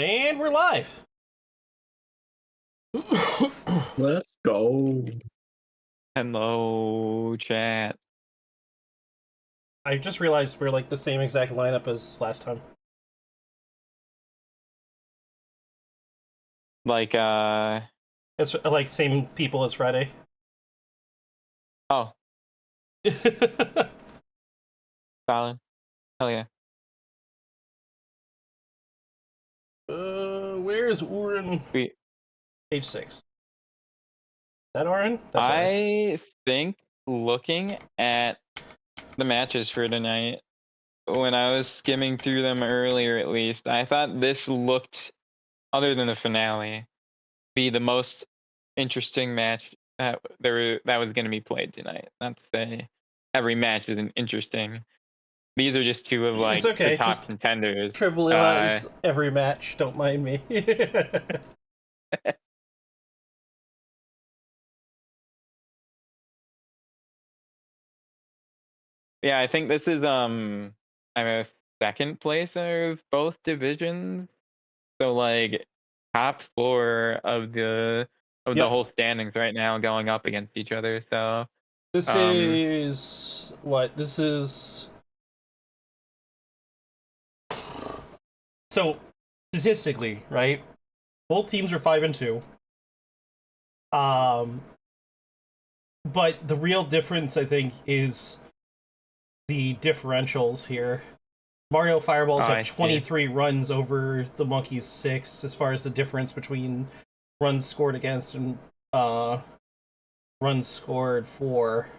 And we're live. Let's go. Hello, chat. I just realized we're like the same exact lineup as last time. Like, It's like same people as Friday. oh, solid. Hell yeah. Where's Oren? We, Page 6. Is that Oren? That's Oren. I think looking at the matches for tonight, when I was skimming through them earlier at least, I thought this looked, other than the finale, be the most interesting match that was going to be played tonight. Not to say every match isn't interesting. These are just two of like It's okay. the top Just contenders. trivialize every match. Don't mind me. Yeah, I think this is I'm a second place of both divisions. So like top four of the Yep. whole standings right now going up against each other. So This is what? This is so statistically, right? Both teams are 5-2. But the real difference, I think, is the differentials here. Mario Fireballs have 23 runs over the Monkeys 6 as far as the difference between runs scored against and runs scored for.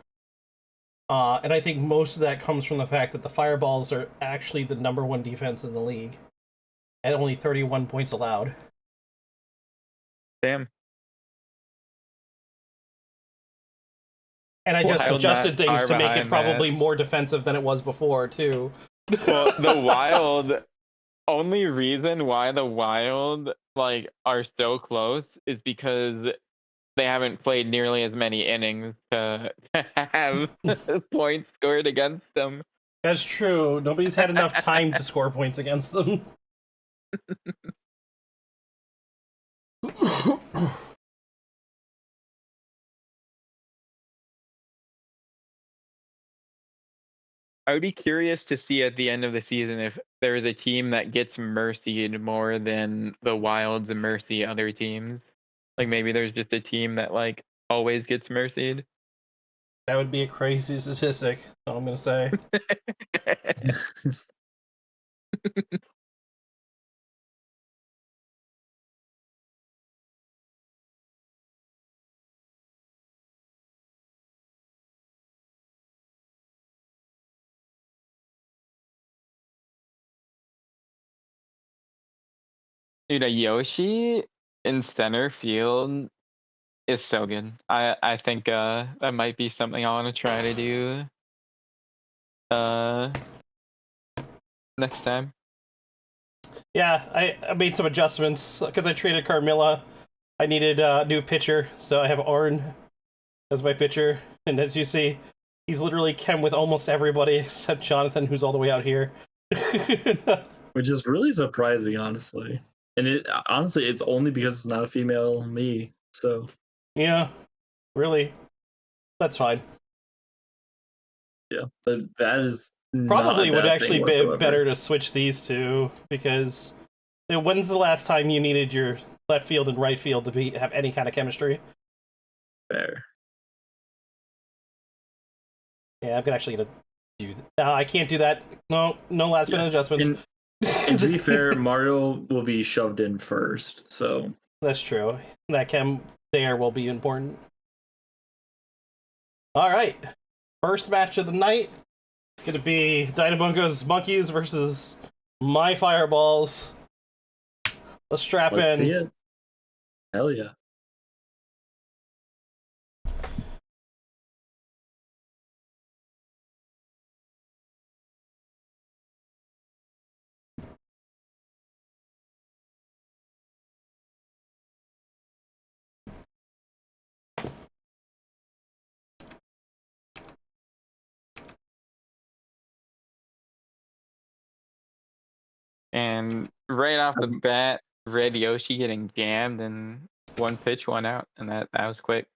And I think most of that comes from the fact that the Fireballs are actually the #1 defense in the league at only 31 points allowed. damn. And I just adjusted things to make it probably more defensive than it was before, too. Well, the Wild, only reason why the Wild like are so close is because they haven't played nearly as many innings to have points scored against them. That's true. Nobody's had enough time to score points against them. I would be curious to see at the end of the season if there's a team that gets mercied more than the Wilds mercy other teams. Like maybe there's just a team that like always gets mercied. That would be a crazy statistic, that's all I'm gonna say. Dude, a Yoshi in center field is so good. I think that might be something I want to try to do next time. Yeah, I made some adjustments because I traded Carmilla. I needed a new pitcher, so I have Arn as my pitcher. And as you see, he's literally chem with almost everybody except Jonathan, who's all the way out here. Which is really surprising, honestly. And honestly, it's only because it's not a female me. So yeah, really, that's fine. Yeah, but that is probably would actually be better to switch these two because when's the last time you needed your left field and right field to have any kind of chemistry? Fair. Yeah, I'm actually gonna do that. No, I can't do that. No last minute adjustments. And to be fair, Mario will be shoved in first, so that's true. That chem there will be important. All right, first match of the night. It's gonna be Dynabunga's Monkeys versus my Fireballs. Let's strap in. See it. Hell yeah. And right off the bat, Red Yoshi getting jammed and one pitch, one out, and that was quick.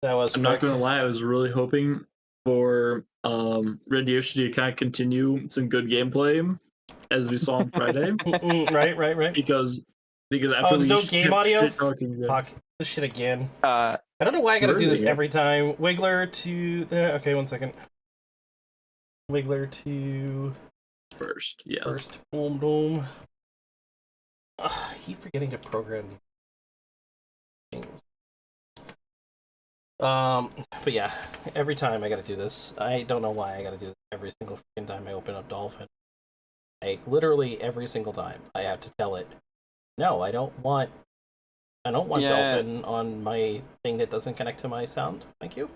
That was I'm not gonna lie, I was really hoping for Red Yoshi to kind of continue some good gameplay as we saw on Friday. Right. because Oh, after there's we no game audio? talking, Fuck this shit again. Uh, I don't know why I gotta do this Really? every time. Wiggler to the. Okay, 1 second. Wiggler to first, yeah. first. Boom, boom. Ugh, I keep forgetting to program things. But yeah, every time I gotta do this. I don't know why I gotta do this every single freaking time I open up Dolphin. Like literally every single time, I have to tell it, no, I don't want Yeah. Dolphin on my thing that doesn't connect to my sound. Thank you.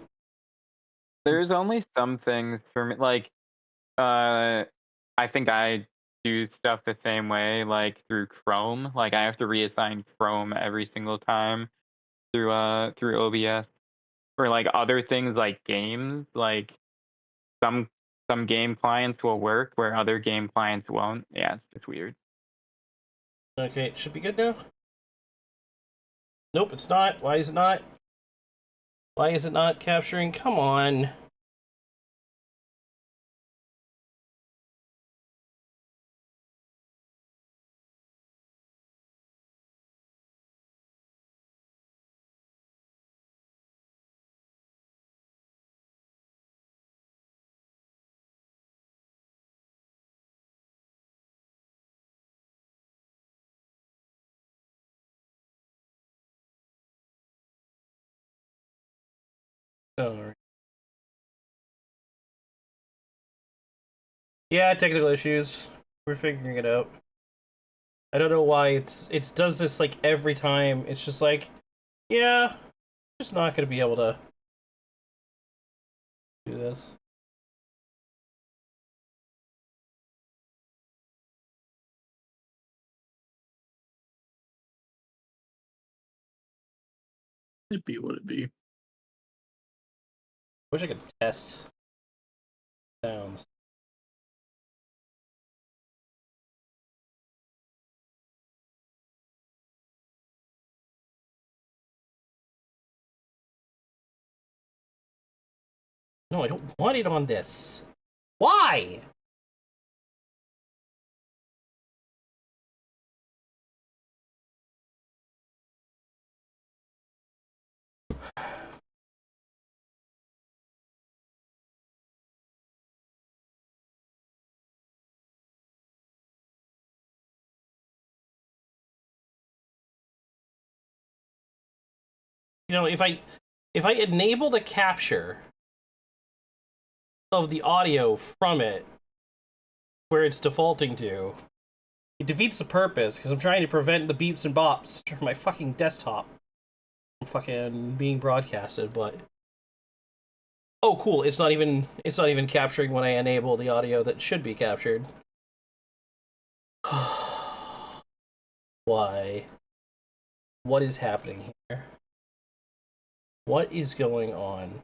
there's only some things for me, like, I think I do stuff the same way, like through Chrome. Like I have to reassign Chrome every single time through OBS. For like other things like games, like some game clients will work where other game clients won't. Yeah, it's just weird. Okay, it should be good now. Nope, it's not. Why is it not? Why is it not capturing? Come on. Alright. Yeah, technical issues. We're figuring it out. I don't know why it does this like every time. It's just like, yeah, just not gonna be able to do this. It'd be what it be. Wish I could test sounds. No, I don't want it on this. Why? You know, if I enable the capture of the audio from it where it's defaulting to, it defeats the purpose because I'm trying to prevent the beeps and bops from my fucking desktop from fucking being broadcasted. But oh, cool! It's not even capturing when I enable the audio that should be captured. Why? What is happening here? What is going on?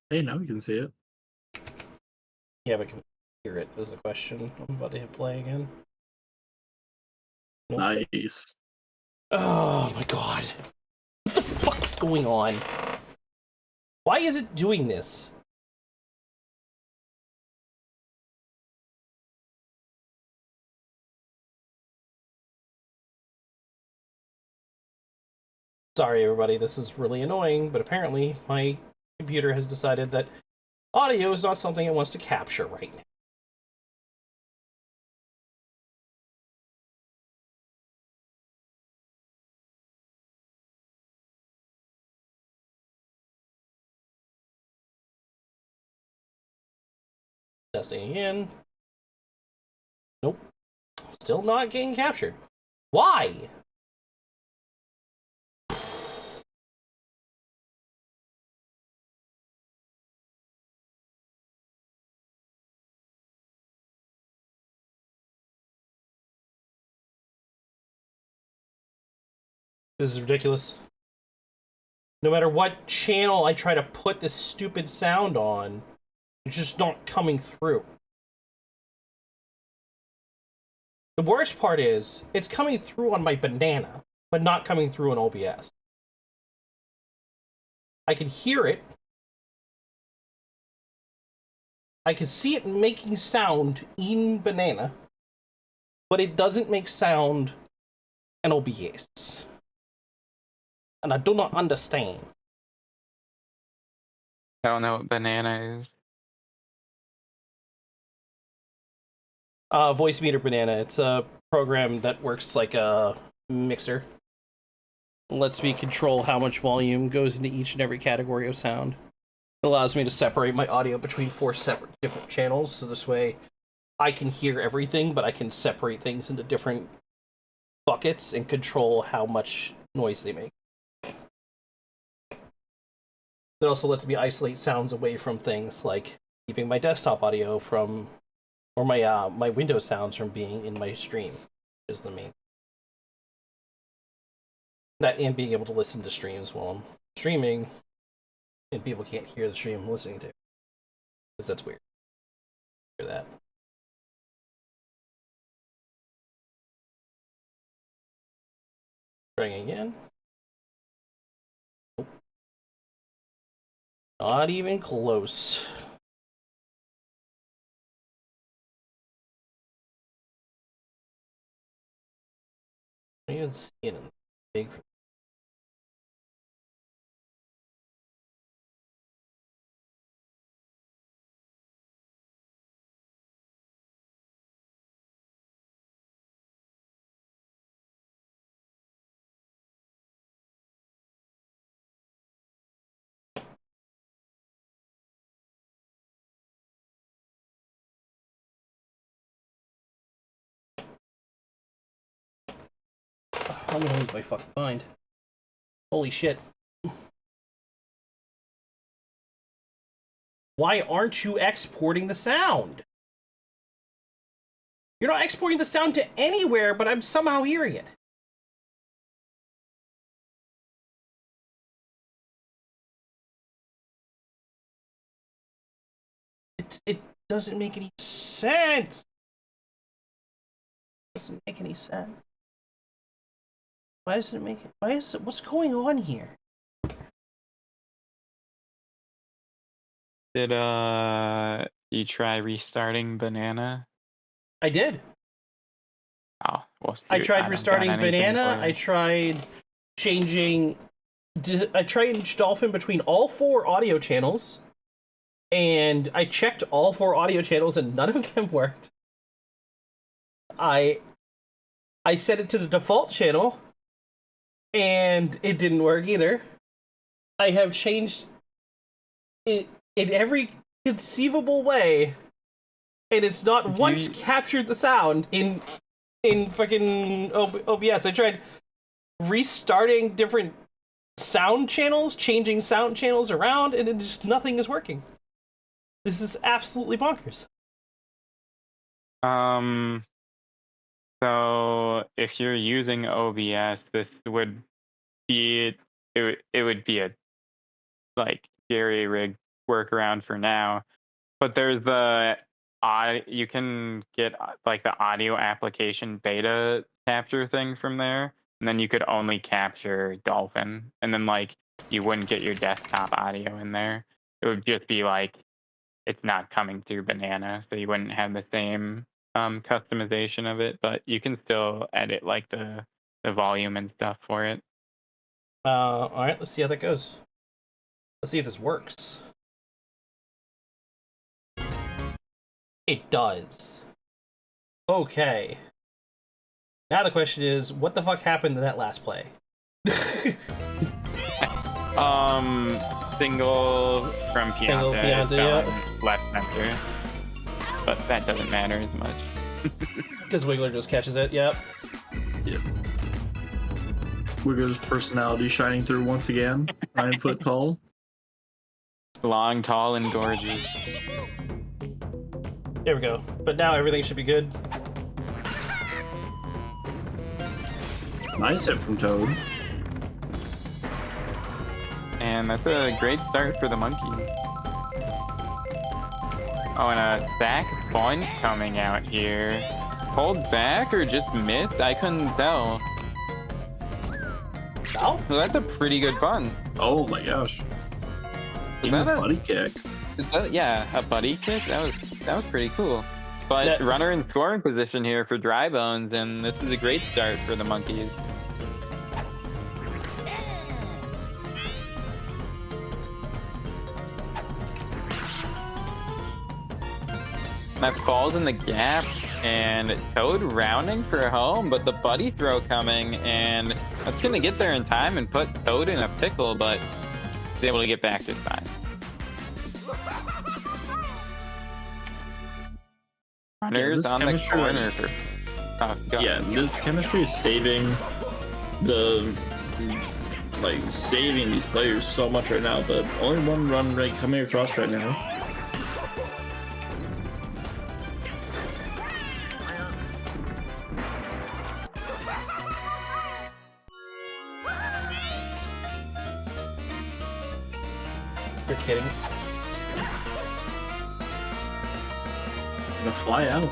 Hey, now we can see it. Yeah, but can we hear it? Is the question. I'm about to hit play again. Nope. Nice. Oh my god. What the fuck is going on? Why is it doing this? Sorry, everybody, this is really annoying, but apparently my computer has decided that audio is not something it wants to capture right now. Testing again. Nope. Still not getting captured. Why? This is ridiculous. No matter what channel I try to put this stupid sound on, it's just not coming through. The worst part is, it's coming through on my banana, but not coming through on OBS. I can hear it. I can see it making sound in banana, but it doesn't make sound in OBS. And I do not understand. I don't know what banana is. Voice Meter Banana. It's a program that works like a mixer. It lets me control how much volume goes into each and every category of sound. It allows me to separate my audio between 4 separate different channels, so this way I can hear everything, but I can separate things into different buckets and control how much noise they make. It also lets me isolate sounds away from things like keeping my desktop audio from, or my my Windows sounds from being in my stream, is the main. That and being able to listen to streams while I'm streaming, and people can't hear the stream I'm listening to, because that's weird. Hear that. Trying again. Nope. Not even close. I don't even see it in big. I'm gonna lose my fucking mind. Holy shit. Why aren't you exporting the sound? You're not exporting the sound to anywhere, but I'm somehow hearing it. It doesn't make any sense. It doesn't make any sense. Why doesn't it make it? Why is it? What's going on here? Did you try restarting banana? I did. Oh, well, I shoot, tried don't restarting got anything banana. for I you. tried changing. I changed Dolphin between all 4 audio channels, and I checked all 4 audio channels, and none of them worked. I set it to the default channel, and it didn't work either. I have changed it in every conceivable way, and it's not once captured the sound in fucking OBS. I tried restarting different sound channels, changing sound channels around, and it just nothing is working. This is absolutely bonkers. So if you're using OBS, this would be it would be a like jerry rig workaround for now. But there's the you can get like the audio application beta capture thing from there, and then you could only capture Dolphin, and then like you wouldn't get your desktop audio in there. It would just be like it's not coming through banana, so you wouldn't have the same customization of it, but you can still edit like the volume and stuff for it. All right, let's see how that goes. Let's see if this works. It does. Okay. Now the question is, what the fuck happened in that last play? Single from Single Pianta, Pianta, yeah. going left center. But that doesn't matter as much. Because Wiggler just catches it, yep. Yep. Wigger's personality shining through once again. 9 foot tall. Long, tall, and gorgeous. There we go. But now everything should be good. Nice hit from Toad. And that's a great start for the monkey. Oh, and a back bunt coming out here. Pulled back or just missed? I couldn't tell. No? So that's a pretty good bunt. Oh my gosh. Is Even that a buddy kick. Is that, yeah, a buddy kick? That was pretty cool. But runner in scoring position here for Dry Bones, and this is a great start for the monkeys. That falls in the gap, and Toad rounding for home, but the buddy throw coming, and that's gonna get there in time and put Toad in a pickle, but he's able to get back this time. Runners on the corner for yeah, this chemistry is saving saving these players so much right now, but only one run rate coming across right now. You're kidding. Gonna fly out.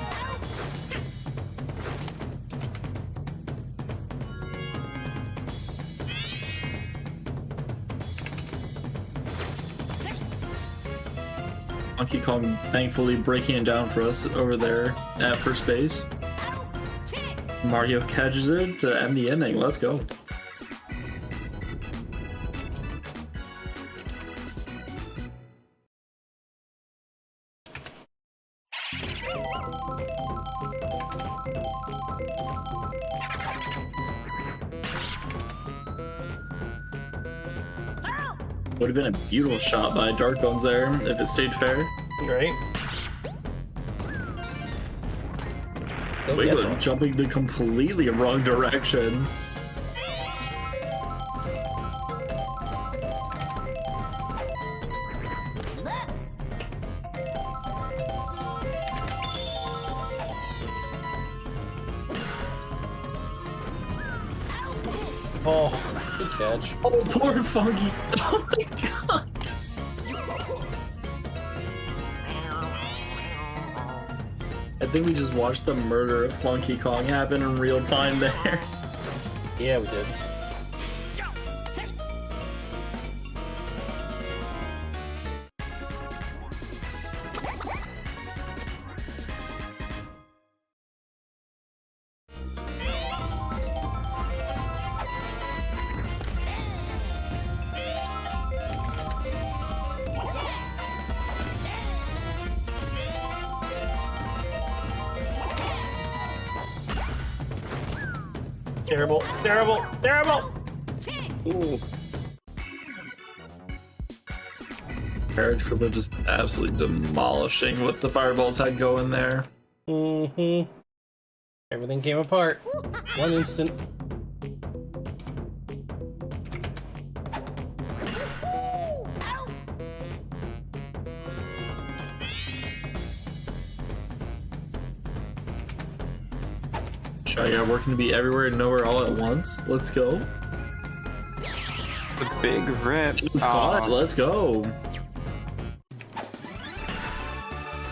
Donkey Kong thankfully breaking it down for us over there at first base. Mario catches it to end the inning. Let's go. Would have been a beautiful shot by Dark Bones there if it stayed fair. Right. Wiggler jumping the completely wrong direction. Oh, good catch. Oh, poor Funky. Oh my god. I think we just watched the murder of Funky Kong happen in real time there. Yeah, we did. Terrible, terrible, terrible! Ooh. Carriage Cripple just absolutely demolishing what the fireballs had going there. Mm-hmm. Everything came apart. One instant. Shy Guy working to be everywhere and nowhere all at once. Let's go. The big rip. Let's go.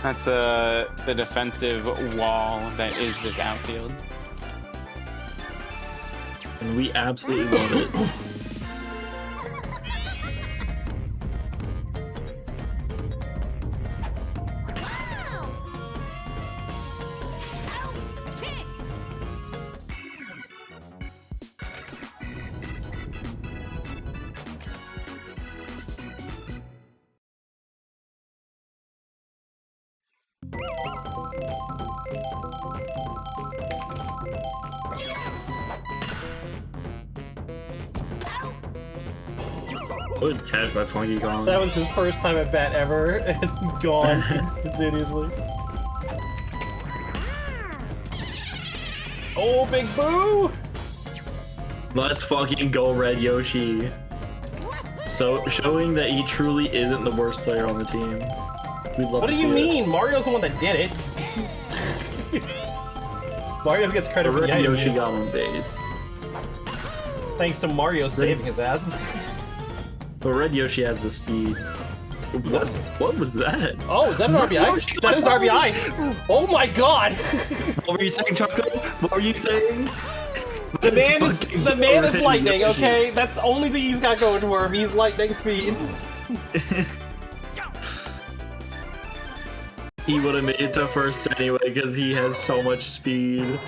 That's the defensive wall that is this outfield. And we absolutely love it. Good catch by Funky Kong. That was his first time at bat ever, and gone instantaneously. Oh, Big Boo! Let's fucking go, Red Yoshi. So, showing that he truly isn't the worst player on the team. We'd love What to do you see mean? Mario's the one that did it. Mario gets it. credit for Red getting Yoshi this. got on base. Thanks to Mario saving his ass. But Red Yoshi has the speed. What was that? Oh, is that an RBI? That is an RBI! Oh my god! What were you saying, Choco? What were you saying? The man is lightning, okay? That's the only thing he's got going for him. He's lightning speed. He would have made it to first anyway because he has so much speed.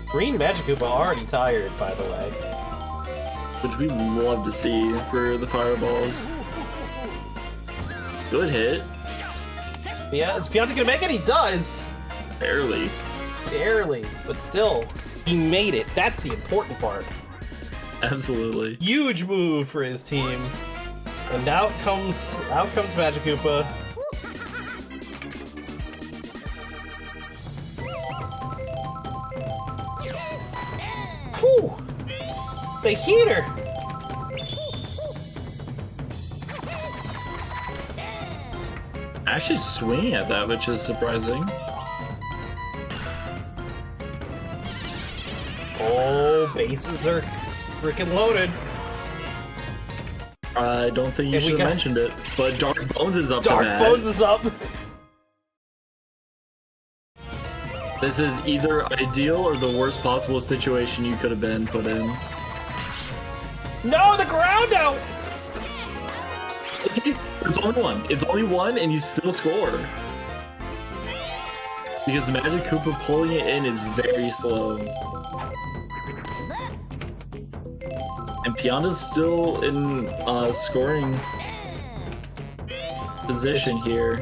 Green Magic Koopa already tired, by the way. Which we love to see for the fireballs. Good hit. Yeah, is Pianta gonna make it? He does! Barely. Barely, but still, he made it. That's the important part. Absolutely. Huge move for his team. And out comes Magic Koopa. Whew! The heater! Actually swinging at that, which is surprising. Oh, bases are freaking loaded. I don't think you And we should have got- mentioned it, but Dark Bones is up to Dark that. Bones is up. This is either ideal or the worst possible situation you could have been put in. No, the ground out! Okay, it's only one. It's only one, and you still score. Because Magic Koopa pulling it in is very slow. And Pianta's still in scoring position here.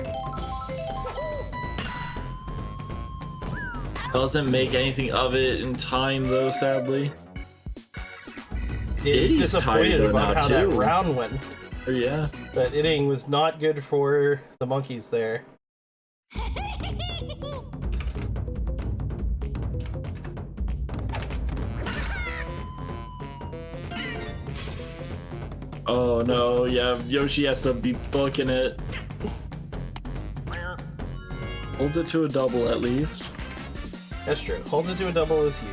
Doesn't make anything of it in time though, sadly. Diddy's Disappointed tired about now, how that too. round went. Oh, yeah. That inning was not good for the monkeys there. Oh no, yeah, Yoshi has to be booking it. Holds it to a double at least. That's true. Holds it to a double is huge.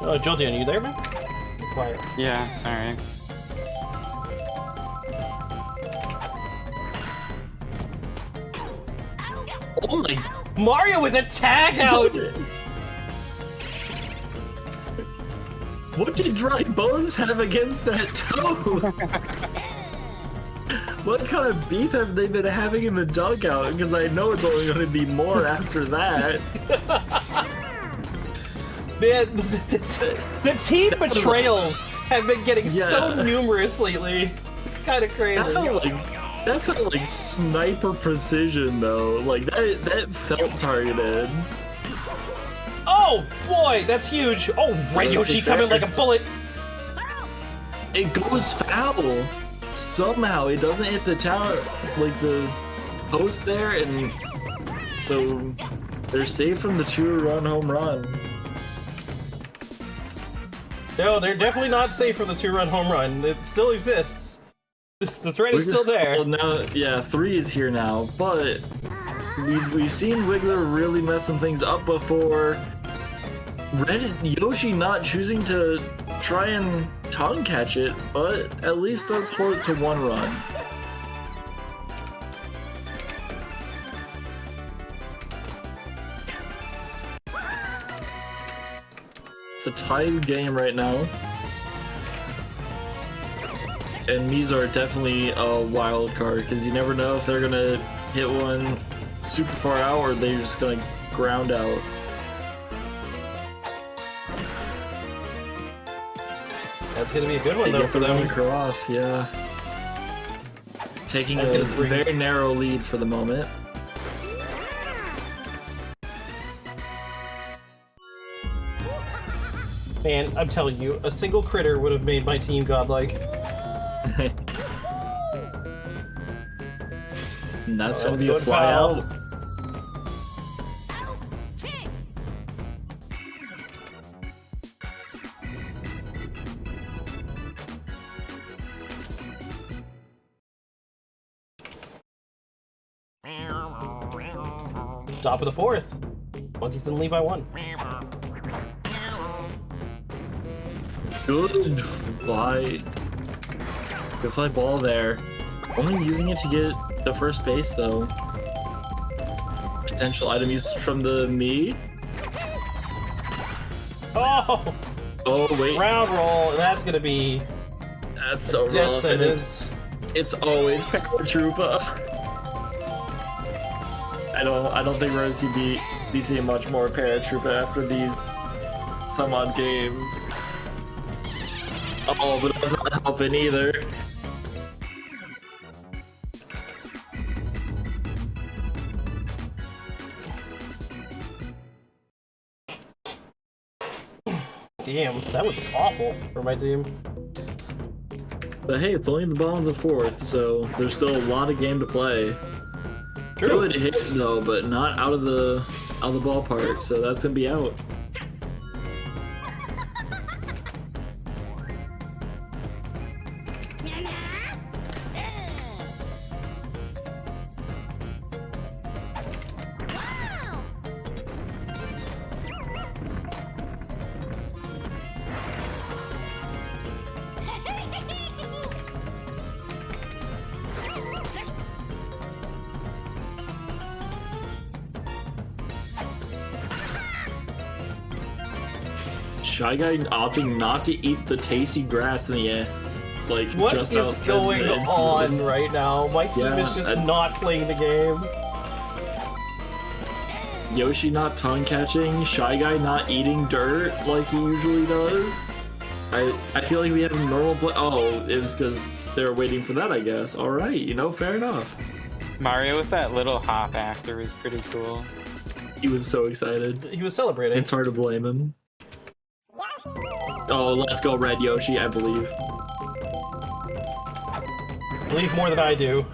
Oh, Jolteon, are you there, man? Be quiet. Yeah, sorry. Oh my Mario with a tag out! What did Dry Bones have against that Toad? What kind of beef have they been having in the dugout? Because I know it's only going to be more after that. Man, the team betrayals have been getting so Yeah. numerous lately. It's kind of crazy. That felt like sniper precision though. Like that felt targeted. Oh boy, that's huge. Oh, Red Yoshi coming like a bullet. It goes foul. Somehow it doesn't hit the tower, like the post there, and so they're safe from the 2-run home run. No, they're definitely not safe from the 2-run home run. It still exists. The threat is still there. Well, now, yeah, 3 is here now, but we've seen Wiggler really mess some things up before. Yoshi not choosing to try and tongue catch it, but at least does hold it to 1 run. It's a tied game right now. And Miis are definitely a wild card because you never know if they're gonna hit one super far out or they're just gonna ground out. That's gonna be a good one They though get for the one them. across, yeah. Taking That's a gonna bring- very narrow lead for the moment. Man, I'm telling you, a single critter would have made my team godlike. And that's Oh, gonna be a good fly foul. out. Top of the fourth. Monkeys in the lead by 1. Good fly. Good fly ball there. Only using it to get the first base though. Potential item use from the me. Oh! Oh wait, Round roll. That's gonna be that's so death rough. And sentence. it's always Paratroopa. I don't think we're gonna be seeing much more Paratroopa after these some odd games. Oh, but it wasn't helping either. Damn, that was awful for my team. But hey, it's only the bottom of the fourth, so there's still a lot of game to play. True. Good hit though, but not out of the ballpark, so that's gonna be out. Shy Guy opting not to eat the tasty grass in the air. Like, What just is outside going the edge. on right now? My team Yeah, is just I- not playing the game. Yoshi not tongue catching, Shy Guy not eating dirt like he usually does. I feel like we have a normal play. Oh, it was because they were waiting for that, I guess. All right, you know, fair enough. Mario with that little hop after was pretty cool. He was so excited. He was celebrating. It's hard to blame him. Oh, let's go, Red Yoshi, I believe. Believe more than I do.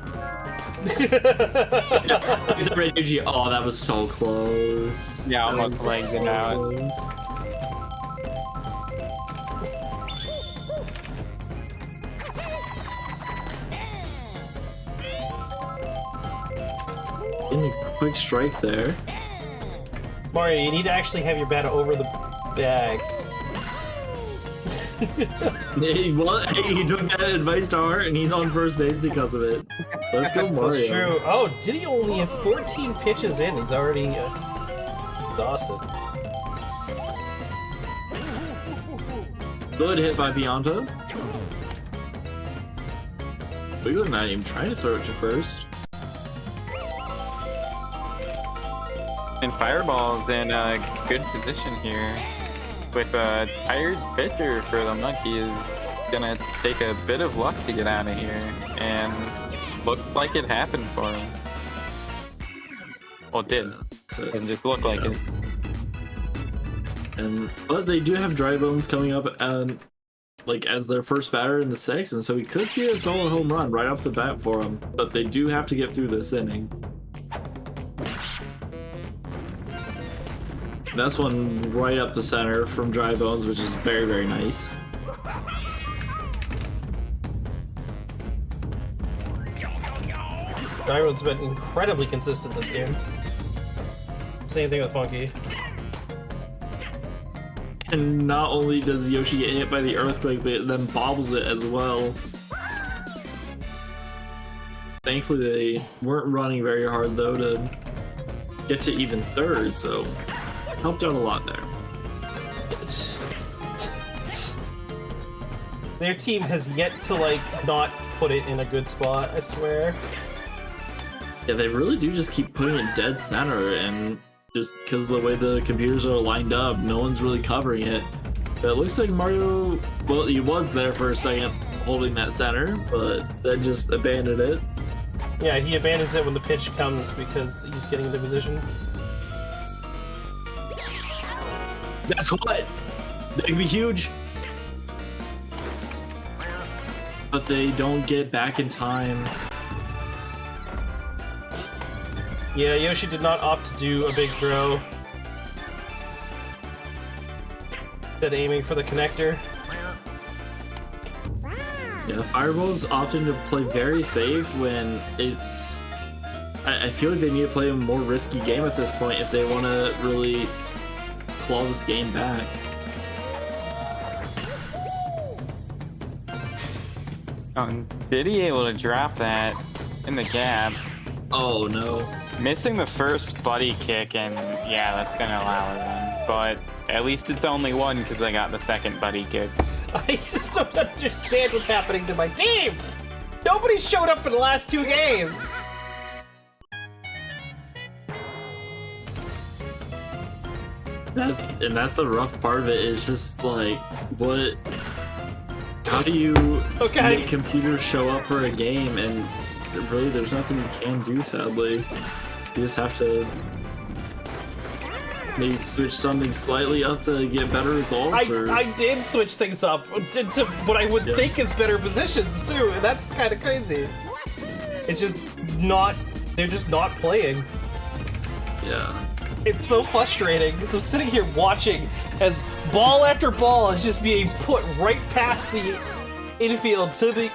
The Red Yoshi. Oh, that was so close. Yeah, That almost was legged it out. close. Getting a quick strike there. Mario, you need to actually have your bat over the bag. Hey, well, hey, he took that advice to heart, and he's on first base because of it. Let's go, Mario. That's true. Oh, did he only have 14 pitches in? He's already exhausted. Good hit by Pianta. We were not even trying to throw it to first. And Fireball's in a good position here. With a tired pitcher for the monkey is gonna take a bit of luck to get out of here. And looked like it happened for him. Well, it did. So, It just looked like it. but they do have Dry Bones coming up like as their first batter in the sixth, and so we could see a solo home run right off the bat for them. But they do have to get through this inning. That's one right up the center from Dry Bones, which is very, very nice. Gyro's been incredibly consistent this game. Same thing with Funky. And not only does Yoshi get hit by the earthquake, but it then bobbles it as well. Thankfully, they weren't running very hard though to get to even third, so helped out a lot there. Their team has yet to, like, not put it in a good spot, I swear. Yeah, they really do just keep putting it dead center, and just because of the way the computers are lined up, no one's really covering it. But it looks like Mario, well, he was there for a second holding that center, but then just abandoned it. Yeah, he abandons it when the pitch comes because he's getting into position. That's caught! They can be huge, but they don't get back in time. Yeah, Yoshi did not opt to do a big throw. Instead aiming for the connector. Yeah, the Fireballs opting to play very safe when it's... I feel like they need to play a more risky game at this point if they want to really claw this game back. Did he able to drop that in the gap? Oh no. Missing the first buddy kick, and yeah, that's gonna allow it then. But at least it's only one because I got the second buddy kick. I just don't understand what's happening to my team! Nobody showed up for the last 2 games! That's the rough part of it, is just like, what... How do you make computers show up for a game, and really there's nothing you can do, sadly. You just have to maybe switch something slightly up to get better results. I did switch things up into what I would think is better positions too, and that's kind of crazy. It's just not, they're just not playing. Yeah. It's so frustrating because I'm sitting here watching as ball after ball is just being put right past the infield to the...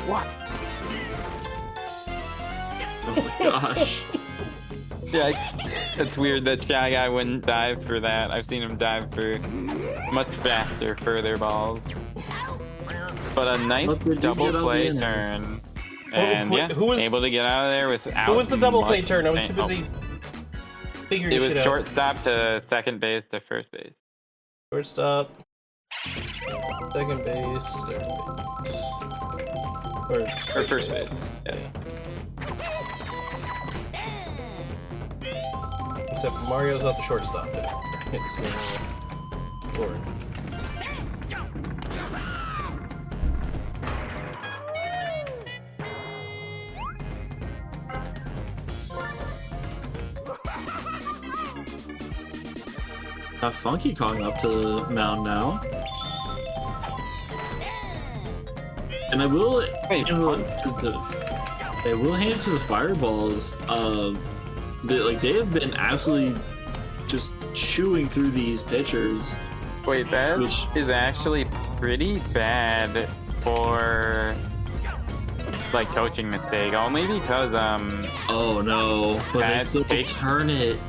What? Oh my gosh. Yeah, it's weird that Shy Guy wouldn't dive for that. I've seen him dive for much faster, further balls. But a nice double play turn. And yeah, who was able to get out of there without... Who was the double play turn? I was too busy figuring it was shit out. shortstop to second base to first base. Shortstop, second base, third base. Or first base. Yeah. Except Mario's not the shortstop. It's Lord. Funky Kong up to the mound now. And I will hand it to the Fireballs. They have been absolutely just chewing through these pitchers. Wait, that is actually pretty bad for like coaching mistake. Only because oh no, but they still turn it.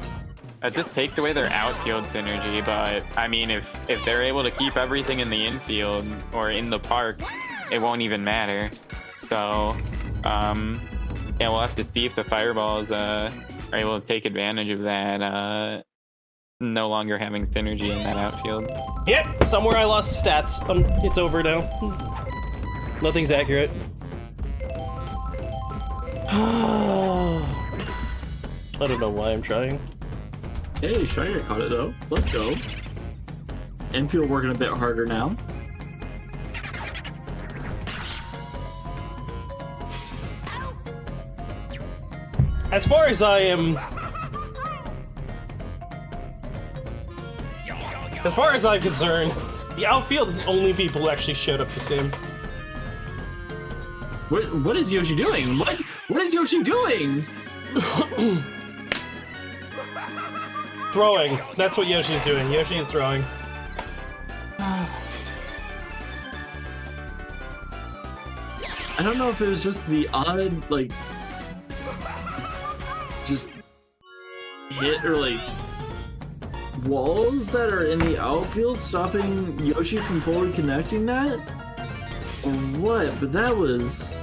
It just takes away their outfield synergy, but I mean, if they're able to keep everything in the infield or in the park, it won't even matter. So, yeah, we'll have to see if the Fireballs are able to take advantage of that, no longer having synergy in that outfield. Yep, somewhere I lost stats. It's over now. Nothing's accurate. I don't know why I'm trying. Hey, Strider caught it though. Let's go. Infield working a bit harder now. As far as I'm concerned, the outfield is the only people who actually showed up this game. What is Yoshi doing? What is Yoshi doing? Throwing. That's what Yoshi's doing. Yoshi is throwing. I don't know if it was just the odd, like, just hit or like walls that are in the outfield stopping Yoshi from forward connecting that, or what? But that was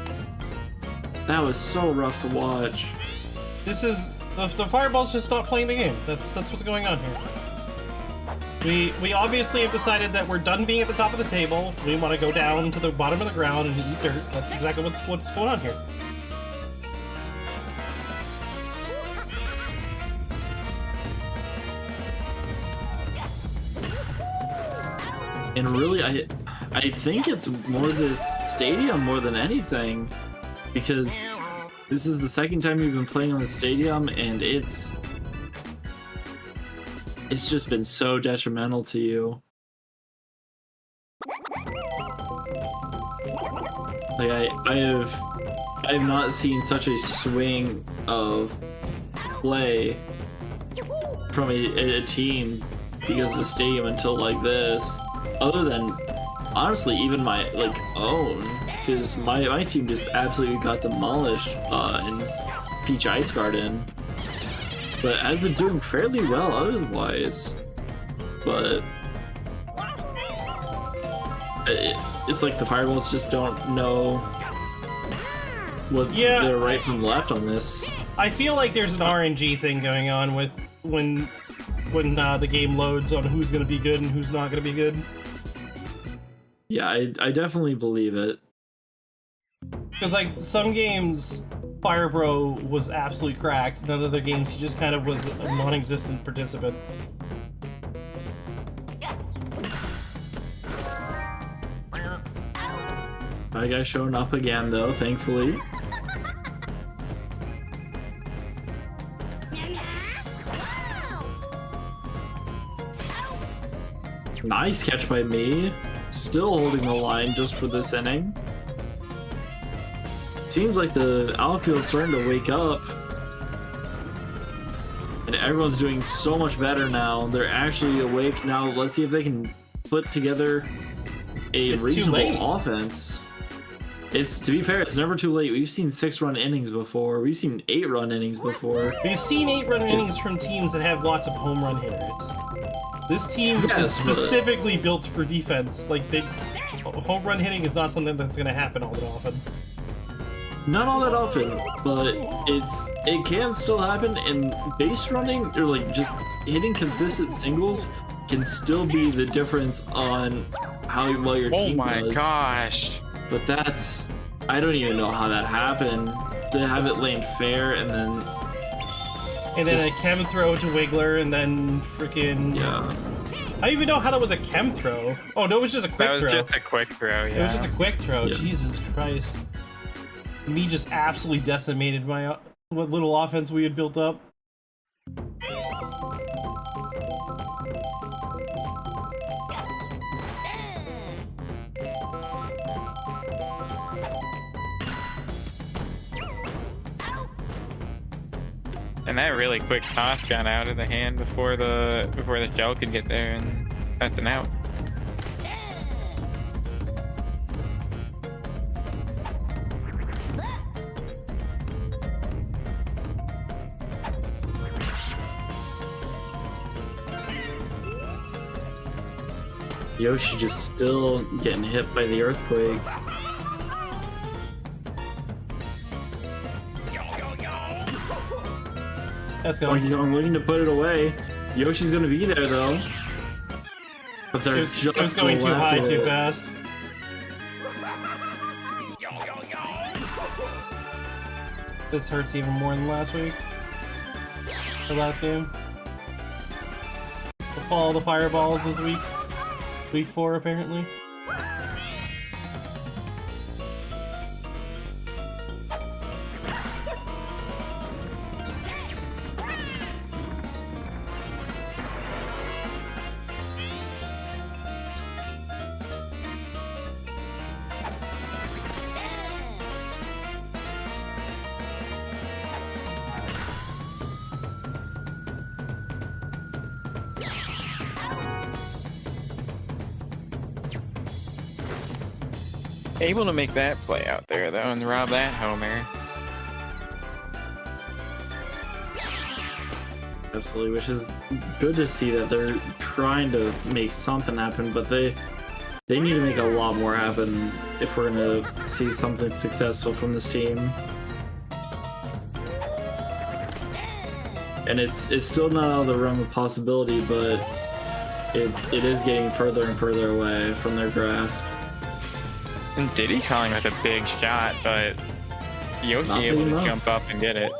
so rough to watch. This is the Fireball's just not playing the game. That's what's going on here. We obviously have decided that we're done being at the top of the table. We want to go down to the bottom of the ground and eat dirt. That's exactly what's going on here. And really, I think it's more this stadium more than anything, because this is the second time you've been playing on the stadium, and it's just been so detrimental to you. Like I have not seen such a swing of play from a team because of a stadium until like this. Other than honestly, even my like own, because my team just absolutely got demolished in Peach Ice Garden, but has been doing fairly well otherwise. But it's like the Fireballs just don't know what they're right from left on this. I feel like there's an RNG thing going on with when the game loads on who's going to be good and who's not going to be good. Yeah, I definitely believe it. Because like some games, Firebro was absolutely cracked. In other games, he just kind of was a non-existent participant. That guy showing up again though, thankfully. Nice catch by me. Still holding the line just for this inning. Seems like the outfield's starting to wake up. And everyone's doing so much better now. They're actually awake now. Let's see if they can put together a reasonable offense. It's, to be fair, it's never too late. We've seen 6-run innings before. We've seen 8-run innings before. We've seen 8-run innings from teams that have lots of home run hitters. This team is specifically built for defense. Like, home run hitting is not something that's going to happen all that often. Not all that often, but it can still happen, and base running, or like just hitting consistent singles, can still be the difference on how well your team does. Oh my gosh. But that's, I don't even know how that happened. To have it land fair and then a chem throw to Wiggler and then freaking... Yeah. I don't even know how that was a chem throw. Oh, no, it was just a quick throw. That was just a quick throw, yeah. It was just a quick throw, Yeah. Jesus Christ. Me just absolutely decimated my what little offense we had built up. And that really quick toss got out of the hand before the shell could get there, and that's an out. Yoshi just still getting hit by the earthquake. Let's go. I'm looking to put it away. Yoshi's gonna be there though. But they're It was going too high too fast. This hurts even more than last week. The last game. The fall of the Fireballs this week. Week 4 apparently. Able to make that play out there though and rob that homer. Absolutely, which is good to see that they're trying to make something happen, but they need to make a lot more happen if we're gonna see something successful from this team. And it's still not out of the realm of possibility, but it is getting further and further away from their grasp. And Diddy calling with a big shot, but Yoshi Not able big to enough. jump up and get it.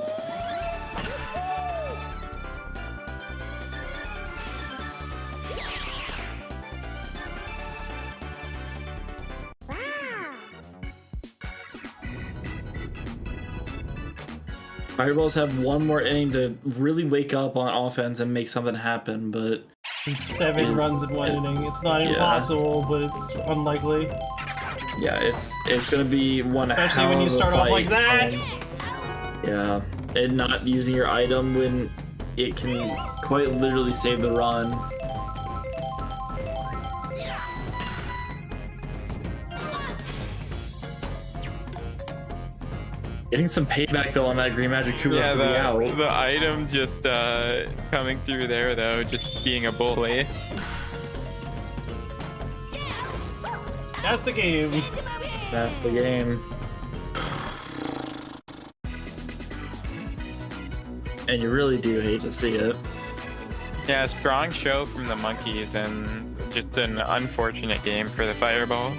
Fireballs have one more inning to really wake up on offense and make something happen, but It's 7 runs in one inning. It's not impossible, but it's unlikely. Yeah, it's gonna be one. Especially when you start off like that. Yeah, and not using your item when it can quite literally save the run. Getting some payback though on that green magic Koopa Yeah, for the out. the item just coming through there though, just being a bully. That's the game. That's the game. And you really do hate to see it. Yeah, strong show from the monkeys and just an unfortunate game for the fireball.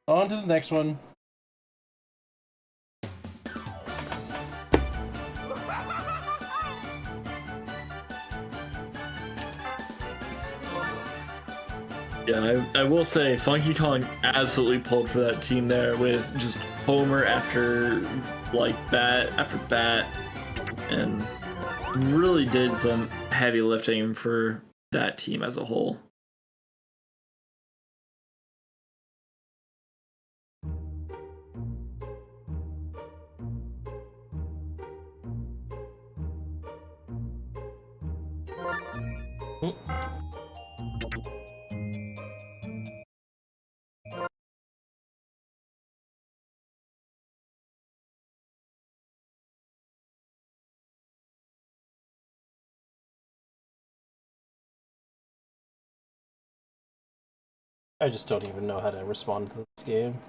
On to the next one. Yeah, I will say Funky Kong absolutely pulled for that team there with just homer after like bat after bat, and really did some heavy lifting for that team as a whole. I just don't even know how to respond to this game.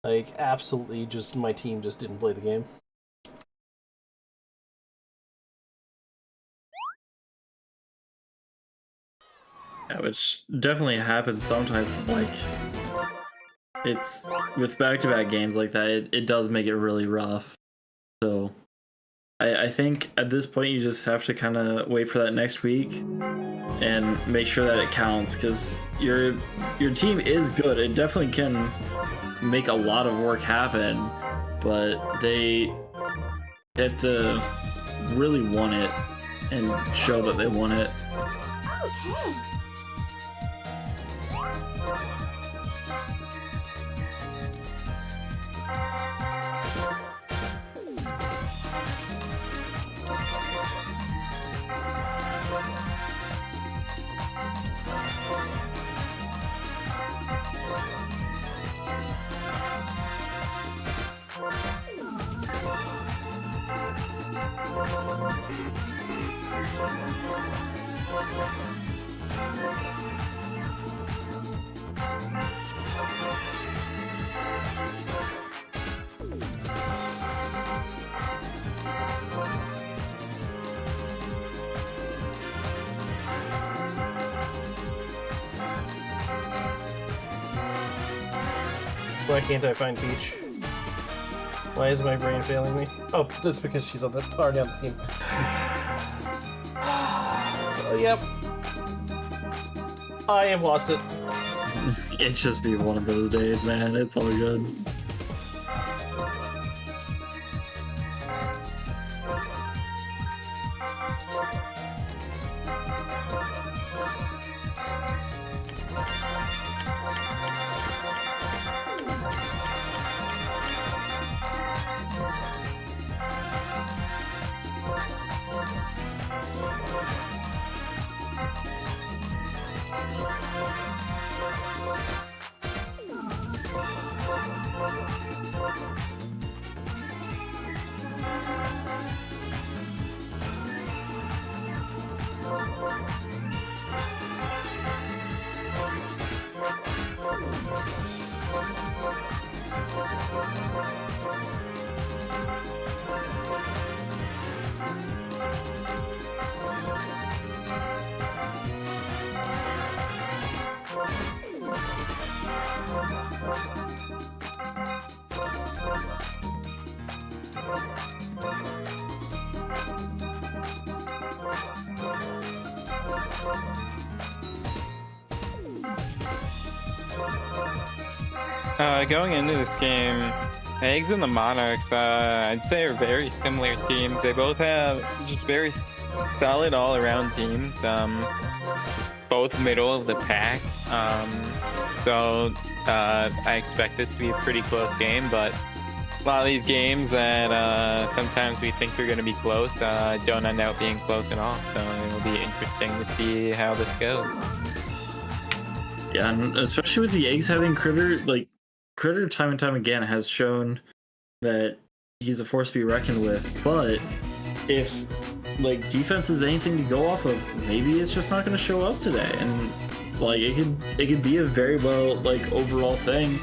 Like, absolutely just, my team just didn't play the game. Yeah, which definitely happens sometimes. Like, it's with back-to-back games like that, it does make it really rough. So I think at this point you just have to kind of wait for that next week and make sure that it counts, because your team is good. It definitely can make a lot of work happen, but they have to really want it and show that they want it. Okay. Why can't I find Peach? Why is my brain failing me? Oh, that's because she's already on the team. Oh, yep. I have lost it. It just be one of those days, man. It's all good. Going into this game, Eggs and the Monarchs, I'd say are very similar teams. They both have just very solid all-around teams. Both middle of the pack. So I expect this to be a pretty close game, but a lot of these games that sometimes we think are going to be close don't end up being close at all. So it'll be interesting to see how this goes. Yeah, and especially with the eggs having Critter, like Critter time and time again has shown that he's a force to be reckoned with. But if like defense is anything to go off of, maybe it's just not going to show up today. And like it could be a very well like overall thing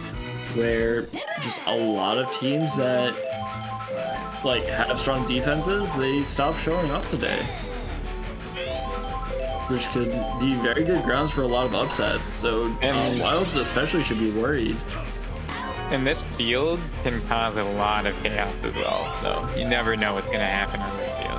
where just a lot of teams that like have strong defenses, they stop showing up today, which could be very good grounds for a lot of upsets. So Wilds especially should be worried. And this field can cause a lot of chaos as well, so you never know what's going to happen on this field.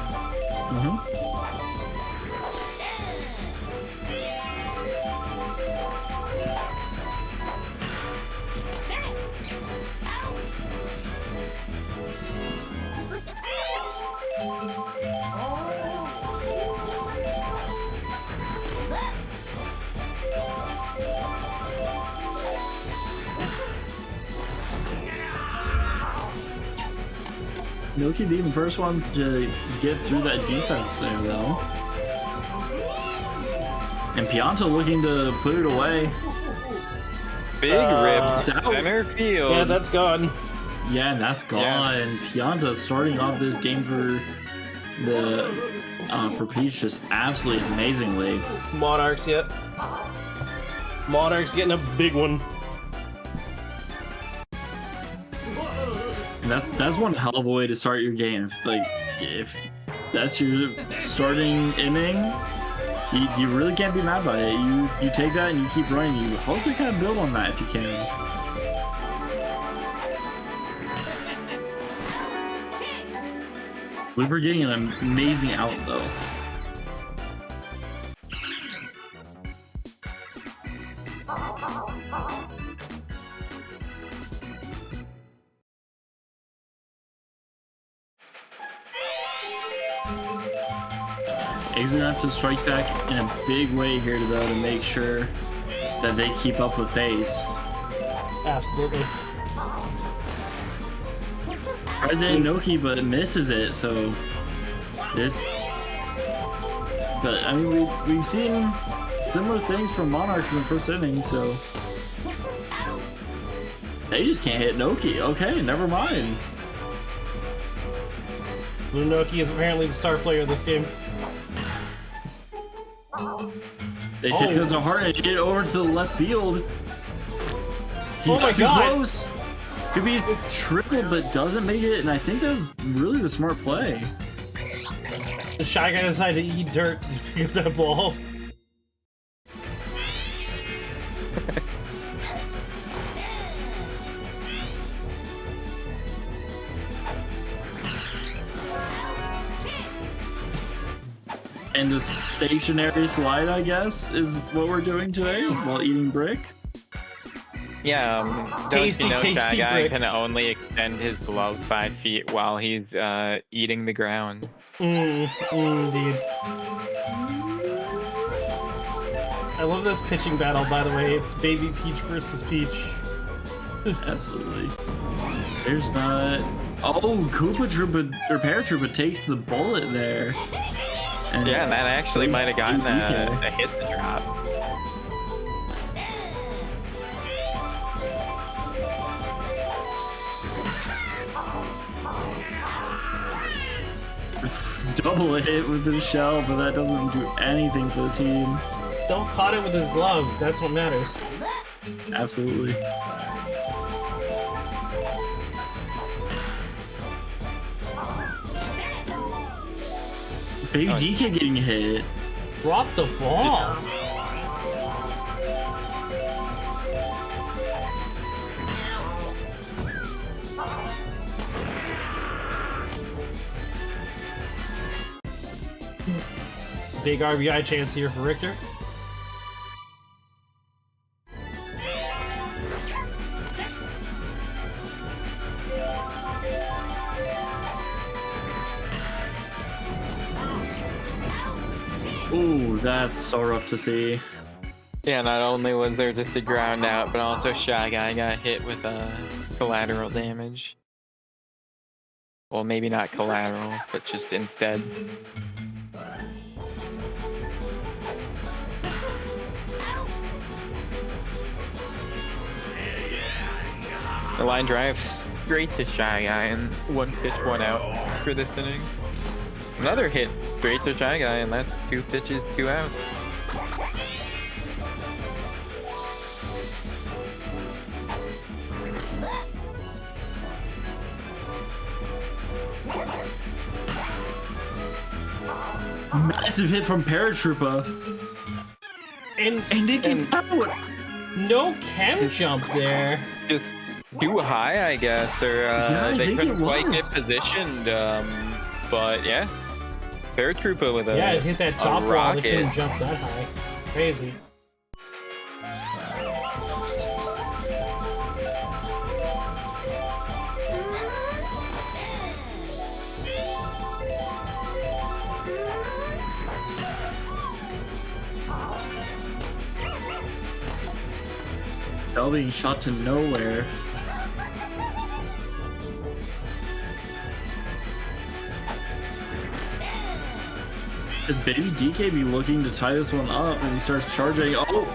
Noki being the first one to get through that defense there, though. And Pianta looking to put it away. Big rip down. center field. Yeah, that's gone. Yeah, and that's gone. Yeah. Pianta starting off this game for the for Peach just absolutely amazingly. Monarchs yet. Monarchs getting a big one. And that's one hell of a way to start your game. If that's your starting inning, you really can't be mad by it. You take that and you keep running. You hope to kind of build on that if you can. We're getting an amazing out though. Eggs are gonna have to strike back in a big way here though to make sure that they keep up with pace. Absolutely. President Noki, but misses it. So this, but I mean we've seen similar things from Monarchs in the first inning, so they just can't hit Noki. Okay, never mind. Noki is apparently the star player of this game. They take it to heart and get it over to the left field. He Oh my got too God. close. Could be a triple, but doesn't make it, and I think that's really the smart play. The Shy Guy decided to eat dirt to pick up that ball. And the stationary slide, I guess, is what we're doing today while eating brick. Yeah, Tasty, Shy tasty Guy brick. can only extend his glove 5 feet while he's eating the ground. Indeed. I love this pitching battle, by the way. It's Baby Peach versus Peach. Absolutely. There's not. Oh, Koopa Troopa or Paratroopa takes the bullet there. And Yeah, that actually might have gotten DK. a hit to drop. Double hit with his shell, but that doesn't do anything for the team. Don't caught it with his glove. That's what matters. Absolutely. Big DK getting hit. Drop the ball. Big RBI chance here for Richter. Ooh, that's so rough to see. Yeah, not only was there just a ground out, but also Shy Guy got hit with collateral damage. Well, maybe not collateral, but just instead. The line drive straight to Shy Guy and 1 pitch, 1 out for this inning. Another hit straight to Shy Guy, and that's 2 pitches, 2 outs. Massive hit from Paratroopa. And it gets out. no chem jump there. Just too high, I guess, or I they think couldn't it quite was. get positioned. But yeah, Paratroopa with a Yeah, it hit that top wall. They rocket. couldn't jump that high. Crazy. Bell being shot to nowhere. Could Baby DK be looking to tie this one up and he starts charging? Oh,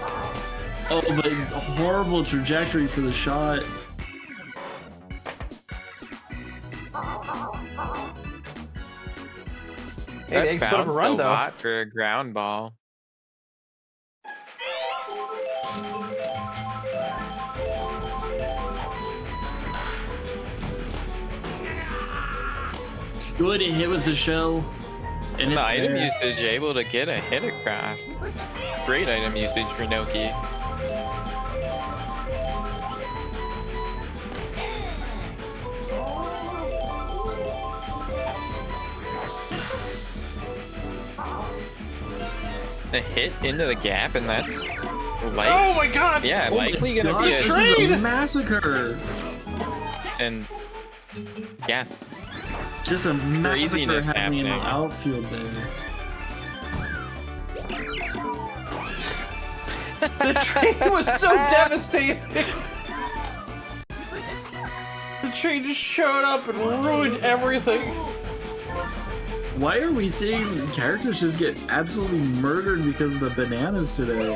but a horrible trajectory for the shot. Hey, the Eggs put up a bounced run, a though. lot for a ground ball. Good hit with the shell. And The it's item there. usage able to get a hit across. Great item usage for Noki. A hit into the gap, and that's like, Oh my god! yeah, Oh my likely gonna gosh, be this a is a trade! massacre. and yeah, Just a massacre Craziness happening in the happening. outfield there. The train was so devastating. The train just showed up and ruined everything. Why are we seeing characters just get absolutely murdered because of the bananas today?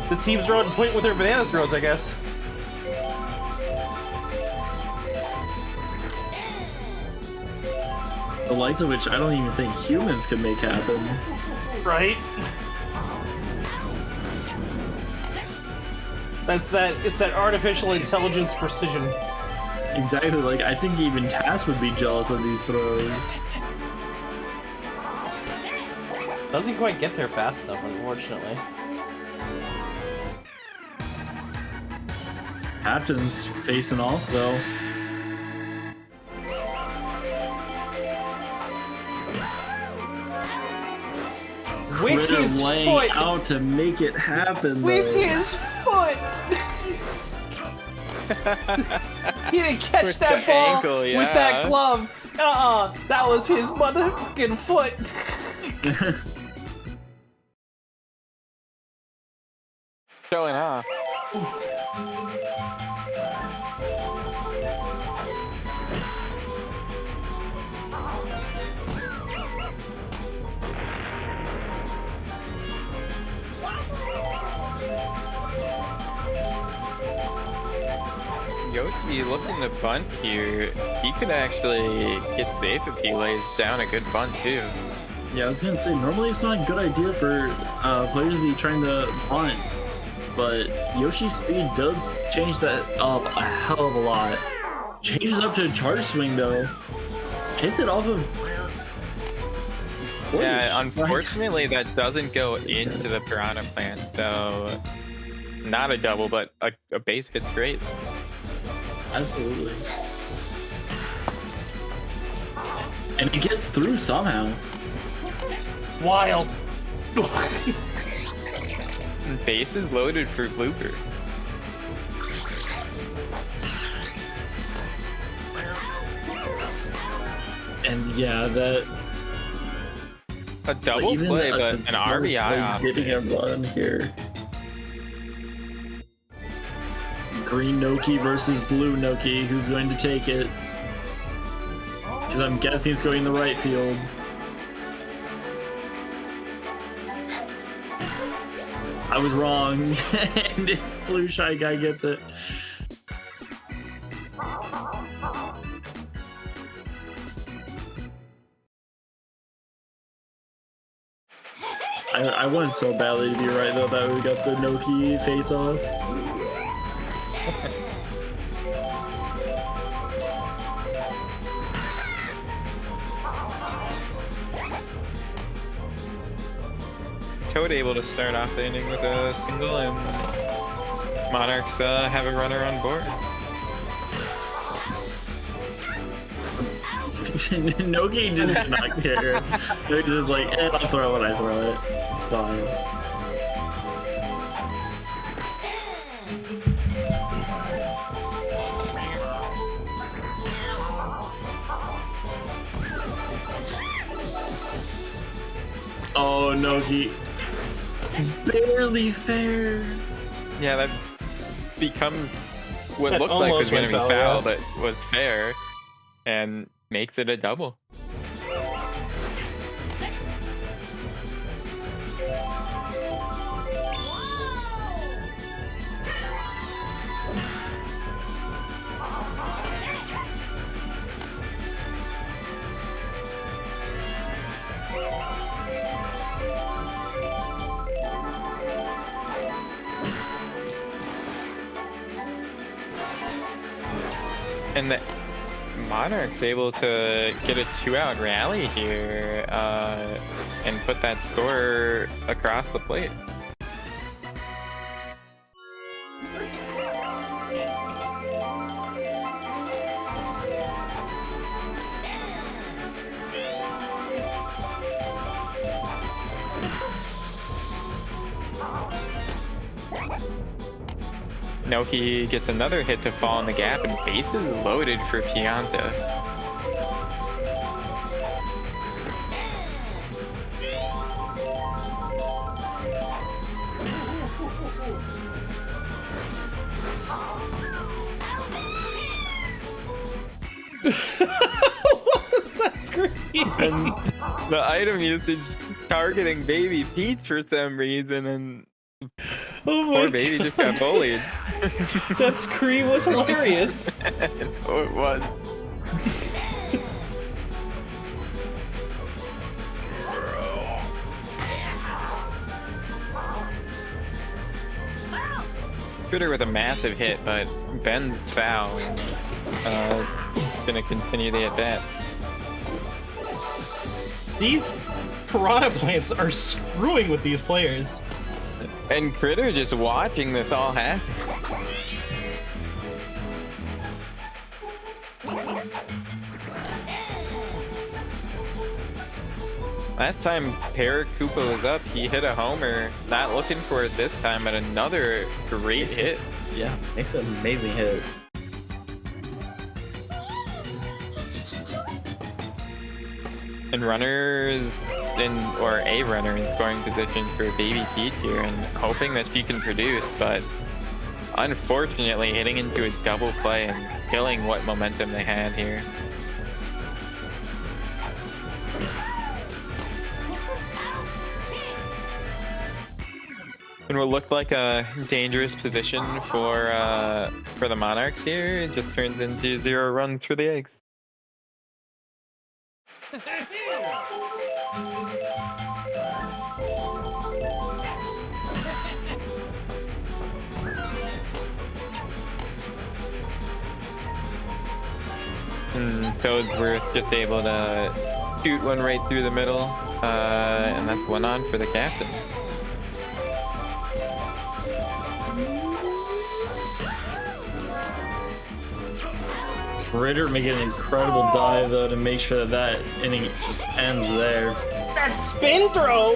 The teams are on point with their banana throws, I guess. The likes of which I don't even think humans can make happen. Right? It's that artificial intelligence precision. Exactly, like I think even Tass would be jealous of these throws. Doesn't quite get there fast enough, unfortunately. Captain's facing off though. With Critter his laying foot! out to make it happen. With though. his foot! He didn't catch With that the ball ankle, with that yeah. glove. That was his motherfucking foot. showing off. Yoshi looking to bunt here. He could actually get safe if he lays down a good bunt too. Yeah, I was gonna say normally it's not a good idea for players to be trying to bunt, but Yoshi's speed does change that up a hell of a lot. Changes up to a charge swing though. Hits it off of. Holy Yeah, strike. unfortunately that doesn't go into the piranha plant, so not a double, but a base hit straight. Absolutely. And it gets through somehow. Wild. And base is loaded for blooper. And yeah, that A double even play, a but an double RBI play off. getting a run here. Green Noki versus blue Noki. Who's going to take it? Because I'm guessing it's going in the right field. I was wrong. And blue shy guy gets it. I wanted so badly to be right though that we got the Noki face off. Toad able to start off the inning with a single, and Monarchs have a runner on board. Noki just did not care. They're just like, I'll throw it, I throw it. It's fine. Oh, Noki. Barely fair. Yeah, that becomes what That looked like was almost going to be went foul, foul, but was fair, and makes it a double. And the Monarchs able to get a 2-out rally here and put that score across the plate. Noki gets another hit to fall in the gap, and bases loaded for Pianta. What was that scream? And the item usage targeting Baby Peach for some reason, and Oh my poor Baby just got bullied. That scream was hilarious. Oh, it was. Critter with a massive hit, but Ben's foul. Gonna continue the at-bat. These piranha plants are screwing with these players. And Critter just watching this all happen. Last time Paracupa was up, he hit a homer. Not looking for it this time, but another great hit. Yeah, makes an amazing hit. And runners or a runner in scoring position for Baby Peach here, and hoping that she can produce, but unfortunately hitting into a double play and killing what momentum they had here. And what looked like a dangerous position for the Monarchs here, it just turns into 0 runs for the Eggs. And Toadsworth just able to shoot one right through the middle, and that's 1 on for the captain. Critter making an incredible dive though to make sure that inning just ends there. That spin throw!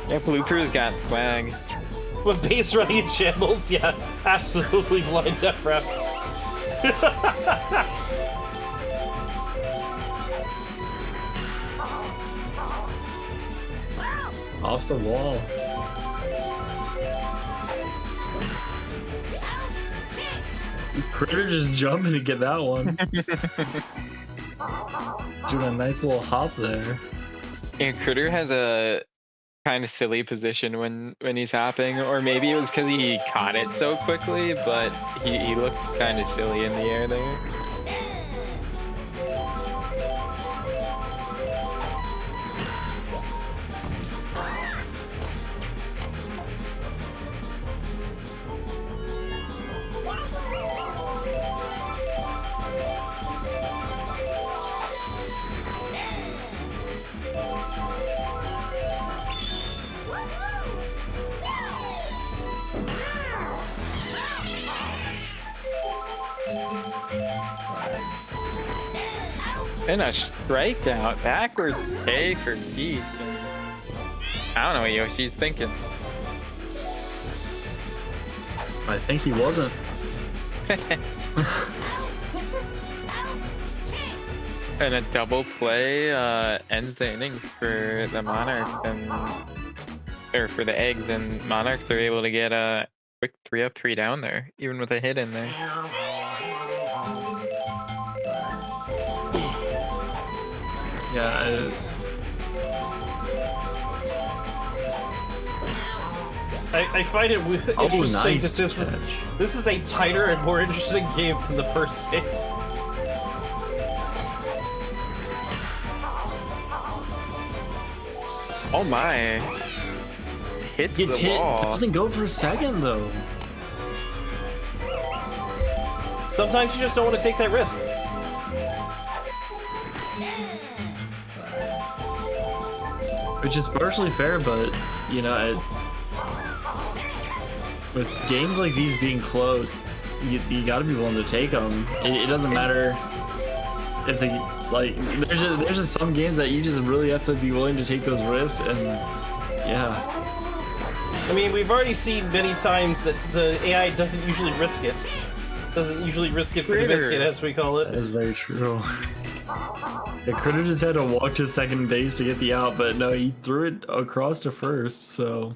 Yeah, Blooper's got swag. With base running in shambles, yeah, absolutely blind death rep. Off the wall. Critter just jumping to get that one. Doing a nice little hop there. Yeah, Critter has a kind of silly position when he's hopping, or maybe it was because he caught it so quickly, but he looked kind of silly in the air there. And a strikeout, backwards K for Pete. I don't know what Yoshi's thinking. I think he wasn't. And a double play ends the innings for the Monarchs, or for the Eggs, and Monarchs are able to get a quick 3-up, 3-down there, even with a hit in there. Yeah. I find it interesting nice that this is a tighter and more interesting game than the first game. Oh my! Hits Gets the hit. wall. Doesn't go for a second though. Sometimes you just don't want to take that risk. Which is partially fair, but you know, with games like these being close, you got to be willing to take them. It doesn't matter if they like. There's just some games that you just really have to be willing to take those risks, and yeah. I mean, we've already seen many times that the AI doesn't usually risk it. Doesn't usually risk it for the biscuit, as we call it. That is very true. The Critter just had to walk to second base to get the out, but no, he threw it across to first, so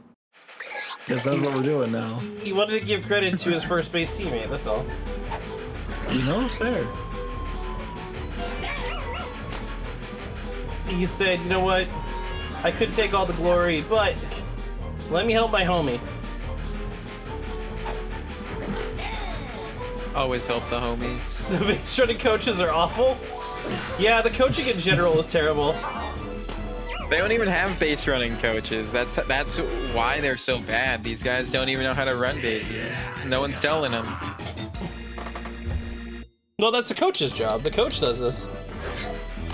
guess that's what we're doing now. He wanted to give credit to his first base teammate, that's all. You know, fair. He said, you know what? I could take all the glory, but let me help my homie. Always help the homies. The base running coaches are awful. Yeah, the coaching in general is terrible. They don't even have base running coaches. That's why they're so bad. These guys don't even know how to run bases. No one's telling them. Well, that's the coach's job. The coach does this.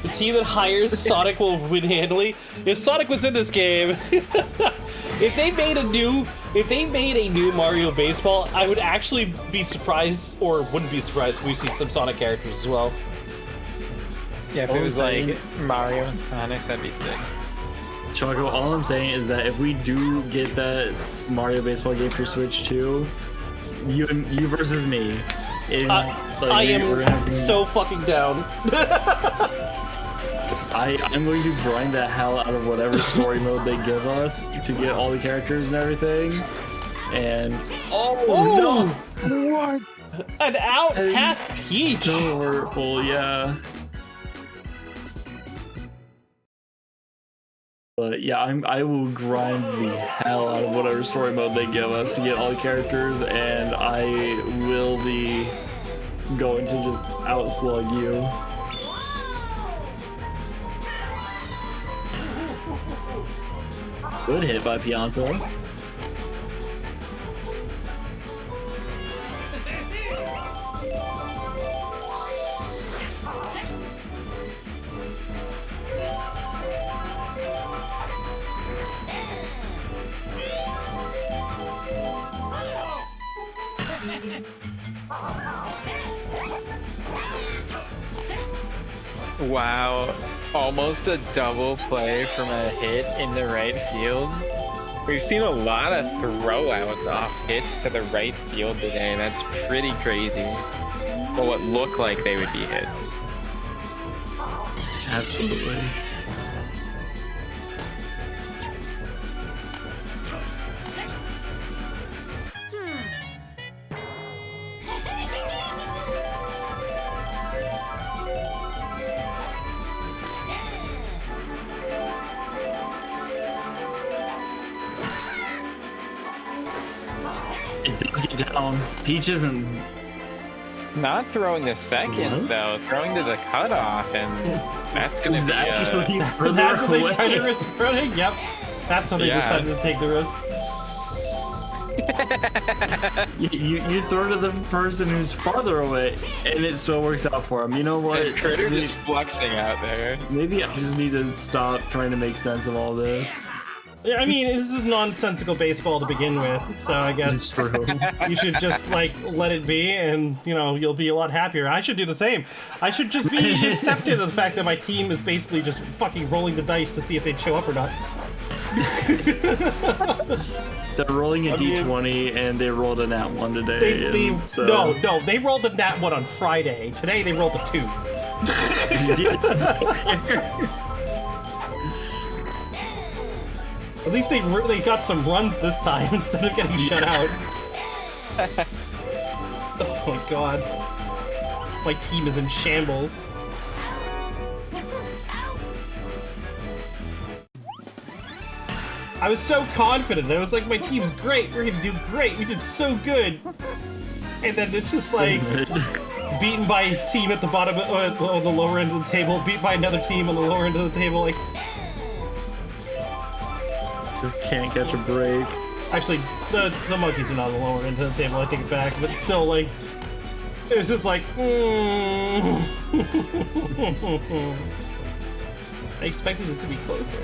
The team that hires Sonic will win handily. If Sonic was in this game, if they made a new Mario Baseball, I would actually be surprised, or wouldn't be surprised if we see some Sonic characters as well. Yeah, if it was like Mario and Sonic, that'd be sick. Choco, all I'm saying is that if we do get that Mario Baseball game for Switch 2, you versus me. I am so fucking down. I'm going to grind the hell out of whatever story mode they give us to get all the characters and everything. And no! What? An out past Peach. So hurtful, yeah. But yeah, I will grind the hell out of whatever story mode they give us to get all the characters, and I will be going to just outslug you. Good hit by Pianta. Wow, almost a double play from a hit in the right field. We've seen a lot of throwouts off hits to the right field today. That's pretty crazy. well, what looked like they would be hits. Absolutely. It does get down. Peach isn't. Not throwing the second, though. Throwing to the cutoff, and that's going to be... actually further That's what they away. tried to risk running? Yep. That's when they decided to take the risk. You throw to the person who's farther away, and it still works out for him. You know what? And Critter just flexing out there. Maybe I just need to stop trying to make sense of all this. Yeah, I mean, this is nonsensical baseball to begin with, so I It's guess true. you should just, like, let it be, and, you know, you'll be a lot happier. I should do the same. I should just be accepted of the fact that my team is basically just fucking rolling the dice to see if they'd show up or not. They're rolling a d20, and they rolled a nat 1 today. No, they rolled a nat 1 on Friday. Today they rolled a 2. At least they got some runs this time instead of getting shut out. Oh my god. My team is in shambles. I was so confident. I was like, my team's great. We're gonna do great. We did so good. And then it's just like beaten by a team at the bottom on the lower end of the table, beat by another team on the lower end of the table. Like, Just can't catch a break. actually, the monkeys are not on the lower end of the table. I take it back, but it's still like it was just like. I expected it to be closer.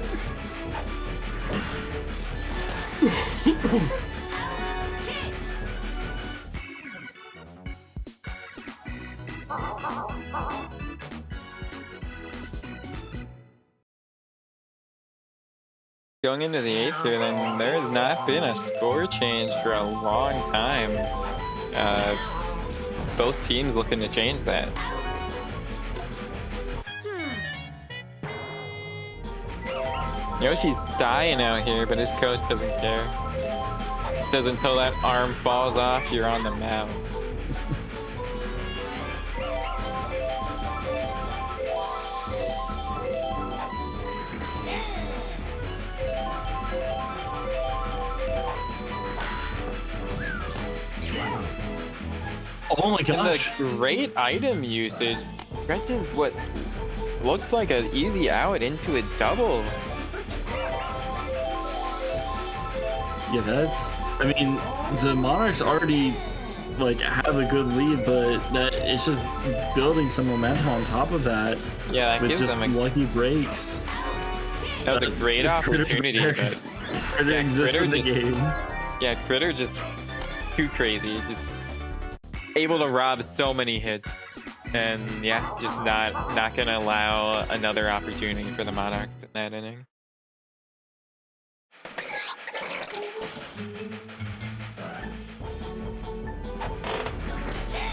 Going into the 8th here, then there has not been a score change for a long time. Both teams looking to change that. Yoshi's dying out here, but his coach doesn't care. Says until that arm falls off, you're on the mound. Oh my And gosh. the great item usage stretches what looks like an easy out into a double. Yeah, that's. I mean, the Monarchs already like have a good lead, but that it's just building some momentum on top of that Yeah, that with gives just them a, lucky breaks. that was a great Critter's opportunity, there. but Critter Yeah, exists Critter in the just- game. yeah, Critter just too crazy, just able to rob so many hits, and yeah, just not gonna allow another opportunity for the Monarchs in that inning.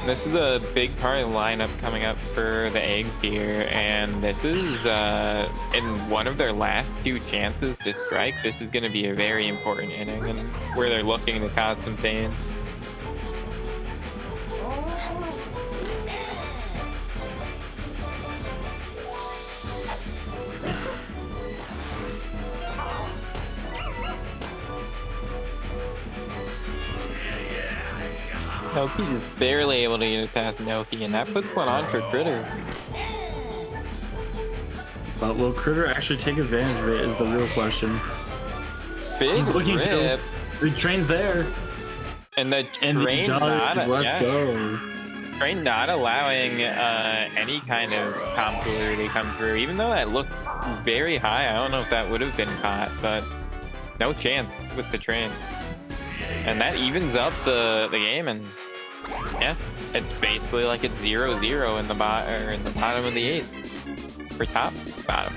This is a big part of the lineup coming up for the Eggs here, and this is in one of their last 2 chances to strike. This is going to be a very important inning, and where they're looking to cause some pain. Noki is barely able to get it past Noki, and that puts one on for Critter. But will Critter actually take advantage of it is the real question. Big He's looking rip, to. The train's there. and the And he train does. not, Let's yeah, go. train not allowing any kind of tomfoolery to come through, even though that looked very high. I don't know if that would have been caught, but no chance with the train. And that evens up the game, and yeah, it's basically like it's 0-0 in the bottom of the 8th, or top bottom.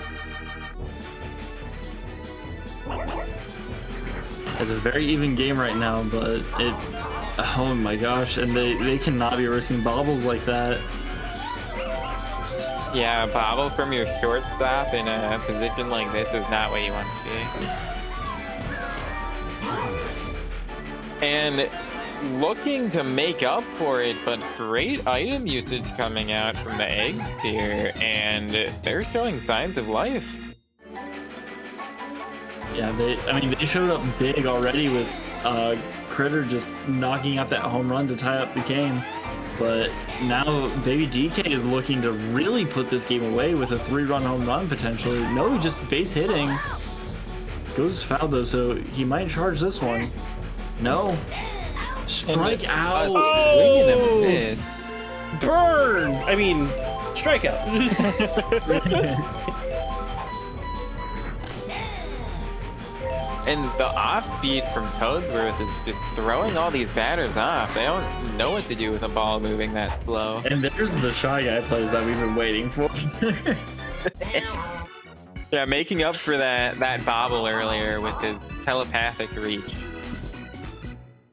It's a very even game right now, but Oh my gosh, and they cannot be risking bobbles like that. Yeah, bobble from your shortstop in a position like this is not what you want to see. And looking to make up for it, but great item usage coming out from the eggs here, and they're showing signs of life. Yeah, they showed up big already with Critter just knocking out that home run to tie up the game. But now Baby DK is looking to really put this game away with a 3-run home run potentially. No, just base hitting. Goes foul though, so he might charge this one. No. Strike out. Oh! Burn! I mean, strikeout. And the offbeat from Toadsworth is just throwing all these batters off. They don't know what to do with a ball moving that slow. And there's the Shy Guy plays that we've been waiting for. Yeah, making up for that bobble earlier with his telepathic reach.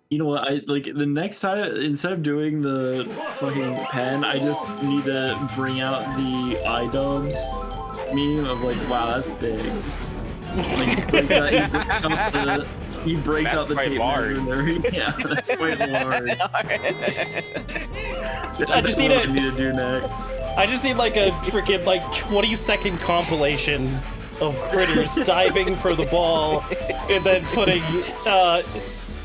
You know what? I like the next time instead of doing the fucking pen, I just need to bring out the eye domes meme of like, wow, that's big. Like he breaks out the tape measure there. Yeah, that's quite large. I just need to do next. I just need like a freaking like 20-second compilation of Critters diving for the ball and then putting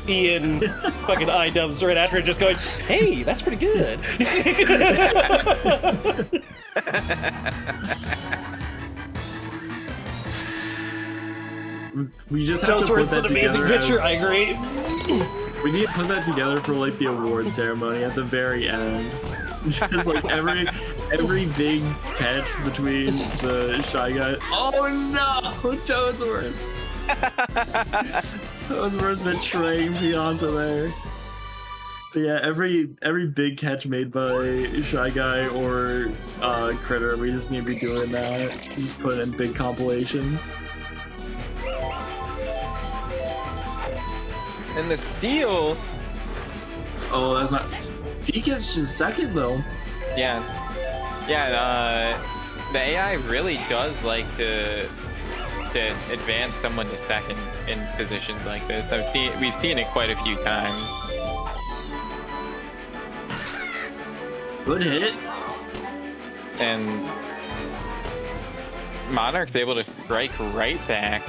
Ian fucking eye-dubs right after it, just going, hey, that's pretty good. We just have to put that an amazing together picture. I agree. We need to put that together for like the award ceremony at the very end. Just like every big catch between the Shy Guy. Oh no, Toadsworth! Toadsworth betraying Pianta there. But yeah, every big catch made by Shy Guy or Critter, we just need to be doing that. Just put in big compilation. And the steal. Oh, that's not. He gets his second though. Yeah, the AI really does like to advance someone to second in positions like this. We've seen it quite a few times. Good hit. And Monarch's able to strike right back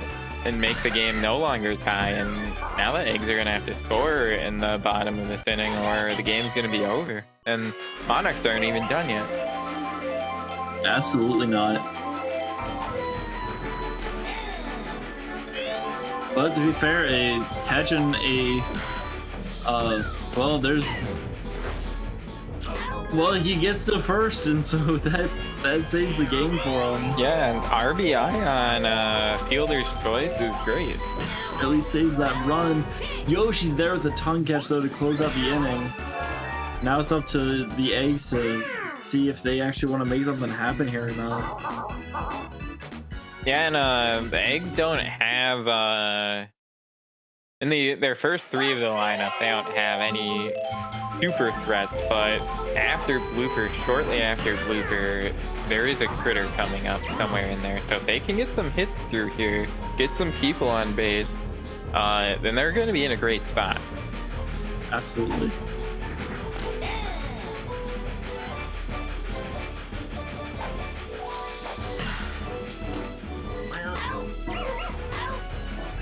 and make the game no longer tie, and now the eggs are gonna have to score in the bottom of this inning or the game's gonna be over. And Monarchs aren't even done yet. Absolutely not. But to be fair, catching he gets to first, and so that saves the game for him. Yeah, and RBI on Fielder's Choice is great. At least saves that run. Yoshi's there with a tongue catch though to close out the inning. Now it's up to the eggs to see if they actually want to make something happen here or not. Yeah, and the eggs don't have in their first three of the lineup, they don't have any super threats, but after Blooper, shortly after Blooper, there is a Critter coming up somewhere in there. So if they can get some hits through here, get some people on base, then they're going to be in a great spot. Absolutely.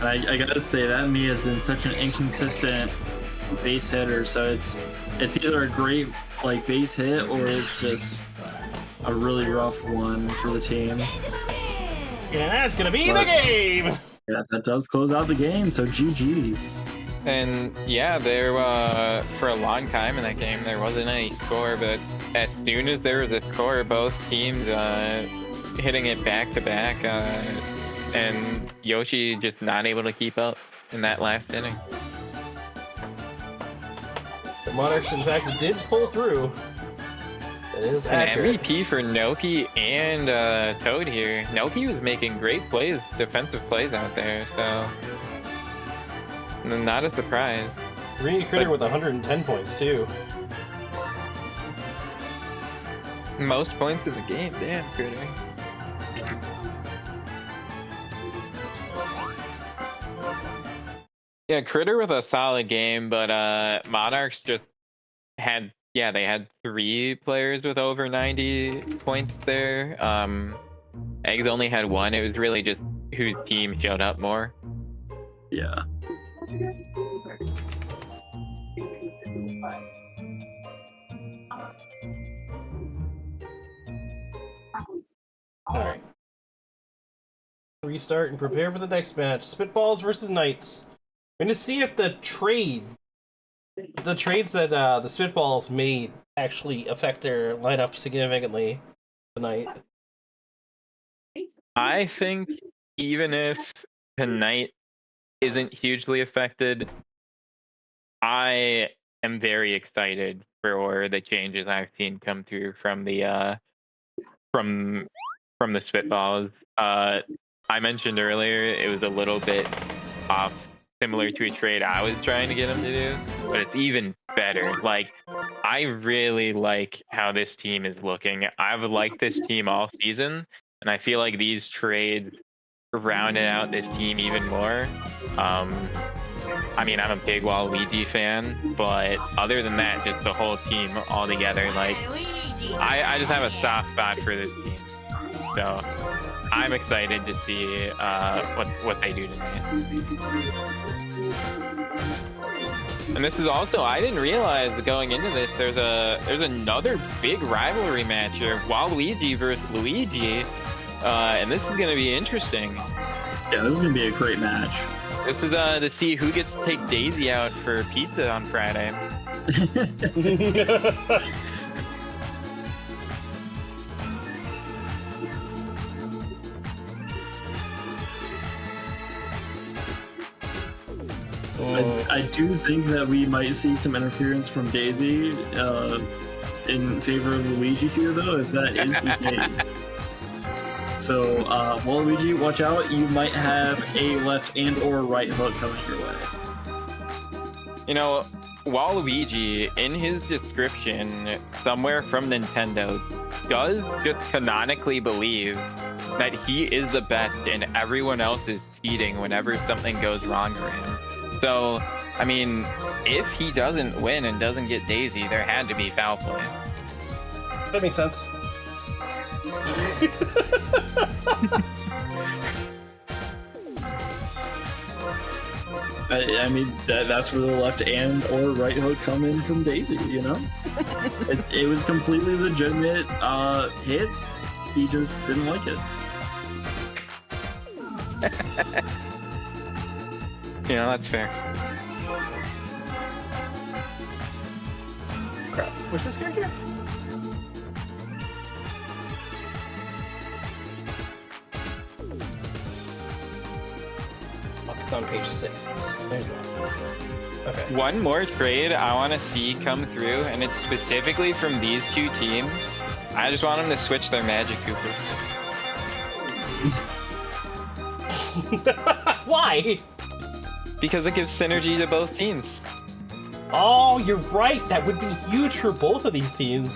I gotta say that me has been such an inconsistent base hitter, so it's either a great like base hit or it's just a really rough one for the team. Yeah, that's gonna be the game. Yeah, that does close out the game. So GG's. And yeah, there for a long time in that game there wasn't any score, but as soon as there was a score, both teams hitting it back to back, and Yoshi just not able to keep up in that last inning. The Monarchs, in fact, did pull through. It is An accurate. MVP for Noki and Toad here. Noki was making great plays, defensive plays out there, so not a surprise. Greedy Critter with 110 points, too. Most points in the game, damn, Critter. Yeah, Critter with a solid game, but Monarchs just had, yeah, they had 3 players with over 90 points there. Eggs only had 1. It was really just whose team showed up more. Yeah. Alright. Restart and prepare for the next match. Spitballs versus Knights. We're going to see if the trades that the Spitballs made actually affect their lineup significantly tonight. I think even if tonight isn't hugely affected, I am very excited for the changes I've seen come through from the Spitballs. I mentioned earlier it was a little bit off, similar to a trade I was trying to get him to do, but it's even better. Like, I really like how this team is looking. I've liked this team all season, and I feel like these trades rounded out this team even more. I mean, I'm a big Waluigi fan, but other than that, just the whole team all together, like, I just have a soft spot for this team. So I'm excited to see what they do tonight. And this is also, I didn't realize that going into this, there's another big rivalry match here, Waluigi versus Luigi, and this is going to be interesting. Yeah, this is going to be a great match. This is to see who gets to take Daisy out for pizza on Friday. I do think that we might see some interference from Daisy in favor of Luigi here, though, if that is the case. So, Waluigi, watch out. You might have a left and or right hook coming your way. You know, Waluigi, in his description, somewhere from Nintendo, does just canonically believe that he is the best and everyone else is cheating whenever something goes wrong for him. So, I mean, if he doesn't win and doesn't get Daisy, there had to be foul play. That makes sense. I mean, that's where the left and or right hook come in from Daisy, you know? it was completely legitimate hits. He just didn't like it. You know, that's fair. Crap. What's this character? Oh, it's on page 6. There's that. Okay. One more trade I want to see come through, and it's specifically from these two teams. I just want them to switch their Magic Koopas. Why? Because it gives synergy to both teams. Oh, you're right. That would be huge for both of these teams.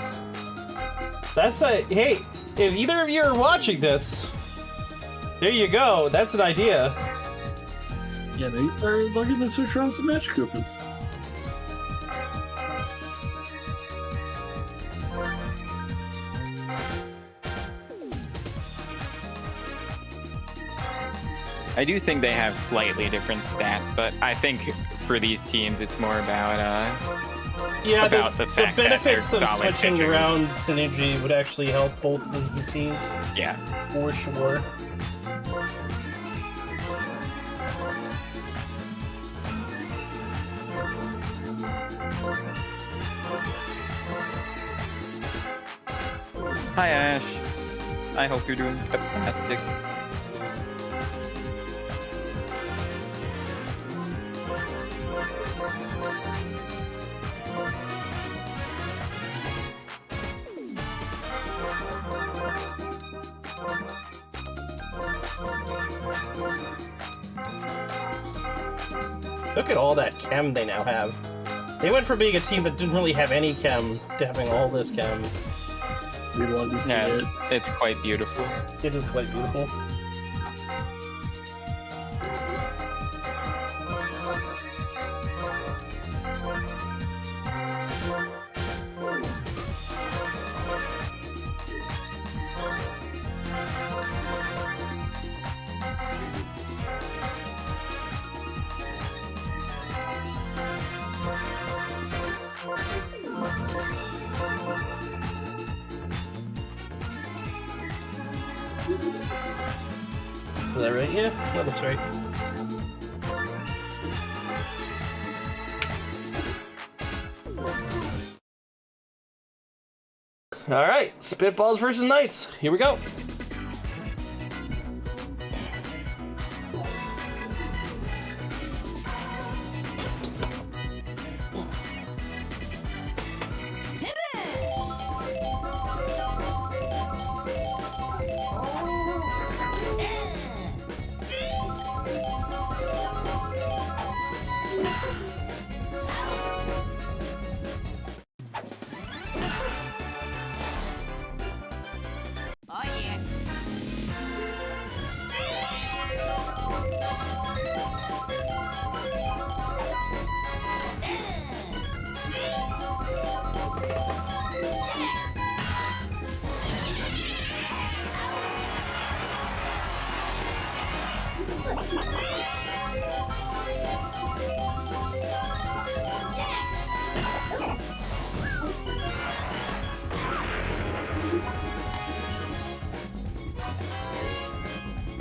That's a... Hey, if either of you are watching this, there you go. That's an idea. Yeah, they started looking to switch around some Magic Koopas. I do think they have slightly different stats, but I think for these teams it's more about the fact benefits that of solid switching pitchers. around synergy would actually help both of these teams. Yeah. For sure. Hi Ash. I hope you're doing fantastic. Look at all that chem they now have. They went from being a team that didn't really have any chem to having all this chem. We love to see Yeah, it. it's quite beautiful. It is quite beautiful. Is that right? Yeah, that looks right. Alright, Spitballs versus Knights. Here we go. Oh yeah.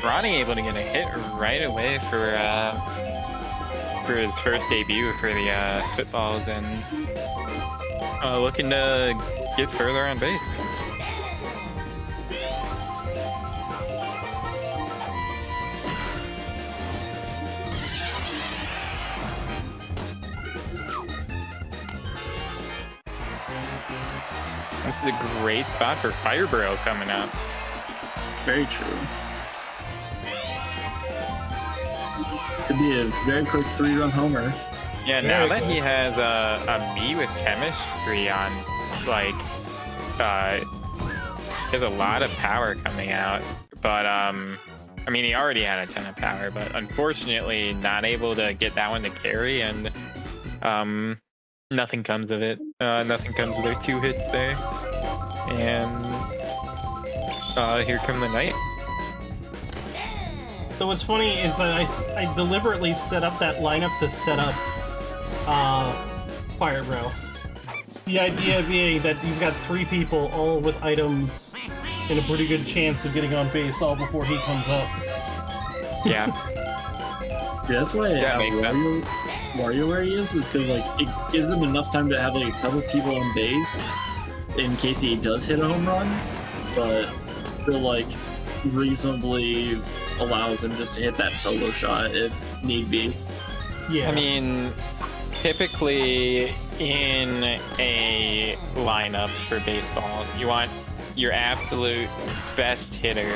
Ronnie able to get a hit right away for his first debut for the Spitballs, and looking to get further on base. This is a great spot for Firebro coming up. Very true. Could be a very quick 3-run homer. Yeah, Very now that good. he has a me with chemistry on, like, he has a lot of power coming out. But, I mean, he already had a ton of power, but unfortunately not able to get that one to carry, and nothing comes of it. Nothing comes of their 2 hits there. And here come the Knight. So what's funny is that I deliberately set up that lineup to set up Firebro. The idea being that you've got 3 people all with items and a pretty good chance of getting on base all before he comes up. Yeah. Yeah, that's why I have makes sense. Wario where he is because like it gives him enough time to have like a couple people on base in case he does hit a home run, but still like reasonably allows him just to hit that solo shot if need be. Yeah. I mean, typically in a lineup for baseball, you want your absolute best hitter,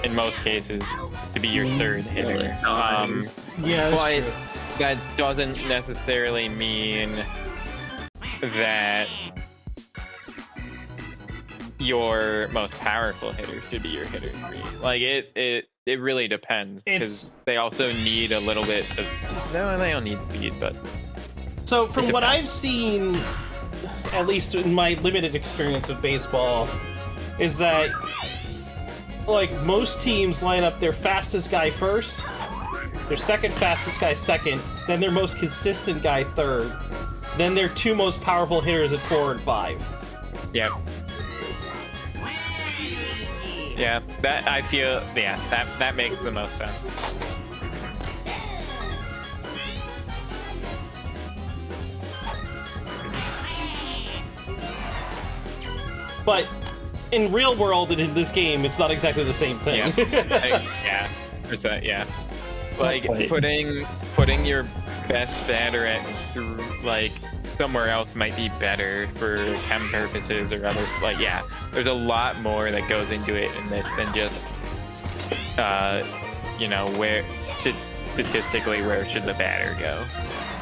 in most cases, to be your third hitter. yeah, that's But true. that doesn't necessarily mean that your most powerful hitter should be your hitter 3. Like it really depends, because they also need a little bit of. No, they don't need speed, but So from it what depends. I've seen, at least in my limited experience with baseball, is that like most teams line up their fastest guy first, their second fastest guy second, then their most consistent guy third, then their 2 most powerful hitters at 4 and 5. yeah. Yeah, that I feel. Yeah, that makes the most sense. But in real world and in this game, it's not exactly the same thing. Yeah, yeah. Like putting your best batter at like somewhere else might be better for chem purposes or other. Like, yeah, there's a lot more that goes into it in this than just you know, where statistically where should the batter go.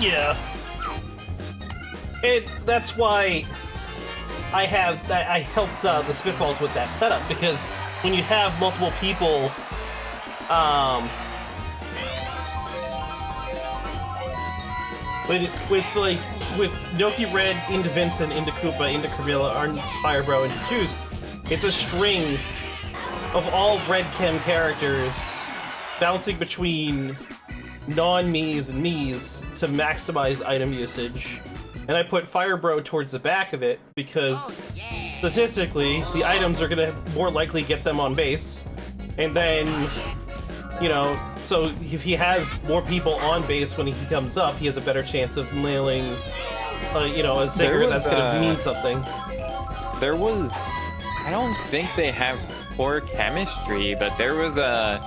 Yeah. That's why I helped the Spitballs with that setup, because when you have multiple people, with Noki Red into Vincent, into Koopa, into Camilla, into Firebro, into Juice, it's a string of all Red Chem characters bouncing between non-Miis and Miis to maximize item usage. And I put Firebro towards the back of it because statistically, the items are gonna more likely get them on base. And then, you know, so if he has more people on base when he comes up, he has a better chance of nailing, you know, a Zigger that's gonna mean something. There was, I don't think they have poor chemistry, but there was a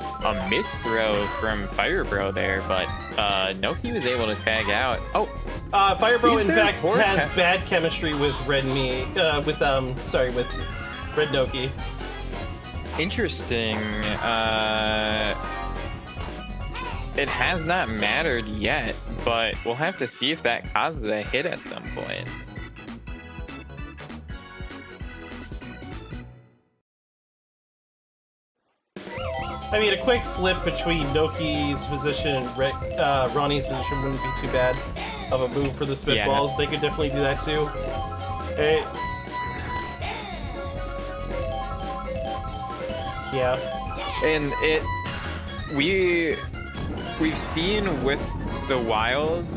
mid throw from Firebro there, but Noki was able to tag out. Oh, Firebro in fact has bad chemistry with Red with Red Noki. Interesting. It has not mattered yet, but we'll have to see if that causes a hit at some point. I mean, a quick flip between Noki's position and Ronnie's position wouldn't be too bad of a move for the Spitballs. Yeah. They could definitely do that too. Hey. Yeah. And we've seen with the Wilds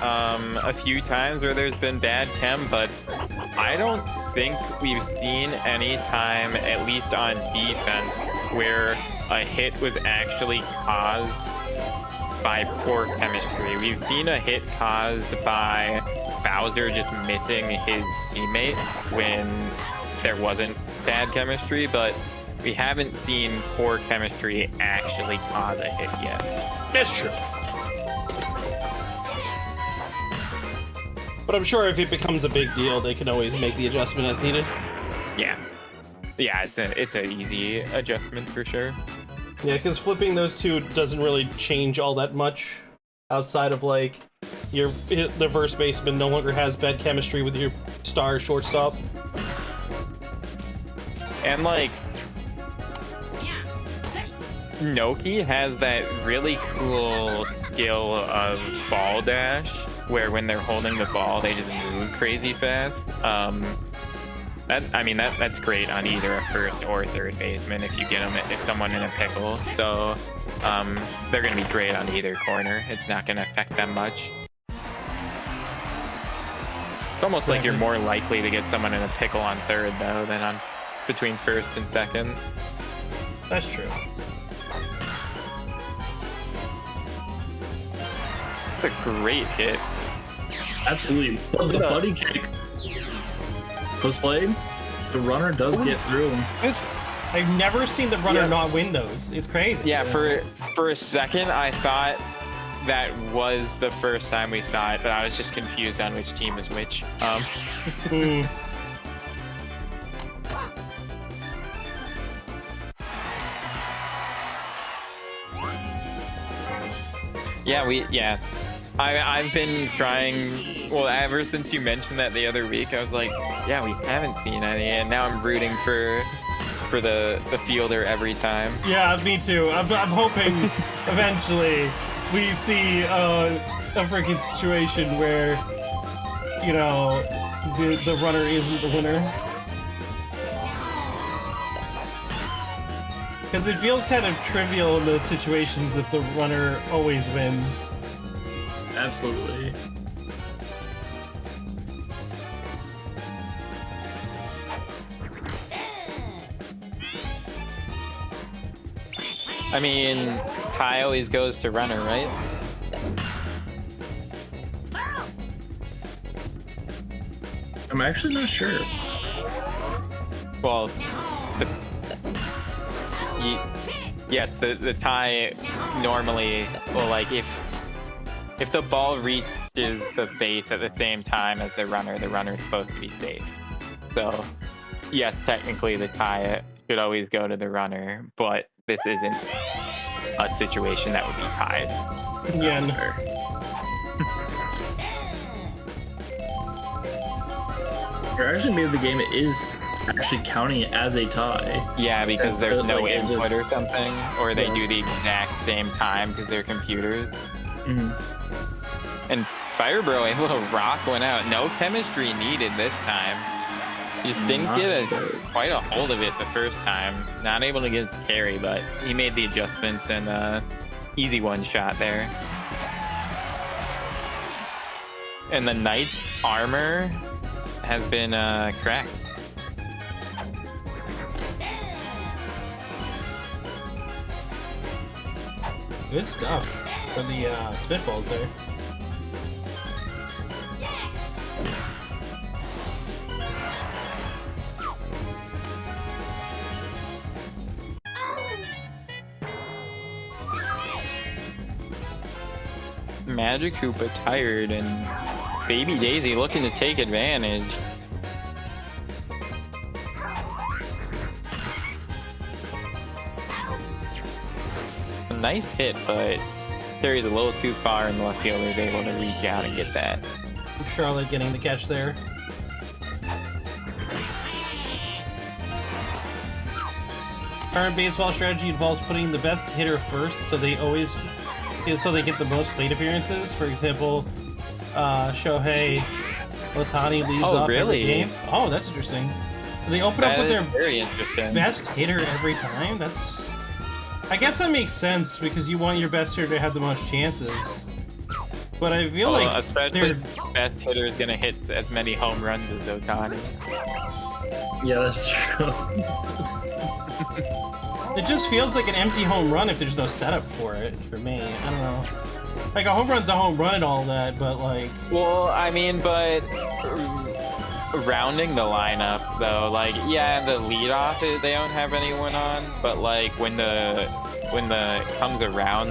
a few times where there's been bad chem, but I don't think we've seen any time, at least on defense, where a hit was actually caused by poor chemistry. We've seen a hit caused by Bowser just missing his teammate when there wasn't bad chemistry, but we haven't seen poor chemistry actually cause a hit yet. That's true. But I'm sure if it becomes a big deal, they can always make the adjustment as needed. Yeah. Yeah, it's an easy adjustment for sure. Yeah, because flipping those two doesn't really change all that much outside of, like, the first baseman no longer has bad chemistry with your star shortstop. And, like, Noki has that really cool skill of ball dash, where when they're holding the ball, they just move crazy fast. That's great on either a first or third baseman if you get them, if someone in a pickle. So they're going to be great on either corner. It's not going to affect them much. It's almost like you're more likely to get someone in a pickle on third, though, than on between first and second. That's true. It's a great hit. Absolutely. The buddy kick was played. The runner does get through. I've never seen the runner not win those. It's crazy. Yeah, for a second I thought that was the first time we saw it, but I was just confused on which team is which. I've been trying, well, ever since you mentioned that the other week, I was like, yeah, we haven't seen any, and now I'm rooting for the fielder every time. Yeah, me too. I'm hoping eventually we see a freaking situation where, you know, the runner isn't the winner. Because it feels kind of trivial in those situations if the runner always wins. Absolutely. I mean, Ty always goes to runner, right? I'm actually not sure. Well, yes, the Ty normally, well, like if the ball reaches the base at the same time as the runner's supposed to be safe. So, yes, technically the tie should always go to the runner, but this isn't a situation that would be tied. Yeah. They're actually made the game is actually counting it as a tie. Yeah, because Since there's the, no like, it input just- or something, or they do Yes. the exact same time because they're computers. Mhm. And Firebro able to rock one out. No chemistry needed this time. Just didn't Not get sure. quite a hold of it the first time. Not able to get his carry, but he made the adjustments and easy one shot there. And the knight's armor has been cracked. Good stuff for the spitballs there. Magic Koopa tired and Baby Daisy looking to take advantage. A nice hit, but carries a little too far and the left fielder is able to reach out and get that. Charlotte getting the catch there. Current baseball strategy involves putting the best hitter first, so they get the most plate appearances. For example, Shohei Ohtani leads Oh, off every really? game. Oh, that's interesting. They open up That with is their very interesting. best hitter every time. I guess that makes sense because you want your best hitter to have the most chances. But I feel Well, like especially they're best hitter is gonna hit as many home runs as Otani. Yeah, that's true. it just feels like an empty home run if there's no setup for it. For me, I don't know. Like a home run's a home run and all that, but like Well, I mean, but rounding the lineup though, like yeah, the leadoff they don't have anyone on, but like when the comes around,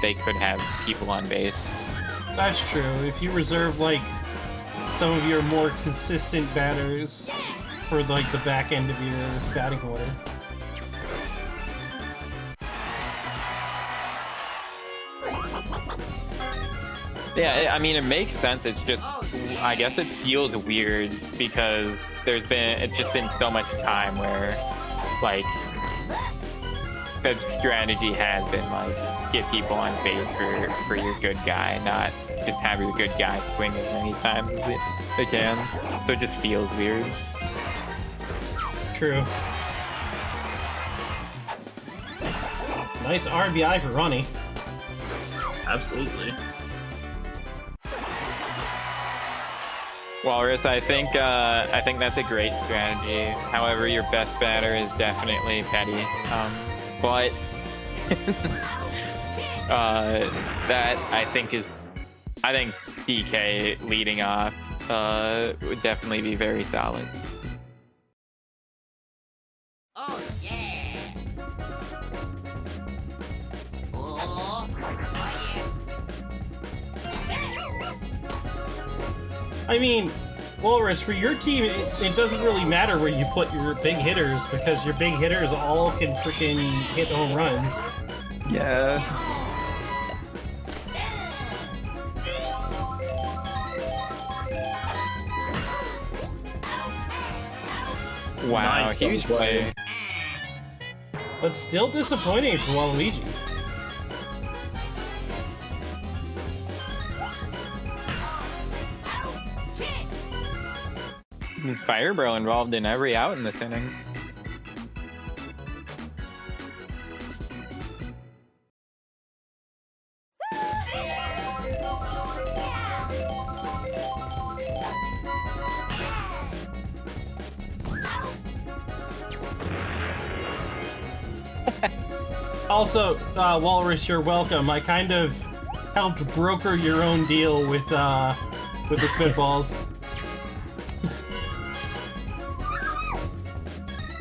they could have people on base. that's true. If you reserve like some of your more consistent batters for like the back end of your batting order. Yeah, I mean, it makes sense. It's just, I guess it feels weird because it's just been so much time where, like, the strategy has been, like, get people on base for your good guy, not just have your good guy swing as many times as they can. So it just feels weird. True. Nice RBI for Ronnie. Absolutely. Walrus, I think that's a great strategy. However, your best batter is definitely Petty. But that I think DK leading off would definitely be very solid. Oh yeah. Oh yeah. I mean, Walrus, for your team, it doesn't really matter where you put your big hitters because your big hitters all can freaking hit home runs. Yeah. Wow, Nice huge play. play. But still disappointing for Waluigi. Firebro involved in every out in this inning. Also, Walrus, you're welcome. I kind of helped broker your own deal with the spitballs.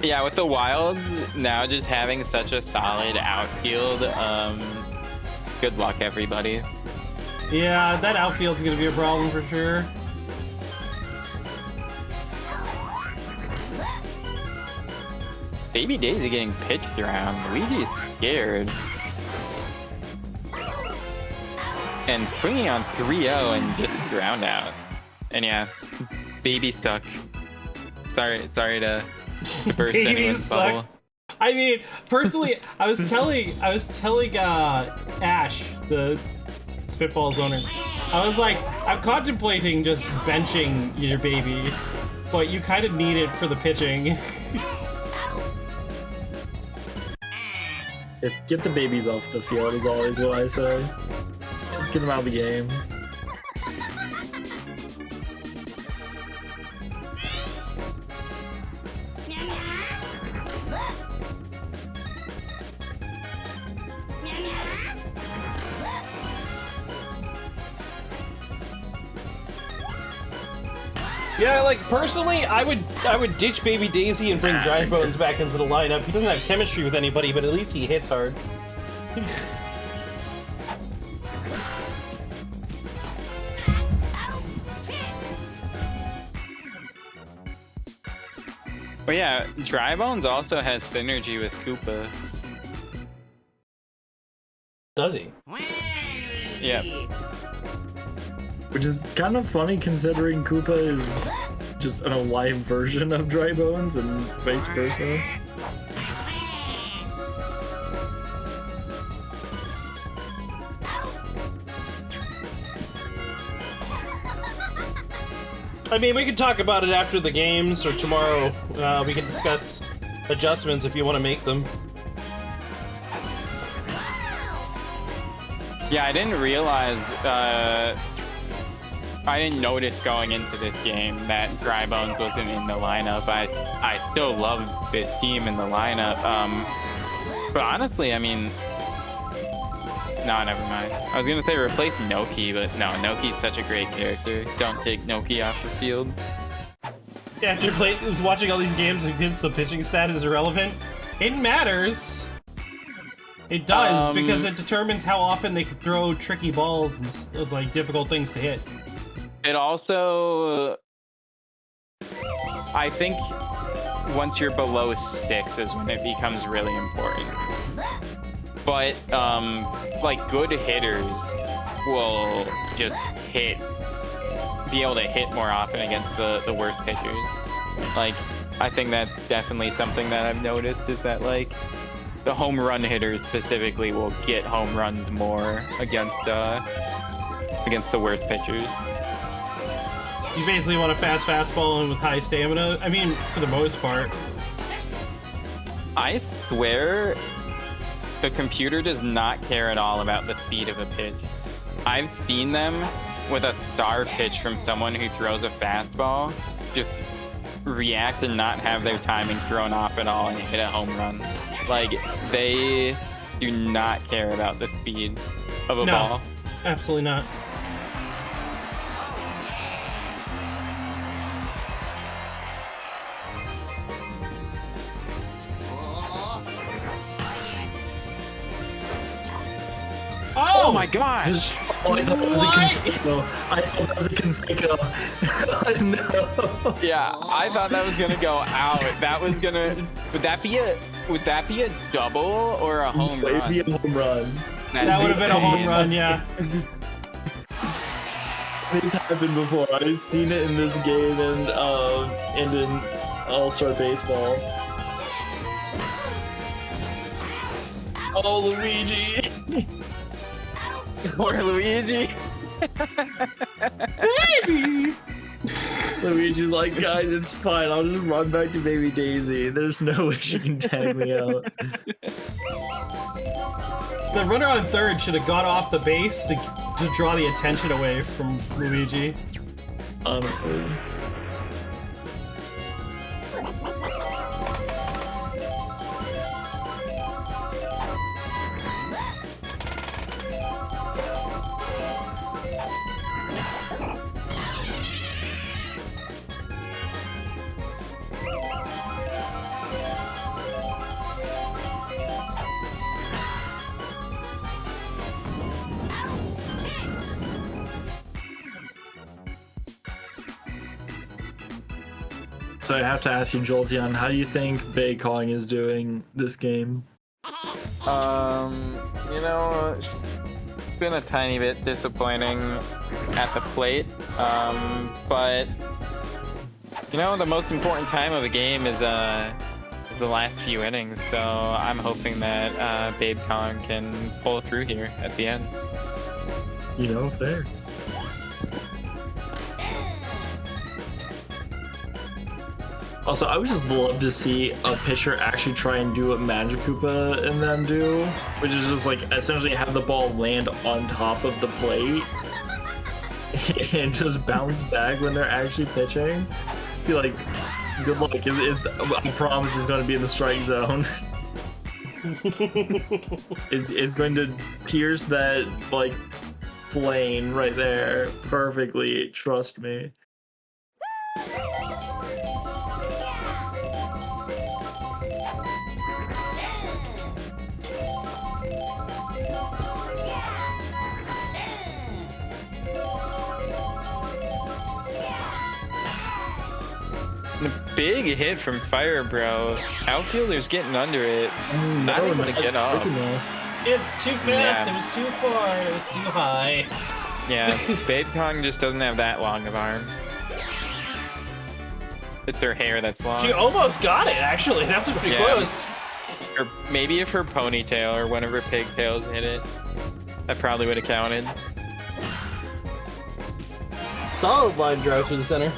Yeah, with the Wilds now just having such a solid outfield, good luck everybody. Yeah, that outfield's gonna be a problem for sure. Baby Daisy getting pitched around. Luigi's scared. And swinging on 3-0 and just ground out. And yeah, Baby stuck. Sorry to burst Babies anyone's suck. bubble. I mean, personally, I was telling Ash, the Spitballs owner, I was like, I'm contemplating just benching your baby, but you kind of need it for the pitching. Get the babies off the field is always what I say. Just get them out of the game. Yeah, like personally, I would ditch Baby Daisy and bring Dry Bones back into the lineup. He doesn't have chemistry with anybody, but at least he hits hard. But yeah, Dry Bones also has synergy with Koopa. Does he? Yep. Which is kind of funny considering Koopa is just an alive version of Dry Bones and vice versa. I mean, we can talk about it after the games or tomorrow. We can discuss adjustments if you want to make them. Yeah, I didn't realize, I didn't notice going into this game that Dry Bones wasn't in the lineup. I still love this team in the lineup. But honestly, I mean, no, never mind. I was gonna say replace Noki, but no, Noki's such a great character. Don't take Noki off the field. Yeah, after watching all these games against the pitching stat is irrelevant. It matters. It does, because it determines how often they can throw tricky balls and like difficult things to hit. It also, I think, once you're below 6 is when it becomes really important. But like good hitters will just be able to hit more often against the worst pitchers. Like, I think that's definitely something that I've noticed is that like the home run hitters specifically will get home runs more against the worst pitchers. You basically want a fast fastball and with high stamina. I mean, for the most part. I swear the computer does not care at all about the speed of a pitch. I've seen them with a star pitch from someone who throws a fastball just react and not have their timing thrown off at all and hit a home run. Like, they do not care about the speed of a ball. Absolutely not. Oh my gosh! Oh, I thought that was a Conseco. I thought that was a Conseco. No. Yeah, I thought that was gonna go out. That was gonna. Would that be a double or a home run? Maybe a home run. That would have been a home run, yeah. It's happened before. I've seen it in this game and in All-Star Baseball. Oh, Luigi! Poor Luigi. Baby! Luigi's like, guys, it's fine. I'll just run back to Baby Daisy. There's no way she can tag me out. The runner on third should have got off the base to draw the attention away from Luigi. Honestly. So I have to ask you, Jolteon, how do you think Bay Kong is doing this game? You know, it's been a tiny bit disappointing at the plate, but You know, the most important time of the game is the last few innings, so I'm hoping that Babe Kong can pull through here at the end. You know, fair. Also, I would just love to see a pitcher actually try and do what Magic Koopa and them do, which is just like essentially have the ball land on top of the plate and just bounce back when they're actually pitching. Be like, good luck. I promise it's going to be in the strike zone. It's going to pierce that like plane right there perfectly. Trust me. The big hit from Fire Bro. Outfielder's getting under it. Not able to get off. It's too fast. Yeah. It was too far. It was too high. Yeah, Babe Kong just doesn't have that long of arms. It's her hair that's long. She almost got it, actually. That was pretty Yeah. close. Or maybe if her ponytail or one of her pigtails hit it, that probably would have counted. Solid line drive through the center.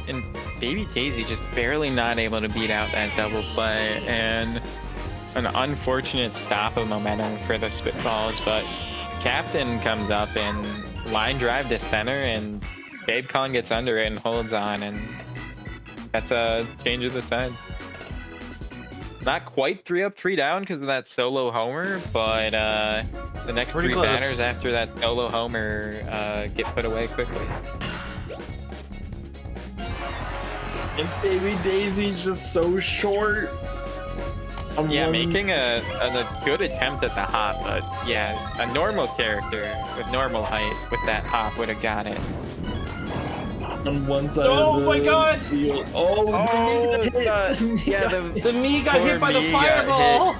And Baby Daisy just barely not able to beat out that double play, and an unfortunate stop of momentum for the Spitballs, but Captain comes up and line drive to center, and Babe Kong gets under it and holds on, and that's a change of the side. Not quite 3 up, 3 down because of that solo homer, but the next Pretty 3 close. batters after that solo homer get put away quickly. And Baby Daisy's just so short. Yeah, making a good attempt at the hop, but yeah, a normal character with normal height with that hop would have got it. On one side Oh of the my God! field. Yeah, The me got Poor hit by the me got fireball.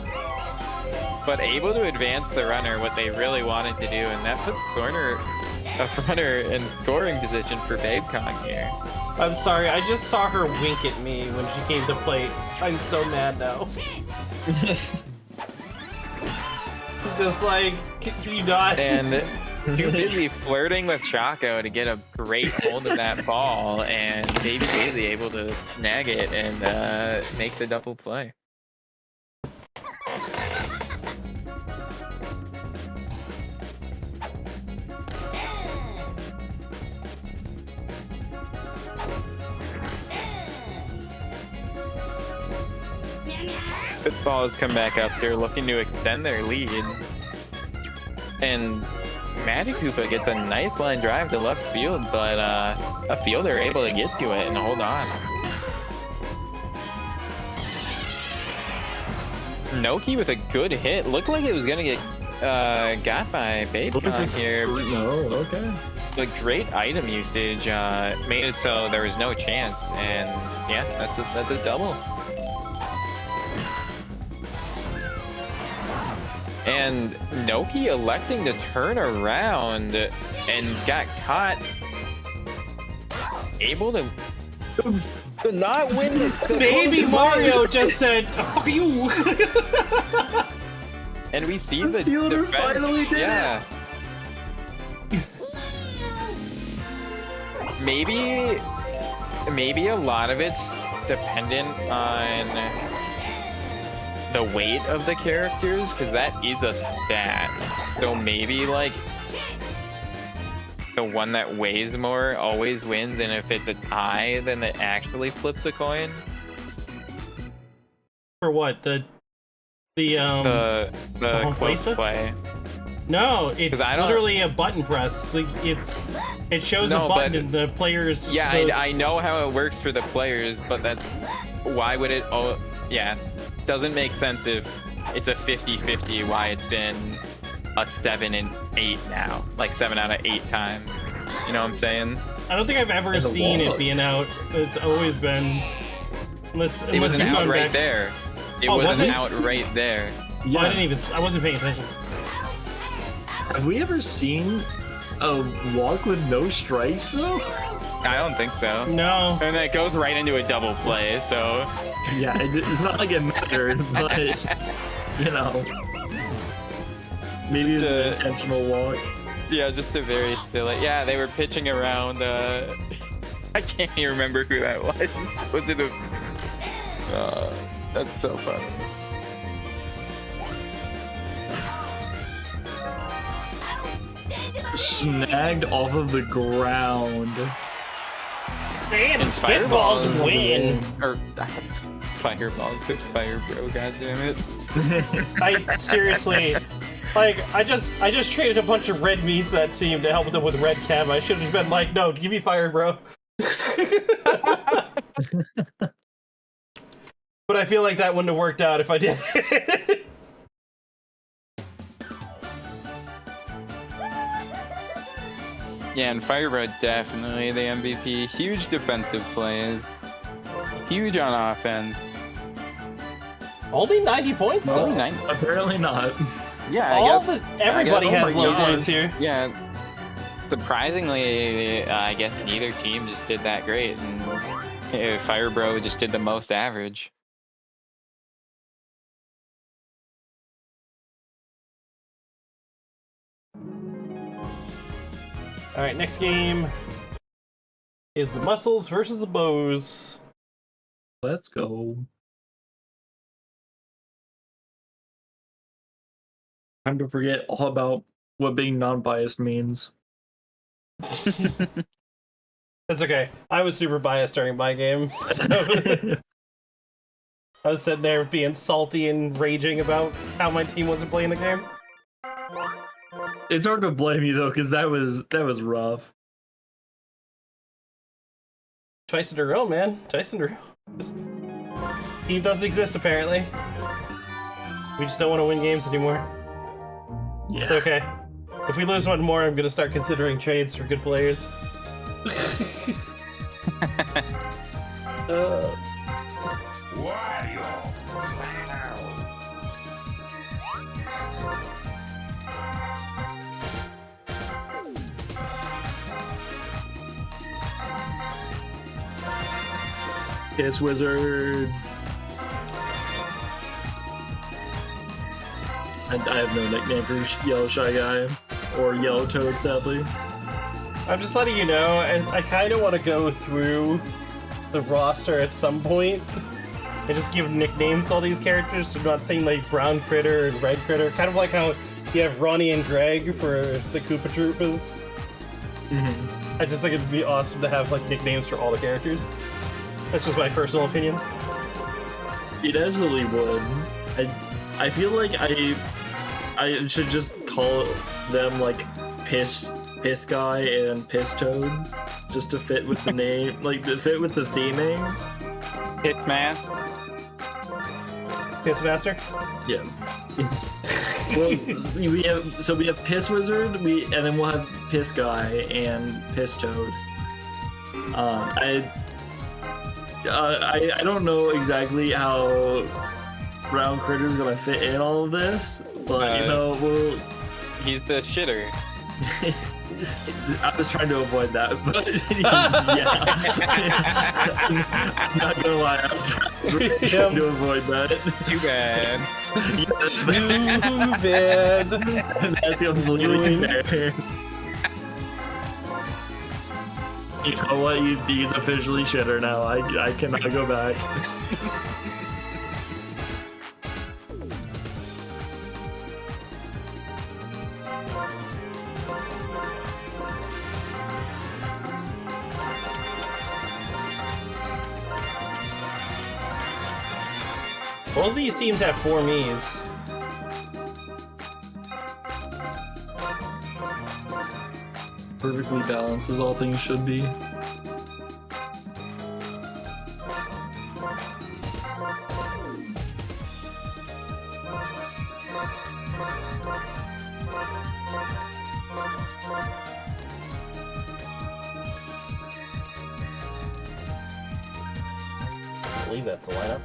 but able to advance the runner, what they really wanted to do, and that puts a runner in scoring position for Babe Kong here. I'm sorry, I just saw her wink at me when she came to plate. I'm so mad now. Just like, can you not? And too busy flirting with Choco to get a great hold of that ball, and Baby Daisy able to snag it and make the double play. Spitballs come back up here looking to extend their lead. And Magic Koopa gets a nice line drive to left field, but a fielder able to get to it and hold on. Noki with a good hit. Looked like it was gonna get got by Babe Kong here. No, okay. The great item usage made it so there was no chance, and yeah, that's a double. And Noki electing to turn around and got caught, able to not win the Baby Mario just said, "Fuck you." And we see The the fielder defense. finally did it. Yeah. Maybe a lot of it's dependent on the weight of the characters, because that is a stat. So maybe like the one that weighs more always wins, and if it's a tie, then it actually flips a coin. For what? The home close play? play. No, it's 'Cause I don't- literally a button press. Like it shows No, a button but- and the players. Yeah, the- I know how it works for the players, but that's why would it? Oh, yeah, doesn't make sense if it's a 50-50. Why it's been a 7 and 8 now, like 7 out of 8 times. You know what I'm saying? I don't think I've ever And the seen it wallet. being out. It's always been unless It was an you out come right back- there. It Oh, was was an it? out right there. Oh, I didn't even. I wasn't paying attention. Have we ever seen a walk with no strikes though? I don't think so. No. And it goes right into a double play, so Yeah, it's not like it mattered, but you know, maybe it's an The- intentional walk. yeah, just a very silly. Yeah, they were pitching around. I can't even remember who that was. Was it a? That's so funny. Snagged off of the ground. And And spitballs Fireballs win. Or fireball, quick fire, bro. God damn it. I seriously, like, I just traded a bunch of red meats to that team to help them with red chem. I should have been like, no, give me fire, bro. But I feel like that wouldn't have worked out if I did. Yeah, and Firebird definitely the MVP. Huge defensive plays. Huge on offense. Only 90 points though. Only 9. Apparently not. Yeah, Everybody I guess- has oh my low God. points here. Yeah. Surprisingly, I guess neither team just did that great, and Firebro just did the most average. All right, next game is the muscles versus the bows. Let's go. Time to forget all about what being non-biased means. That's okay. I was super biased during my game. So I was sitting there being salty and raging about how my team wasn't playing the game. It's hard to blame you though, because that was rough. Twice in a row, man. Twice in a row. Just... Team doesn't exist, apparently. We just don't want to win games anymore. Yeah. It's okay. If we lose one more, I'm gonna start considering trades for good players. Kiss Wizard. I have no nickname for Yellow Shy Guy or Yellow Toad, sadly. I'm just letting you know, and I kind of want to go through the roster at some point and just give nicknames to all these characters. So I'm not saying like Brown Critter and Red Critter, kind of like how you have Ronnie and Greg for the Koopa Troopas. I just think it'd be awesome to have like nicknames for all the characters. That's just my personal opinion. It absolutely would. I feel like I should just call them like Piss Guy and Piss Toad, just to fit with the name, like to fit with the theming. Hitman. Pissmaster? Yeah. Well, we have Piss Wizard, and then we'll have Piss Guy and Piss Toad. I don't know exactly how Brown Critter's gonna fit in all of this, but you know, we'll. He's the shitter. I was trying to avoid that, but yeah. I'm not gonna lie, I was really trying to avoid that. Too bad. Yes, Too bad. that's completely fair. You know what? He's officially shitter now. I cannot go back. Both of these teams have 4 Miis. Perfectly balanced as all things should be. I believe that's the lineup.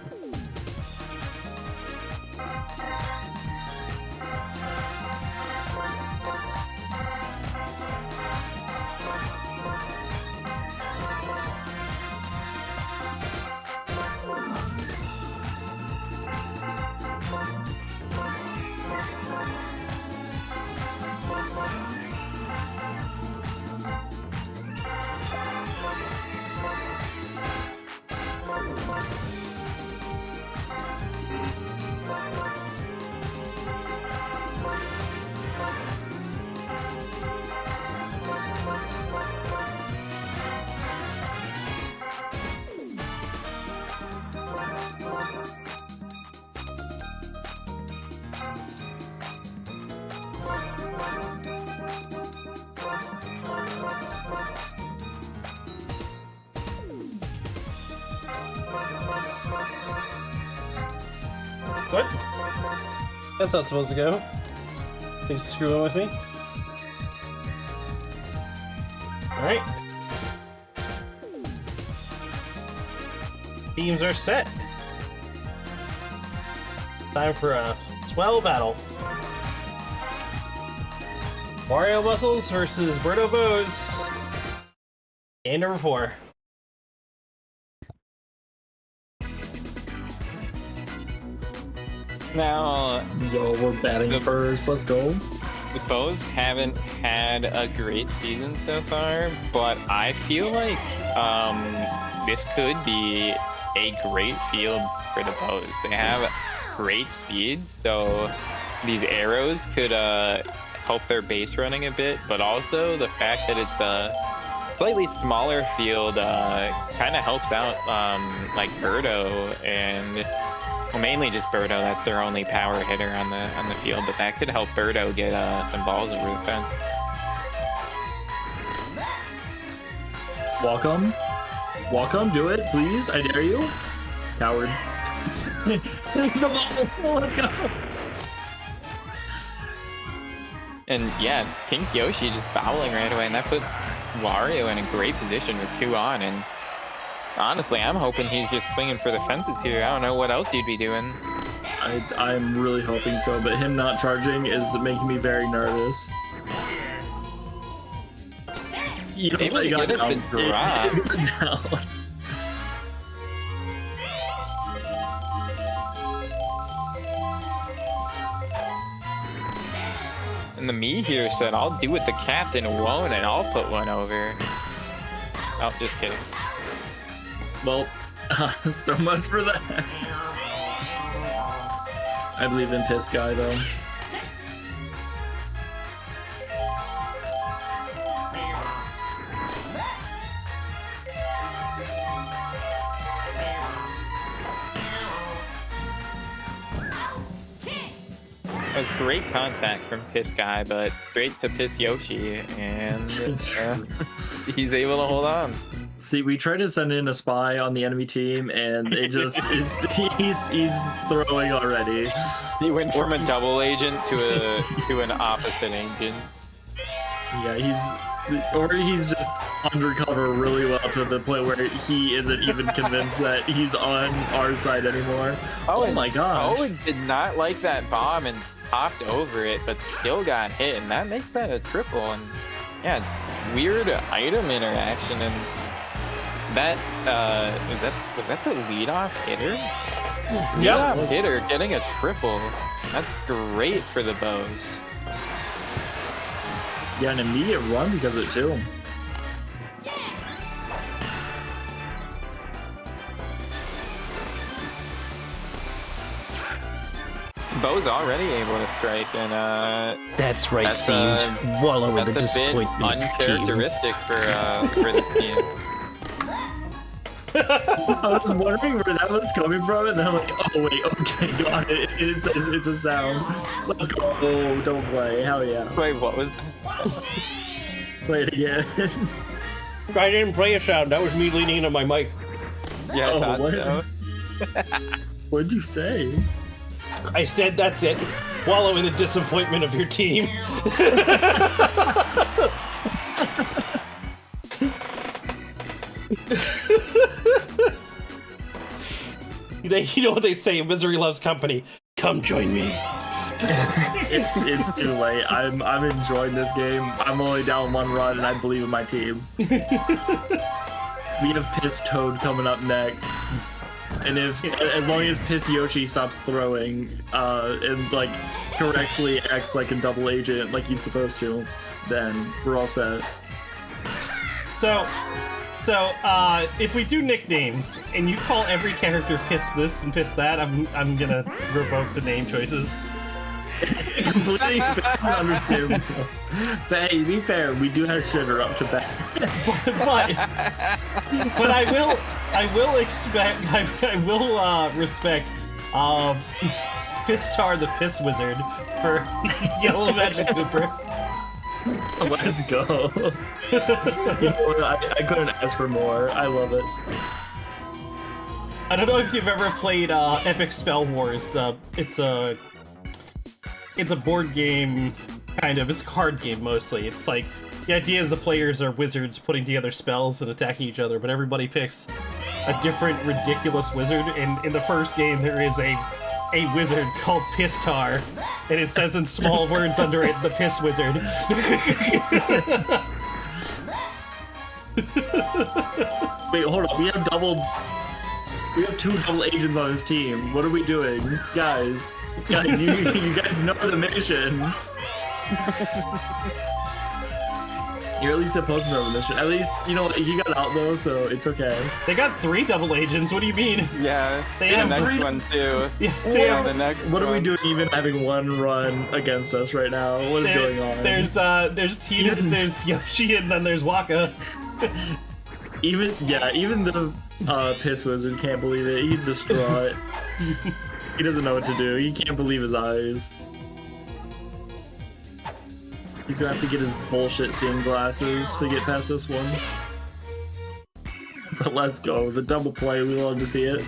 What? That's not supposed to go. Things screwing with me. Alright. Teams are set. Time for a swell battle. Wario Muscles versus Birdo Bows. Game number 4. Now, Yo, we're batting first. Let's go. the Bows haven't had a great season so far, but I feel like this could be a great field for the Bows. They have great speed, so these arrows could help their base running a bit, but also the fact that it's a slightly smaller field kind of helps out like Birdo and well, mainly just Birdo. That's their only power hitter on the field, but that could help Birdo get some balls over the fence. Welcome. Welcome. Do it, please. I dare you. Coward. Take the ball. Let's go. And yeah, Pink Yoshi just fouling right away, and that puts Wario in a great position with 2 on. And honestly, I'm hoping he's just swinging for the fences here. I don't know what else he'd be doing. I'm really hoping so, but him not charging is making me very nervous. You know, Able to got get us down. the drop. It got down. And the me here said, I'll do what the captain won't, and I'll put one over. Oh, just kidding. Well, so much for that. I believe in Piss Guy, though. That was great contact from Piss Guy, but straight to Piss Yoshi, and he's able to hold on. See, we tried to send in a spy on the enemy team, and it just he's throwing already. He went from a double agent to an opposite agent. Yeah, he's just undercover really well to the point where he isn't even convinced that he's on our side anymore. Oh my gosh. Owen did not like that bomb and popped over it, but still got hit, and that makes that a triple. And yeah, weird item interaction, and that was that the leadoff hitter? Yeah. Leadoff hitter getting a triple. That's great for the Bows. Yeah, an immediate run because of it too. Bo's already able to strike, and That's right, that's, seemed well over the that's a bit disappointment of the team. uncharacteristic for the team. I was wondering where that was coming from, and then I'm like, oh wait, okay, got it. It's a sound. Let's go. Oh, don't play. Hell yeah. Wait, what was Play it again. I didn't play a sound. That was me leaning into my mic. Yeah, I Oh, thought what? so. What'd you say? I said that's it. Wallow in the disappointment of your team. You know what they say, misery loves company. Come join me. It's too late. I'm enjoying this game. I'm only down 1 run, and I believe in my team. We have Piss Toad coming up next, and as long as Piss Yoshi stops throwing, and like correctly acts like a double agent like he's supposed to, then we're all set. So, if we do nicknames and you call every character Piss this and Piss that, I'm gonna revoke the name choices. Completely fair and understandable. But hey, be fair, we do have Sugar up to bat. but I will respect Pistar the Piss Wizard for Yellow Magic Cooper. Let's go. I couldn't ask for more. I love it. I don't know if you've ever played Epic Spell Wars. It's a board game, kind of. It's a card game, mostly. It's like, the idea is the players are wizards putting together spells and attacking each other, but everybody picks a different ridiculous wizard, and in the first game there is a wizard called Pistar, and it says in small words under it, the Piss Wizard. Wait, hold on. We have 2 double agents on this team. What are we doing? Guys, you guys know the mission. You're at least supposed to know the mission. At least, you know what, he got out though, so it's okay. They got 3 double agents, what do you mean? Yeah, They the have next 3 one too. Yeah, they have, The next What are we one. doing even having 1 run against us right now? What is going on? There's Tidus, there's Yoshi, and then there's Waka. Even the Piss Wizard can't believe it. He's distraught. He doesn't know what to do. He can't believe his eyes. He's gonna have to get his bullshit seeing glasses to get past this one. But let's go. The double play, we love to see it.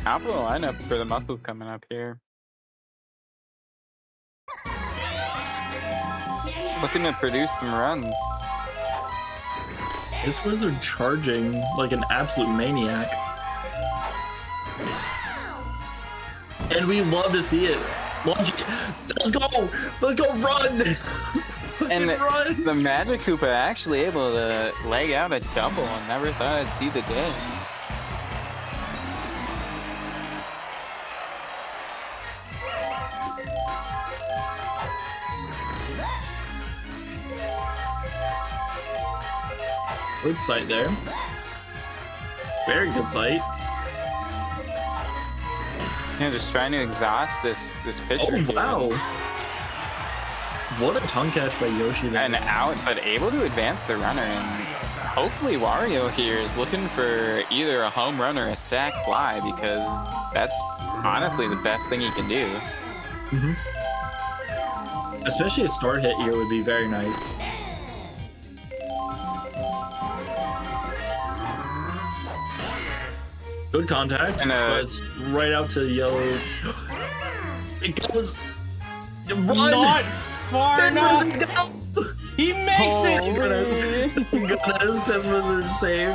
Top of the lineup for the muscles coming up here. Looking to produce some runs. This wizard charging like an absolute maniac. And we love to see it. Let's go! Let's go, run! And Run! the Magic Koopa actually able to leg out a double and never thought I'd see the day. Good sight there. Very good sight. Yeah, just trying to exhaust this pitcher. Oh, here. wow. What a tongue catch by Yoshi there. And out, but able to advance the runner. And hopefully Wario here is looking for either a home run or a sack fly, because that's honestly the best thing he can do. Especially a start hit here would be very nice. Good contact. And, but it's right out to yellow. It goes. Run! Not far Piss enough! Wizard, go! He makes it! Got his Piss Wizard save.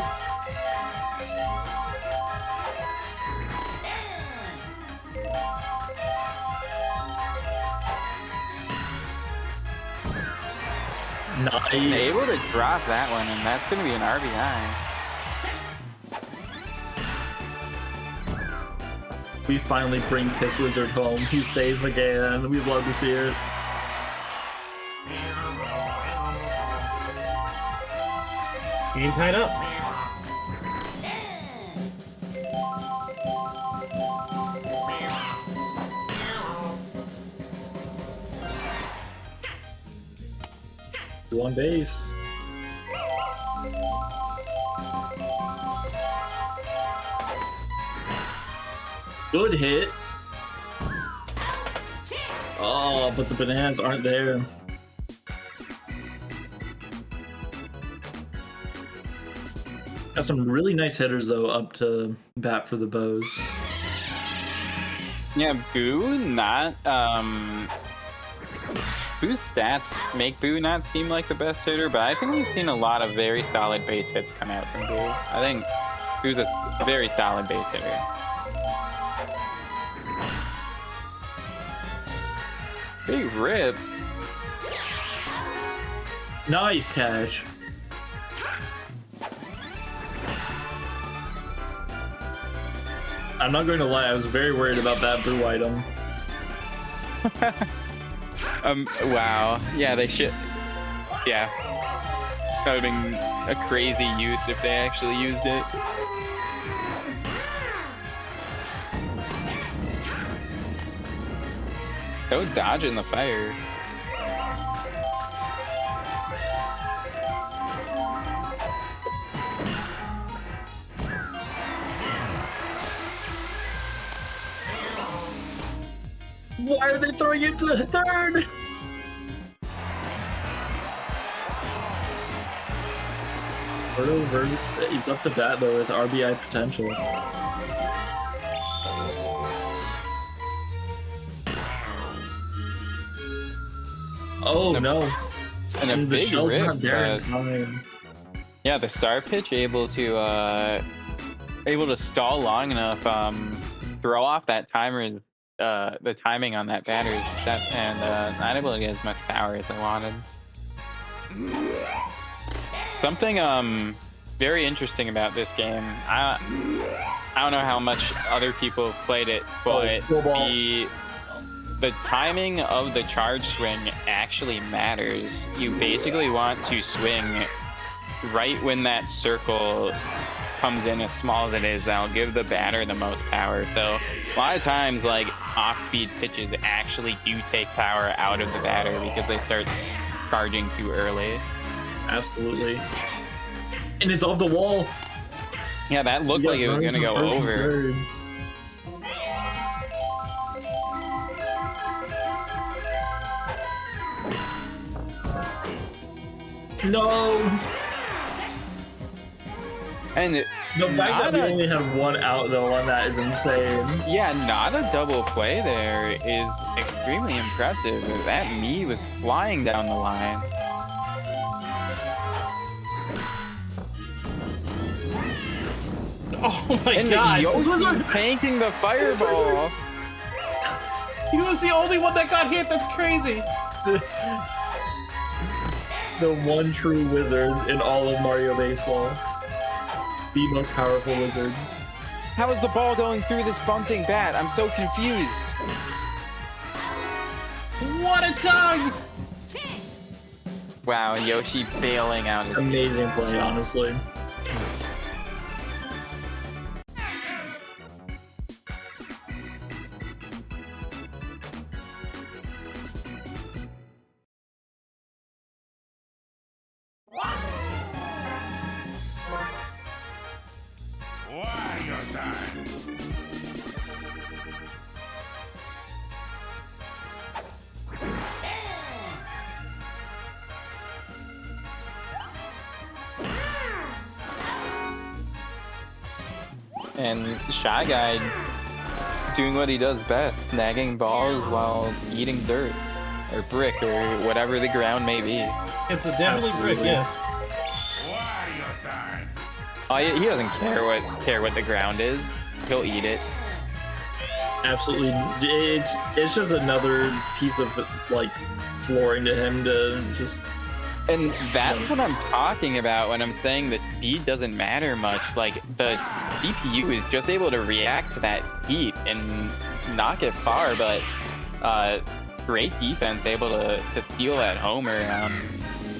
Nice. Able to drop that one, and that's going to be an RBI. We finally bring Piss Wizard home. He's safe again. We love to see it. Getting tied up. Two on base. Good hit. Oh, but the bananas aren't there. Got some really nice hitters though up to bat for the Bows. Yeah, Boo not Boo's stats make Boo not seem like the best hitter, but I think we've seen a lot of very solid base hits come out from Boo. I think Boo's a very solid base hitter. Big rip. Nice catch. I'm not going to lie, I was very worried about that Boo item. Wow. Yeah, they should. Yeah. That would have been a crazy use if they actually used it. Go dodging the fire. Why are they throwing it to the third? He's up to bat though with RBI potential. Oh no! And a the big shell's rip. not there in time. Yeah, the star pitch able to stall long enough, throw off that timer's the timing on that batter's set, and not able to get as much power as I wanted. Something very interesting about this game. I don't know how much other people have played it, but the timing of the charge swing actually matters. You basically want to swing right when that circle comes in as small as it is. That'll give the batter the most power. So a lot of times, like, off-speed pitches actually do take power out of the batter because they start charging too early. Absolutely. And it's off the wall. Yeah, that looked like it was gonna go over. No. And The fact that we only have one out though on that is insane. yeah, not a double play there is extremely impressive. That me was flying down the line. Oh my And god! Yoshi tanking the fireball. He was the only one that got hit. That's crazy. The one true wizard in all of Mario Baseball. The most powerful wizard. How is the ball going through this bunting bat? I'm so confused. What a tongue! Wow, Yoshi bailing out his Amazing play, honestly. And Shy Guy doing what he does best, snagging balls while eating dirt or brick or whatever the ground may be. It's a definitely brick, yeah. Oh, he doesn't care what the ground is. He'll eat it. Absolutely. It's just another piece of like flooring to him to just. And that's what I'm talking about when I'm saying that speed doesn't matter much. Like, the CPU is just able to react to that heat and not get far, but great defense able to steal that homer.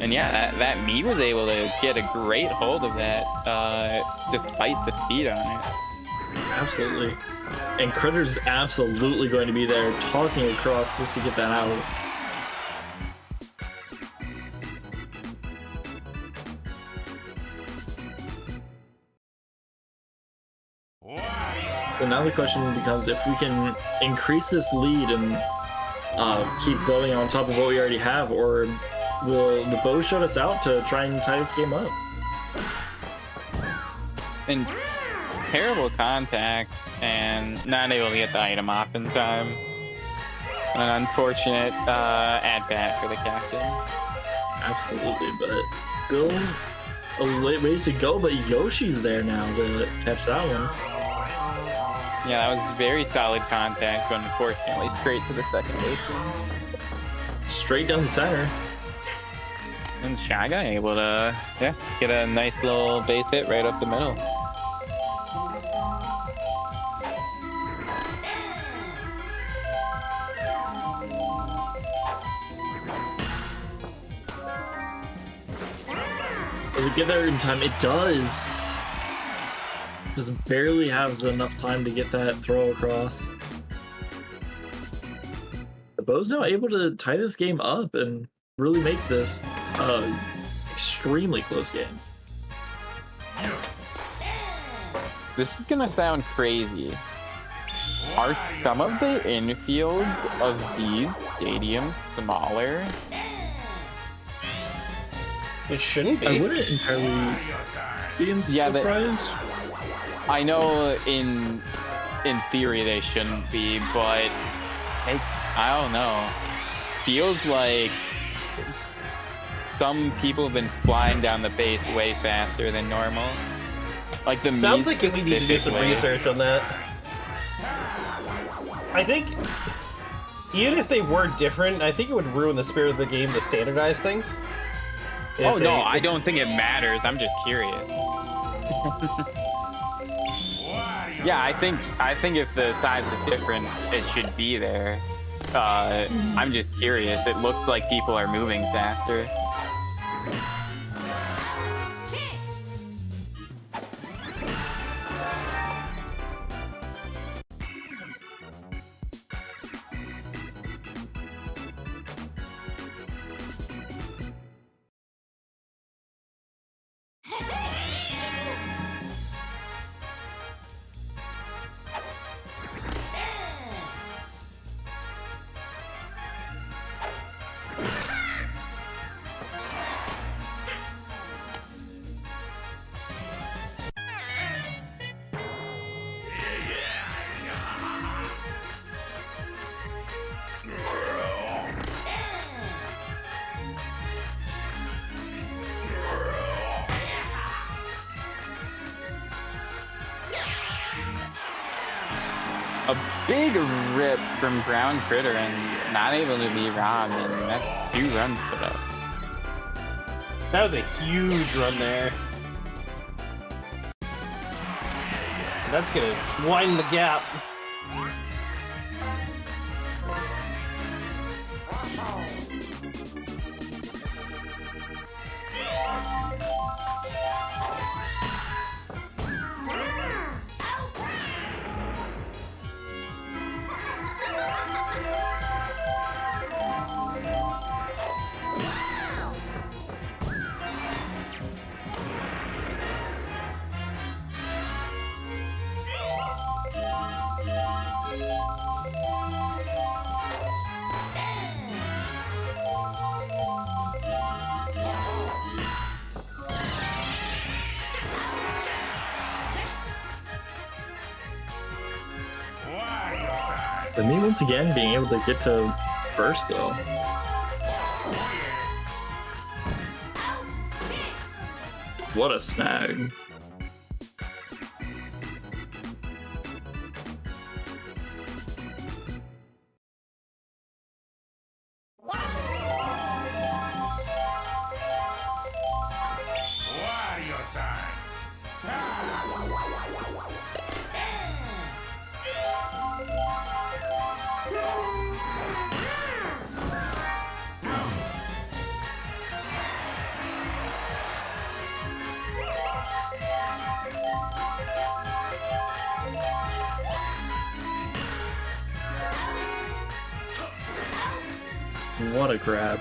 And yeah, that me was able to get a great hold of that despite the speed on it. Absolutely. And Critter's absolutely going to be there tossing across just to get that out. So now the question becomes if we can increase this lead and keep building on top of what we already have, or will the bow shut us out to try and tie this game up? And terrible contact and not able to get the item off in time. An unfortunate at-bat for the captain. Absolutely, but still a ways to go, but Yoshi's there now to catch that one. Yeah, that was very solid contact, but unfortunately straight to the second baseman. Straight down the center. And Shy Guy able to get a nice little base hit right up the middle. Does it get there in time? It does. Just barely has enough time to get that throw across. The Bo's now able to tie this game up and really make this extremely close game. This is gonna sound crazy. Are some of the infields of these stadiums smaller? It shouldn't I be. wouldn't entirely be surprised. I know in theory they shouldn't be, but I don't know. Feels like some people have been flying down the base way faster than normal. Like the Sounds like we need to do some research on that. I think even if they were different, I think it would ruin the spirit of the game to standardize things. Oh no, I don't think it matters. I'm just curious. Yeah, I think if the size is different, it should be there. I'm just curious. It looks like people are moving faster. A big rip from Brown Critter and not able to be robbed, and that's 2 runs put up. That was a huge run there. That's gonna widen the gap. But me once again being able to get to first though. What a snag. What a grab.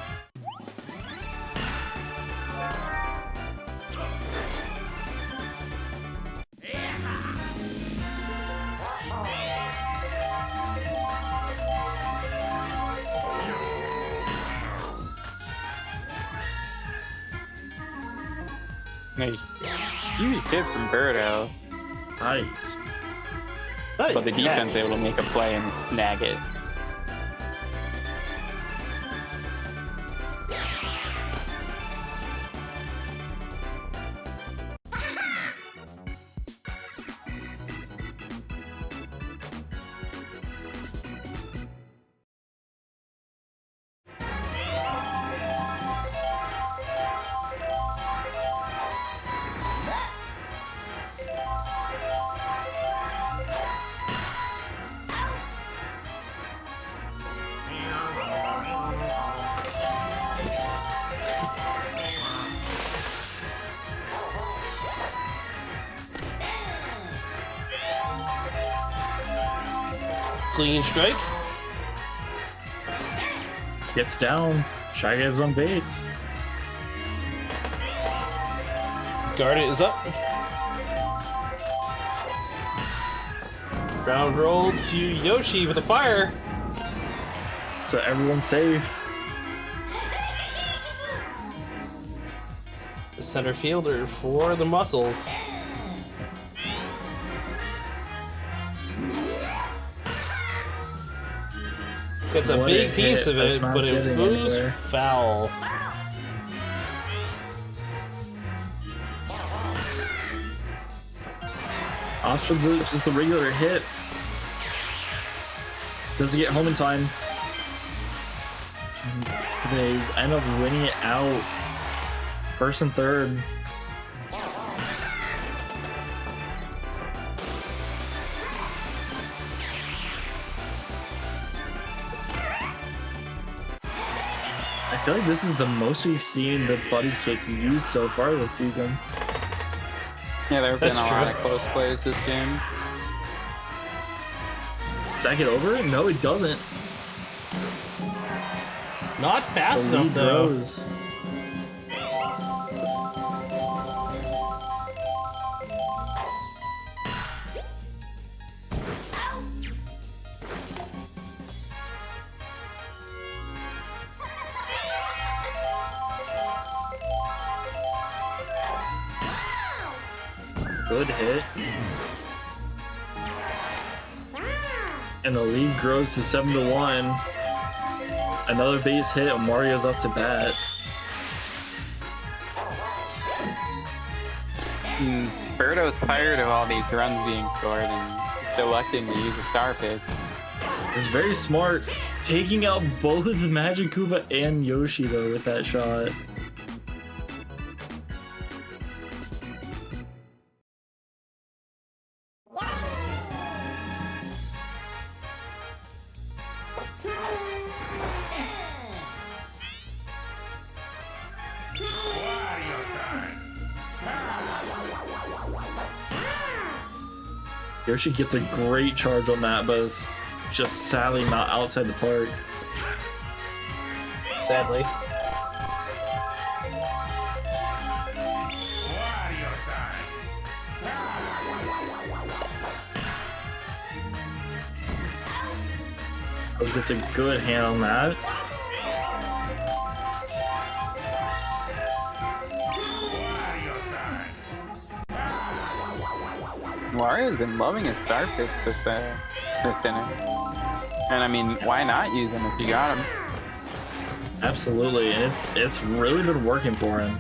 Nice huge hit from Birdo. Nice. Nice. But the defense able to make a play and snag it. Clean strike. Gets down. Shy Guy's on base. Guard is up. Ground roll to Yoshi with a fire. So everyone's safe. The center fielder for the Muscles. It's a What big a piece hit. of That's it, not but it getting goes anywhere. foul. Oscar just the regular hit. Doesn't get home in time. They end up winning it out. First and third. I feel like this is the most we've seen the buddy kick used so far this season. Yeah, there have been a That's lot true. of close plays this game. Does that get over? No, it doesn't. Not fast The enough lead though. grows. Good hit. And the lead grows to 7-1. Another base hit, and Mario's up to bat. Birdo's tired of all these runs being scored and selecting to use a star pitch. It's very smart. Taking out both the Magic Koopa and Yoshi, though, with that shot. Yoshi gets a great charge on that, but it's just sadly not outside the park. Sadly. Oh, gets a good hand on that. Wario's been loving his star pitch this inning. And I mean, why not use him if you got him? Absolutely, and it's really been working for him.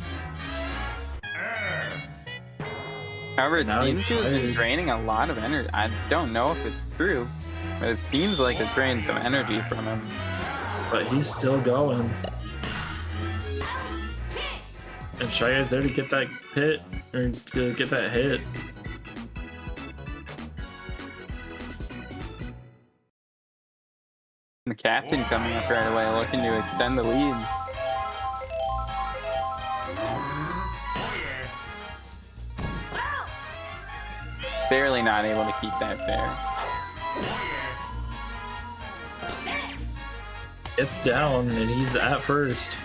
However, it Now seems he's to have been tired. draining a lot of energy. I don't know if it's true, but it seems like it's drained some energy from him. But he's still going. And Shy Guy's there to get that hit, or to get that hit. The captain coming up right away, looking to extend the lead. Barely not able to keep that fair. It's down, and he's at first.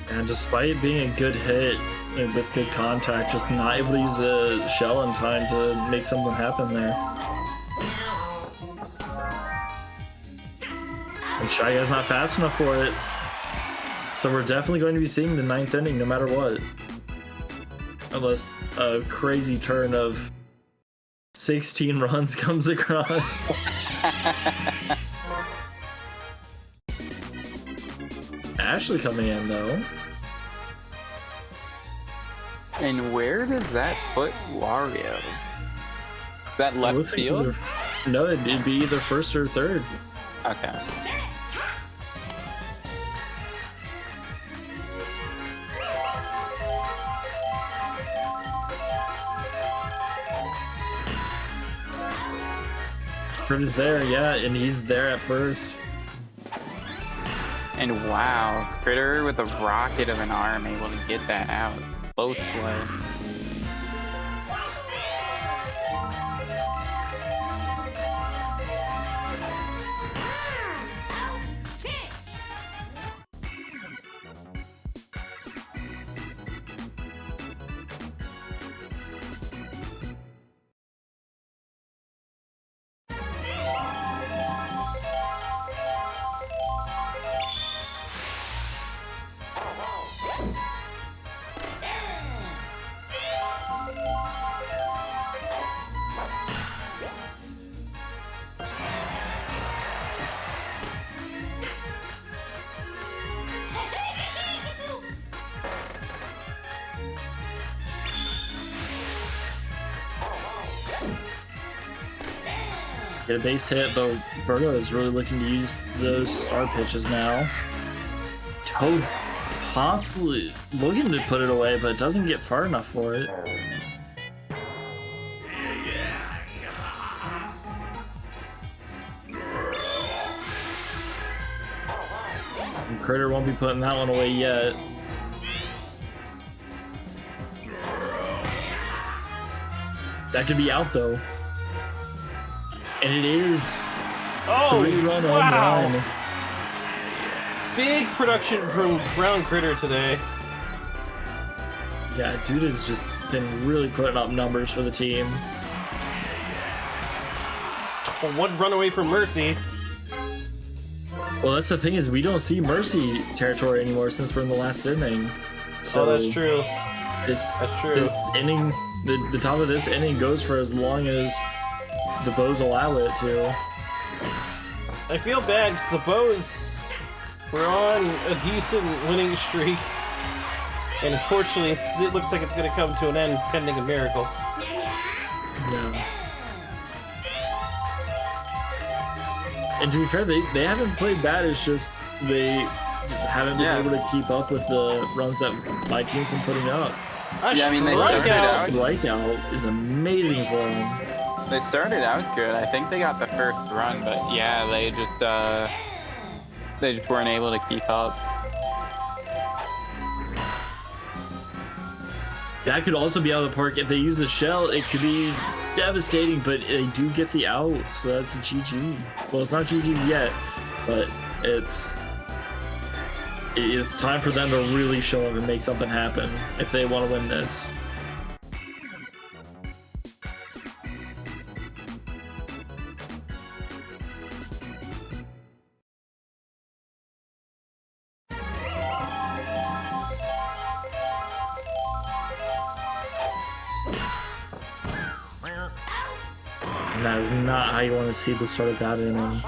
And despite it being a good hit, and with good contact, just not able to use the shell in time to make something happen there. And Shy Guy's not fast enough for it. So we're definitely going to be seeing the 9th inning no matter what. Unless a crazy turn of 16 runs comes across. Ashley coming in though. And where does that put Wario? That It left looks like field? no, it'd be either first or third. Okay. Critter's there, yeah, and he's there at first. And wow, Critter with a rocket of an arm able to get that out. Both way. Get a base hit, but Virgo is really looking to use those star pitches now. Toad possibly looking to put it away, but doesn't get far enough for it. And Critter won't be putting that one away yet. That could be out though. And it is. Oh, 3-run wow. home run. Big production from Brown Critter today. Yeah, dude has just been really putting up numbers for the team. One run away from Mercy. Well, that's the thing is we don't see Mercy territory anymore since we're in the last inning. So Oh, that's true. That's true. This inning, the top of this inning goes for as long as the Bows allow it to. I feel bad because the Bows were on a decent winning streak. And unfortunately, it looks like it's going to come to an end pending a miracle. Yeah. And to be fair, they haven't played bad. It's just they just haven't been able to keep up with the runs that my team's been putting up. Yeah, I mean, they started out- Strikeout is amazing for them. They started out good. I think they got the first run, but yeah, they just weren't able to keep up. That could also be out of the park if they use the shell. It could be devastating, but they do get the out, so that's a GG. Well, it's not GG's yet, but it is time for them to really show up and make something happen if they want to win this. And that is not how you want to see the start of that inning.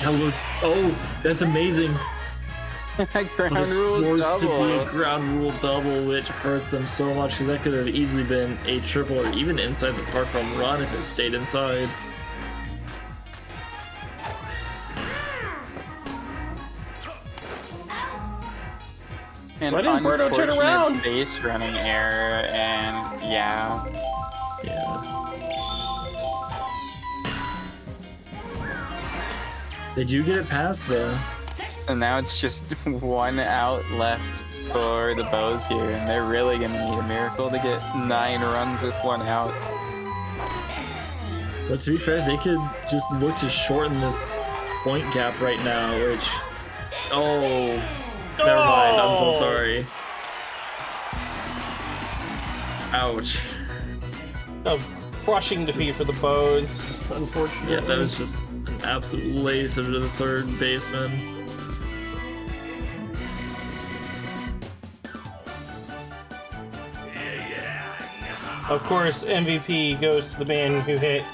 That looks, oh, that's amazing. Ground But it's rule forced to be double. a ground rule double, which hurts them so much because that could have easily been a triple or even inside the park home run if it stayed inside. An Why didn't Birdo turn unfortunate around? base running error, and yeah. Yeah. They do get it past though. And now it's just one out left for the Bows here, and they're really gonna need a miracle to get 9 runs with 1 out. But to be fair, they could just look to shorten this point gap right now, which... Oh, never mind. I'm so sorry. Ouch. A crushing defeat for the Bows, unfortunately. Yeah, that was just an absolute lace into the third baseman. Of course, MVP goes to the man who hit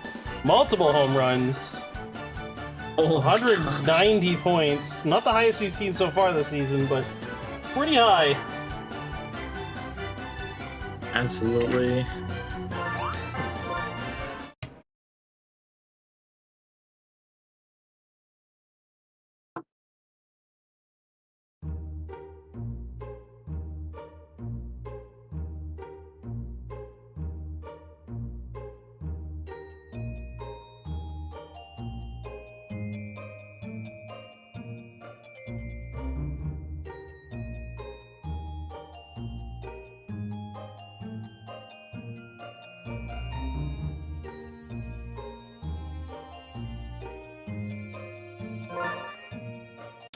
multiple home runs. Oh, 190 points. Not the highest we've seen so far this season, but pretty high. absolutely.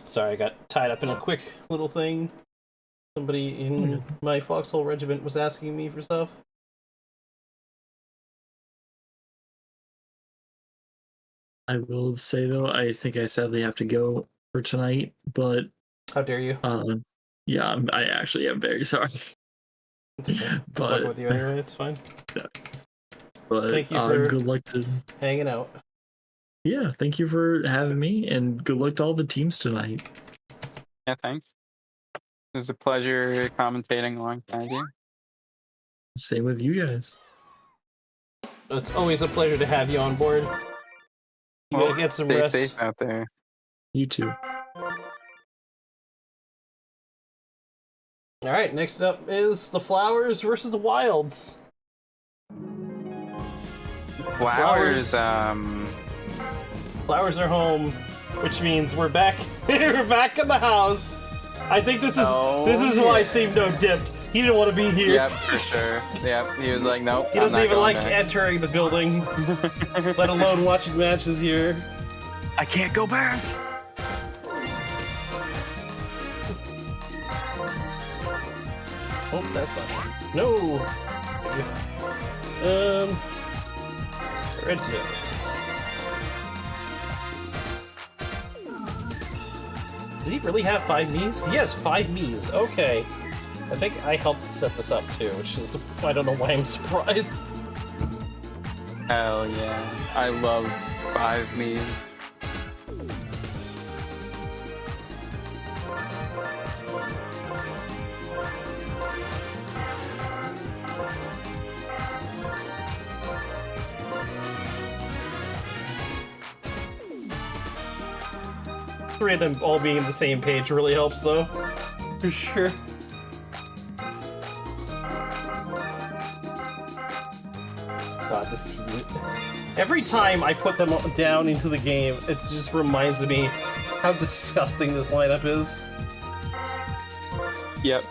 Sorry, I got tied up in a quick little thing. Somebody in my Foxhole regiment was asking me for stuff. I will say though, I think I sadly have to go for tonight, but How dare you? yeah, I actually am very sorry. It's okay. I'm But- fucking with you anyway, it's fine. But Thank you for- good luck to Hanging out. yeah, thank you for having me, and good luck to all the teams tonight. Yeah, thanks. It was a pleasure commentating alongside you. Same with you guys. It's always a pleasure to have you on board. You Well, gotta get some Stay rest. safe out there. You too. Alright, next up is the Flowers versus the Wilds. Flowers, Flowers are home, which means we're back. We're back in the house. I think this is why Seemno dipped. He didn't want to be here. Yep, for sure. Yep, he was like, nope. He I'm doesn't not even going like back. entering the building, let alone watching matches here. I can't go back. Oh, that's not it. No. Red zone. Does he really have 5 Miis? He has 5 Miis. Okay. I think I helped set this up too, which is I don't know why I'm surprised. Hell yeah. I love 5 memes. Three of them all being on the same page really helps though. For sure. God, this team. Every time I put them down into the game, it just reminds me how disgusting this lineup is. Yep.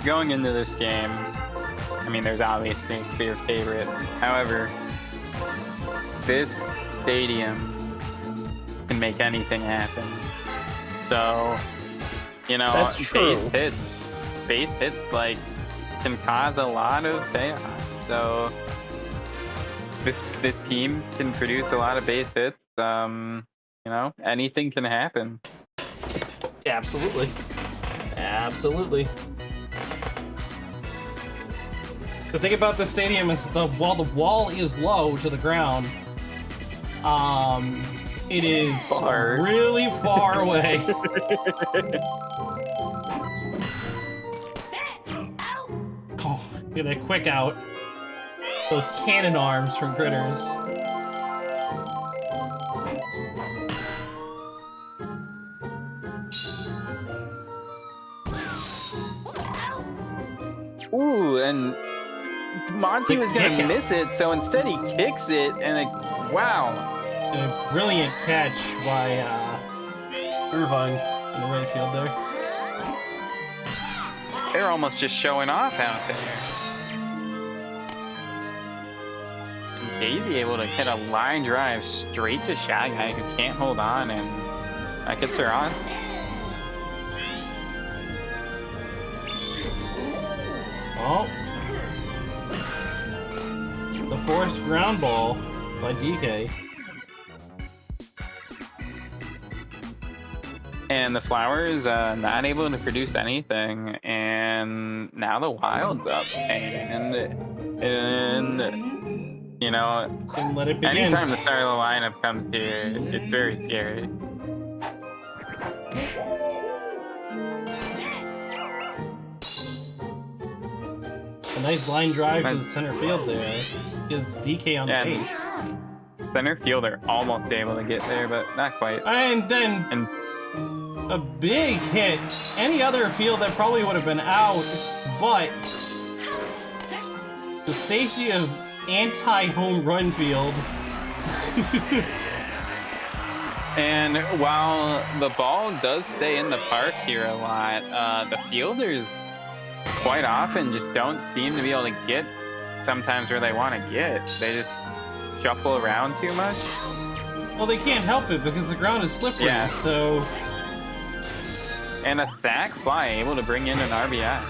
Going into this game, I mean, there's obviously a clear favorite. However, this stadium can make anything happen. So, you know, That's true. base hits like can cause a lot of chaos. So this team can produce a lot of base hits. You know, anything can happen. Absolutely. Absolutely. The thing about this stadium is that while the wall is low to the ground, it is Far. really far away. Oh, get a quick out. Those cannon arms from Critters. Ooh, and Monty The was gonna kick. miss it, so instead he kicks it, and it, wow. A brilliant catch by Irvine in the right field there. They're almost just showing off out there. And Daisy able to hit a line drive straight to Shy Guy, who can't hold on, and that gets her on. Oh. The forced ground ball by DK. And the Flowers not able to produce anything, and now the Wild's up, and you know, And let it begin. anytime the start of the lineup comes here, it's very scary. A nice line drive to the center field there. Gives DK on the Yeah. base. Center fielder almost able to get there, but not quite. And then And a big hit. Any other field that probably would have been out, but the safety of anti-home run field. And while the ball does stay in the park here a lot, the fielders quite often just don't seem to be able to get sometimes where they want to get. They just shuffle around too much. Well, they can't help it because the ground is slippery, Yeah. so... And a sack fly able to bring in an RBI.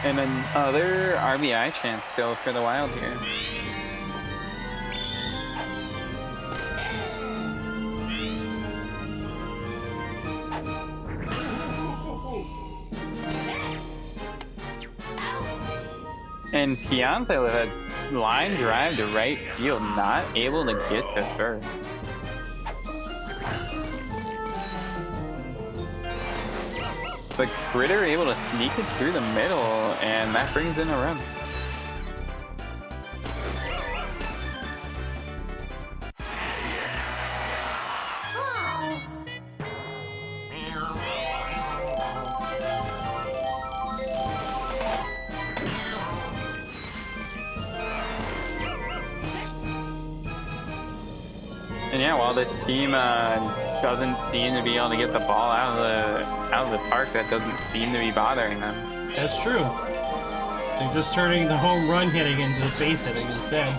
And another RBI chance still for the Wild here. And Fiance with a line drive to right field, not able to get to first. But Critter able to sneak it through the middle, and that brings in a run. And yeah, while this team doesn't seem to be able to get the ball out of the park, that doesn't seem to be bothering them. That's true. They're just turning the home run hitting into base hitting instead.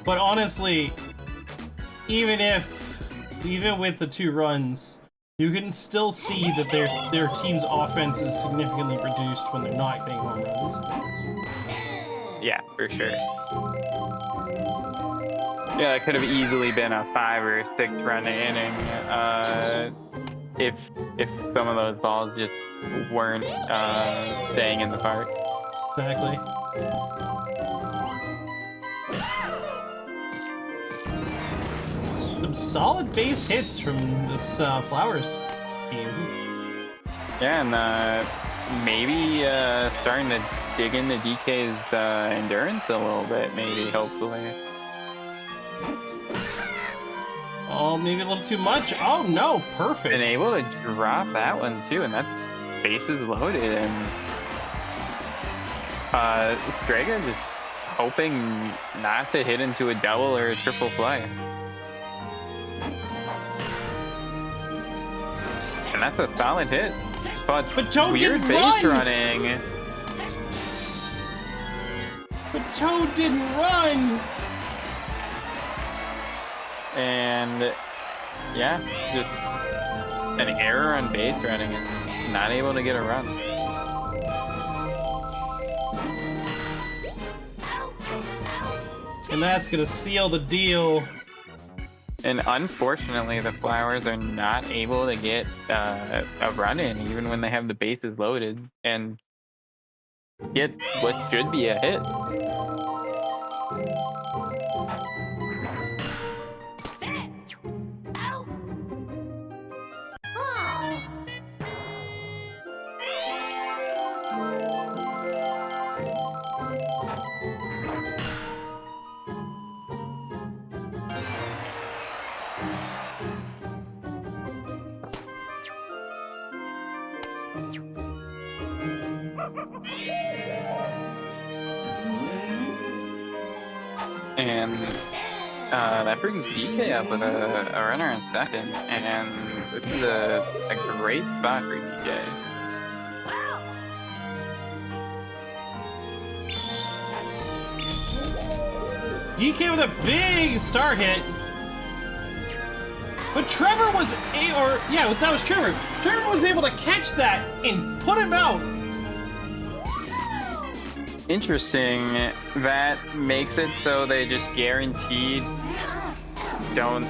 But honestly, even with the 2 runs, you can still see that their team's offense is significantly reduced when they're not getting home runs. Yeah, for sure. Yeah, it could have easily been a 5 or 6 run inning if some of those balls just weren't staying in the park. Some solid base hits from this Flowers team. Yeah, and maybe starting to dig into DK's endurance a little bit, maybe, hopefully. Oh, maybe a little too much. Oh no, perfect. Been able to drop that one too, and that base is loaded, and Strega just hoping not to hit into a double or a triple play. And that's a solid hit. But Toad weird didn't base run! running. But Toad didn't run! And yeah, just an error on base running and not able to get a run. And that's gonna seal the deal. And unfortunately, the Flowers are not able to get a run in, even when they have the bases loaded, and get what should be a hit. And that brings DK up with a runner in second, and this is a great spot for DK. DK with a big start hit. But Trevor was that was Trevor. Trevor was able to catch that and put him out. Interesting. That makes it so they just guaranteed don't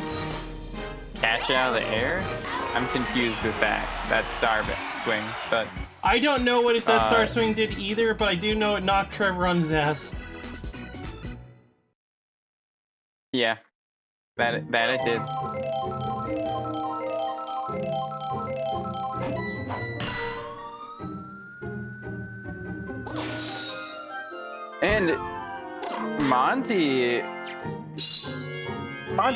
catch it out of the air. I'm confused with that star swing, but I don't know what that star swing did either, but I do know it knocked Trevor on his ass. yeah, that it did. And Monty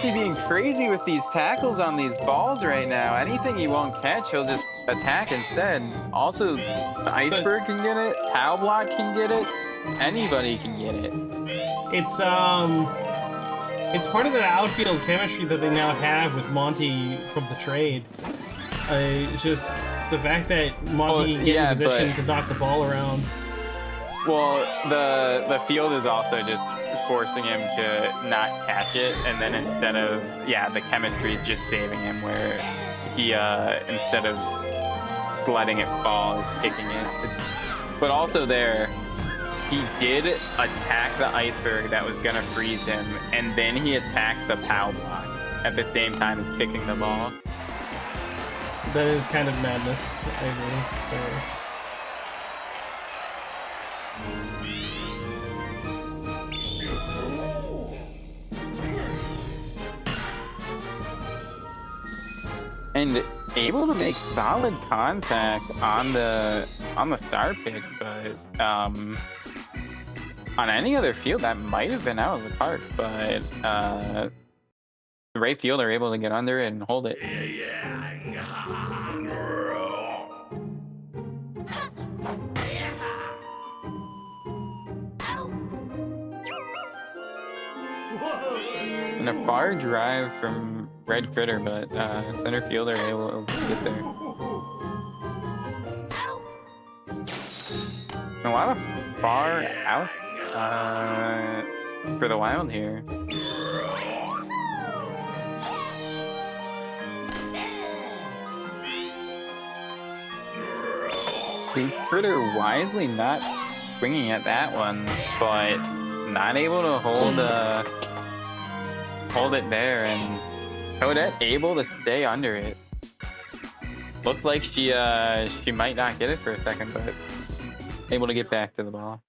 being crazy with these tackles on these balls right now. Anything he won't catch, he'll just attack instead. Also, the Iceberg can get it, Pow Block can get it, anybody can get it. It's part of the outfield chemistry that they now have with Monty from the trade. It's just the fact that Monty can get in position to knock the ball around. Well, the field is also just forcing him to not catch it, and then instead of, the chemistry is just saving him, where he, instead of letting it fall, is kicking it. But also there, he did attack the Iceberg that was gonna freeze him, and then he attacked the Pow Block at the same time as kicking the ball. That is kind of madness, I agree. And able to make solid contact on the star pitch, but on any other field that might have been out of the park. But the right field are able to get under it and hold it. And a far drive from Red Critter, but center fielder able to get there. A lot of far out for the Wild here. Red Critter wisely not swinging at that one, but not able to hold it there, and Toadette able to stay under it. Looked like she might not get it for a second, but able to get back to the ball.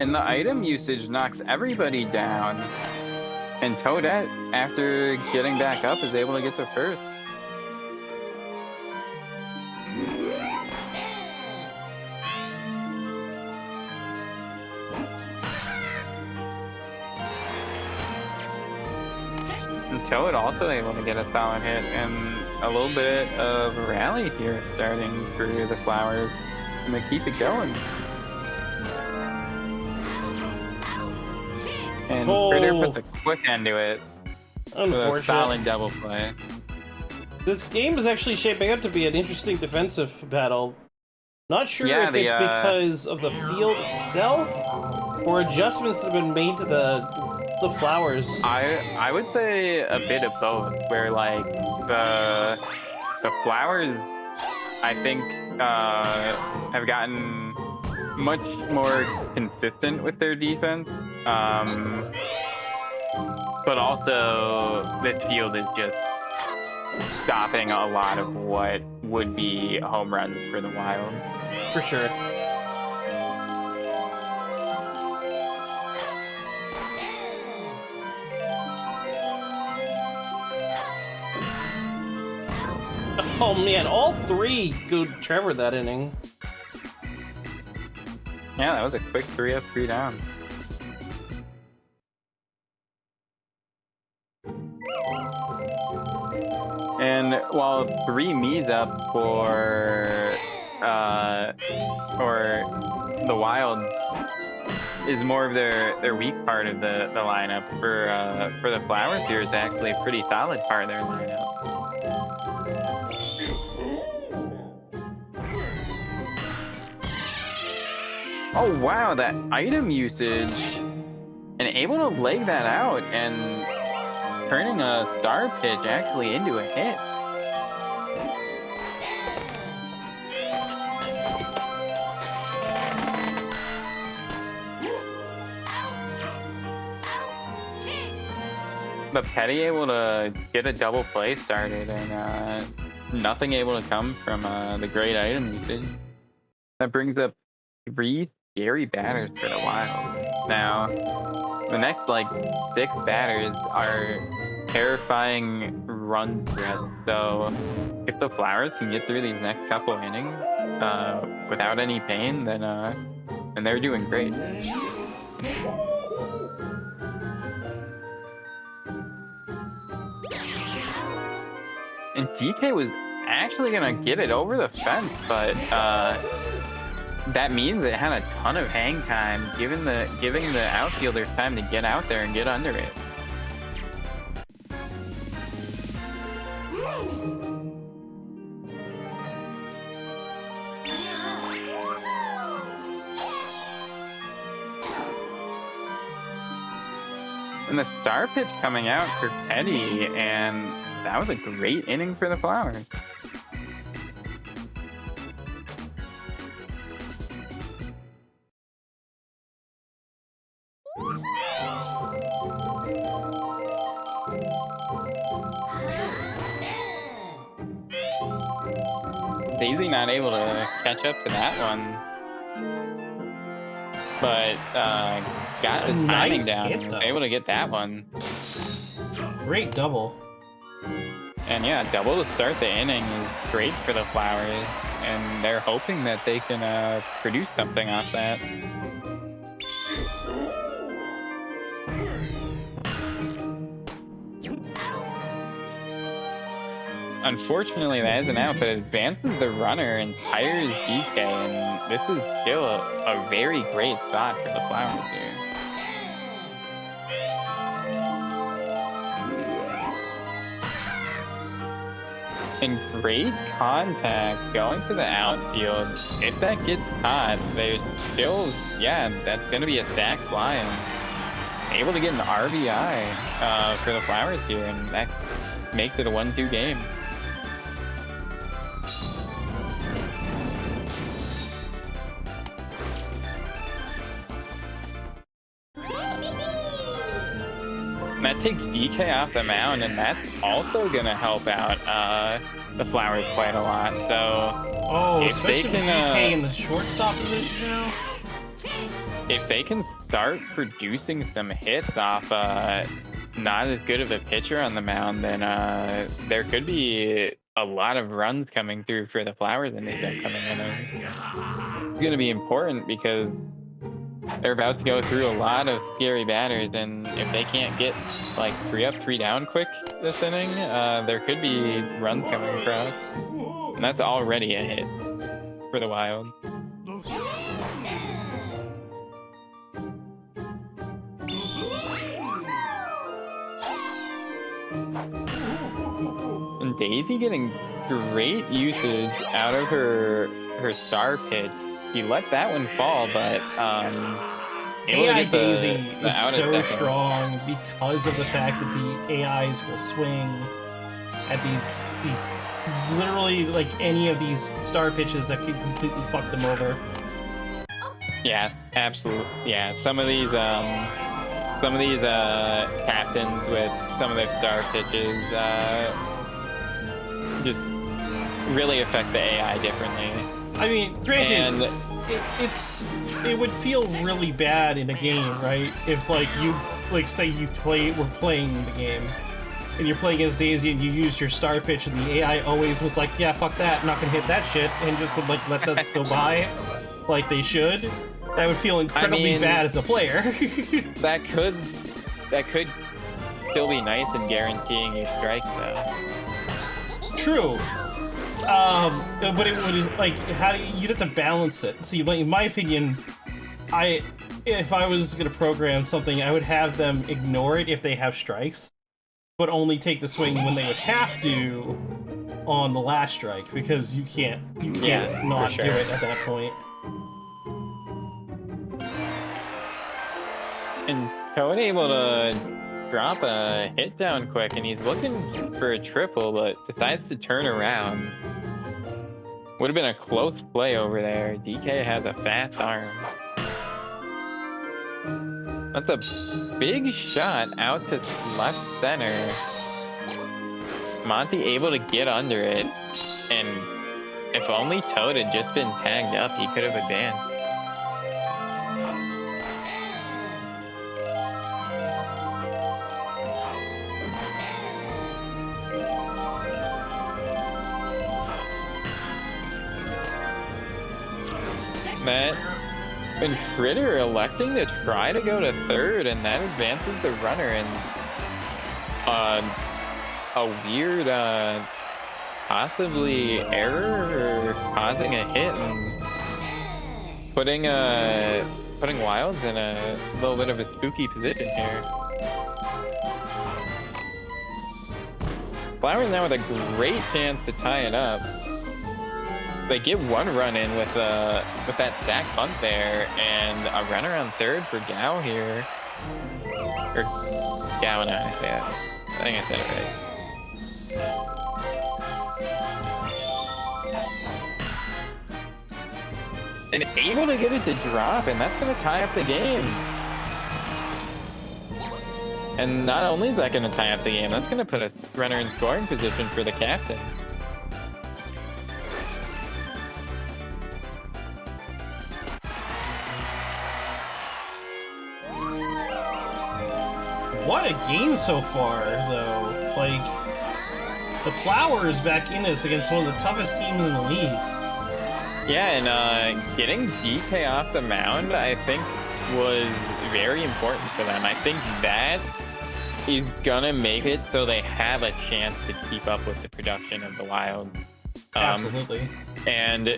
And the item usage knocks everybody down. And Toadette, after getting back up, is able to get to first. And Toad also able to get a solid hit, and a little bit of a rally here starting for the Flowers. And they keep it going. And Critter put the quick end to it with a Unfortunate. solid double play. This game is actually shaping up to be an interesting defensive battle. Not sure Yeah, if it's because of the field itself or adjustments that have been made to the Flowers. I would say a bit of both, where like the Flowers, I think, have gotten much more consistent with their defense, but also this field is just stopping a lot of what would be home runs for the Wild. For sure. Oh man, all three go Trevor that inning. Yeah, that was a quick 3 up, 3 down. And while 3 Me's up for the Wild is more of their weak part of the lineup, for the Flowers here, it's actually a pretty solid part of their lineup. Oh wow, that item usage, and able to leg that out and turning a star pitch actually into a hit. But Petty able to get a double play started, and nothing able to come from the great item usage. That brings up 3 scary batters for the Wild. Now, the next like 6 batters are terrifying run threats. So if the Flowers can get through these next couple innings without any pain, then they're doing great. And DK was actually gonna get it over the fence, but that means it had a ton of hang time, giving the outfielders time to get out there and get under it. And the star pitch coming out for Petty, and that was a great inning for the Flowers. Daisy not able to catch up to that one, but got the timing Nice down hit, and was though. able to get that one. Great double. And yeah, double to start the inning is great for the Flowers, and they're hoping that they can produce something off that. Unfortunately, that isn't out, but it advances the runner and tires DK, and this is still a very great spot for the Flowers here. And great contact going to the outfield. If that gets caught, there's still, yeah, that's going to be a sac fly, and able to get an RBI for the Flowers here, and that makes it a 1-2 game. And that takes DK off the mound, and that's also going to help out the Flowers quite a lot. So Oh, if they especially with can, DK in the shortstop position now. if they can start producing some hits off not as good of a pitcher on the mound, then there could be a lot of runs coming through for the Flowers in this upcoming inning. It's going to be important because they're about to go through a lot of scary batters, and if they can't get like 3 up, 3 down quick this inning, there could be runs coming across, and that's already a hit for the Wild. And Daisy getting great usage out of her star pitch. He let that one fall, but able to AI get Daisy the is out at so second. strong because of the fact that the AIs will swing at these literally like any of these star pitches that could completely fuck them over. Yeah, absolutely. Yeah, some of these captains with some of their star pitches just really affect the AI differently. I mean, granted, And it would feel really bad in a game, right? If like you say we're playing the game and you're playing as Daisy and you use your star pitch and the AI always was like, yeah, fuck that, I'm not gonna hit that shit, and just would like let that go by like they should. That would feel incredibly bad as a player. that could still be nice in guaranteeing you strikes though. True. But it would like you'd have to balance it. See, in my opinion, if I was gonna program something, I would have them ignore it if they have strikes, but only take the swing when they would have to on the last strike, because you can't Yeah, not for do sure. it at that point. And Toad able to drop a hit down quick, and he's looking for a triple, but decides to turn around. Would have been a close play over there. DK has a fast arm. That's a big shot out to left center. Monty able to get under it, and if only Toad had just been tagged up, he could have advanced. That and Critter electing to try to go to third, and that advances the runner, and a weird possibly error or causing a hit and putting Wilds in a little bit of a spooky position here. Flowers now with a great chance to tie it up. They get 1 run in with that stack bunt there, and a runner on third for Gao here. Or Gao, no, I say that. I think I said it right. And able to get it to drop, and that's going to tie up the game. And not only is that going to tie up the game, that's going to put a runner in scoring position for the captain. What a game so far, though. Like, the Flowers back in this against one of the toughest teams in the league. Yeah, and getting DK off the mound, I think, was very important for them. I think that is gonna make it so they have a chance to keep up with the production of the Wild. Absolutely. And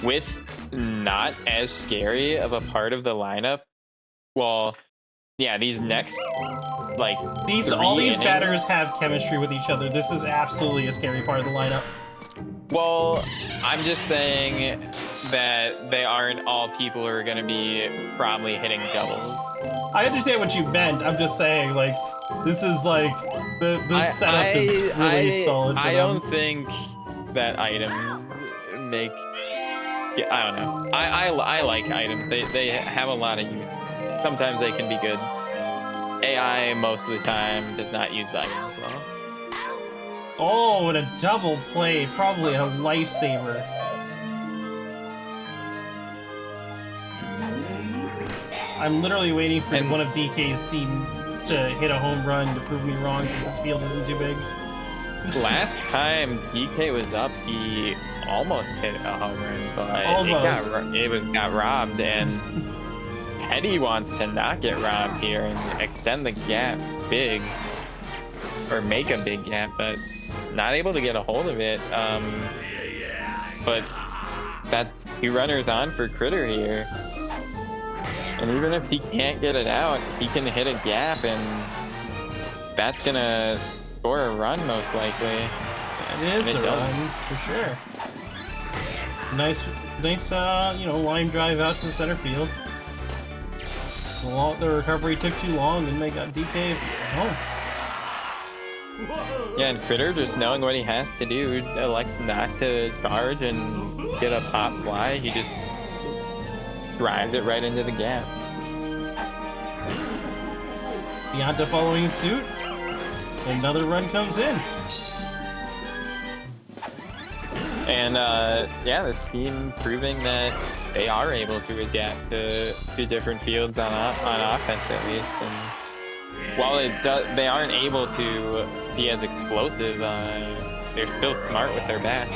with not as scary of a part of the lineup, well, yeah, these next, like, All 3 these innings- batters have chemistry with each other. This is absolutely a scary part of the lineup. Well, I'm just saying that they aren't all people who are going to be probably hitting doubles. I understand what you meant. I'm just saying, like, this is like this setup is really solid for I them. don't think that items make. Yeah, I don't know. I like items. They have a lot of use. Sometimes they can be good. AI most of the time does not use items well. Oh, and a double play, probably a lifesaver. I'm literally waiting for And- one of DK's team to hit a home run to prove me wrong because this field isn't too big. Last time DK was up, he almost hit a home run, but Almost. it got robbed, and Eddie wants to not get robbed here and extend the gap big, or make a big gap, but not able to get a hold of it. But that's 2 runners on for Critter here. And even if he can't get it out, he can hit a gap, and that's gonna score a run most likely. It is And a does. run, for sure. Nice, you know, line drive out to the center field. The recovery took too long, and they got DK home. Yeah, and Critter, just knowing what he has to do, elects not to charge and get a pop fly. He just drives it right into the gap. Beyonta following suit. Another run comes in. And yeah, this team proving that they are able to adapt to different fields on offense at least. And while they aren't able to be as explosive, they're still smart with their bats.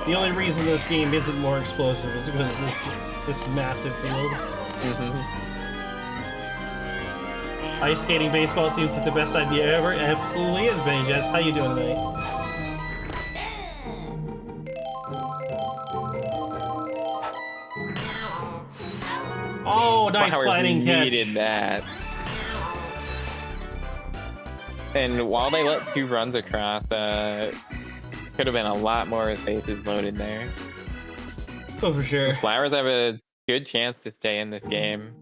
The only reason this game isn't more explosive is because of this massive field. Ice skating baseball seems like the best idea ever. It absolutely is, Benny Jets. How you doing tonight? Oh, nice Flowers sliding catch. needed that. And while they let 2 runs across, could have been a lot more with bases loaded there. Oh, for sure. Flowers have a good chance to stay in this game.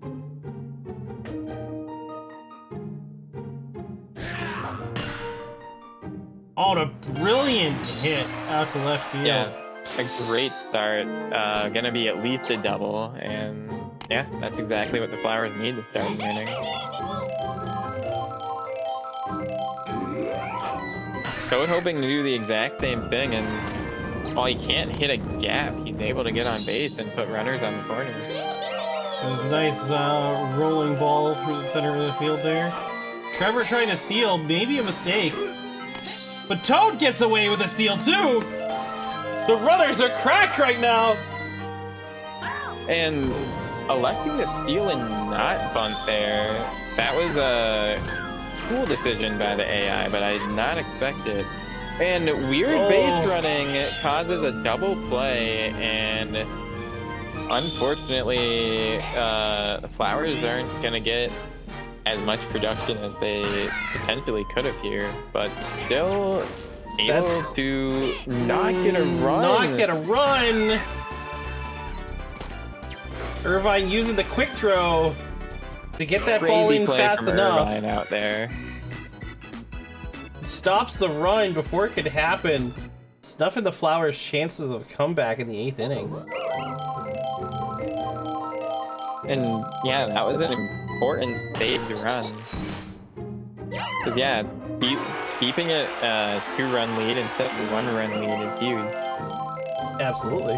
Oh, a brilliant hit out to left field. Yeah, a great start. Gonna be at least a double, and yeah, that's exactly what the Flowers need to start the inning. Code hoping to do the exact same thing, and while he can't hit a gap, he's able to get on base and put runners on the corners. It was a nice rolling ball through the center of the field there. Trevor trying to steal, maybe a mistake. But Toad gets away with a steal too! The runners are cracked right now! And electing to steal and not bunt there, that was a cool decision by the AI, but I did not expect it. And weird base running causes a double play, and unfortunately, the Flowers aren't going to get as much production as they potentially could have here, but still able to not get a run. Not get a run! Irvine using the quick throw to get that ball Crazy in play fast from enough. Irvine out there. Stops the run before it could happen. Snuffing the Flowers' chances of comeback in the 8th inning. And yeah, that was an important saved run. Because yeah, keeping it a 2-run lead instead of a 1-run lead is huge. Absolutely.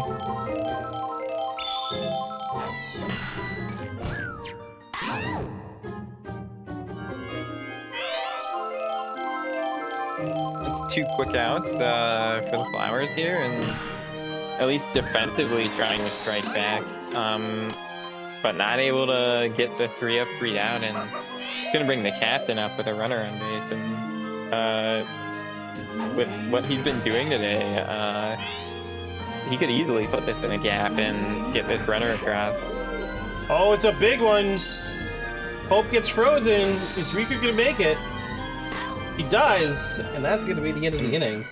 Two quick outs for the Flowers here, and at least defensively trying to strike back, but not able to get the 3-up, 3-down, and it's gonna bring the captain up with a runner on base. And with what he's been doing today, he could easily put this in a gap and get this runner across. Oh, it's a big one. Hope gets frozen. Is Riku gonna make it? He does, and that's gonna be the end of the inning.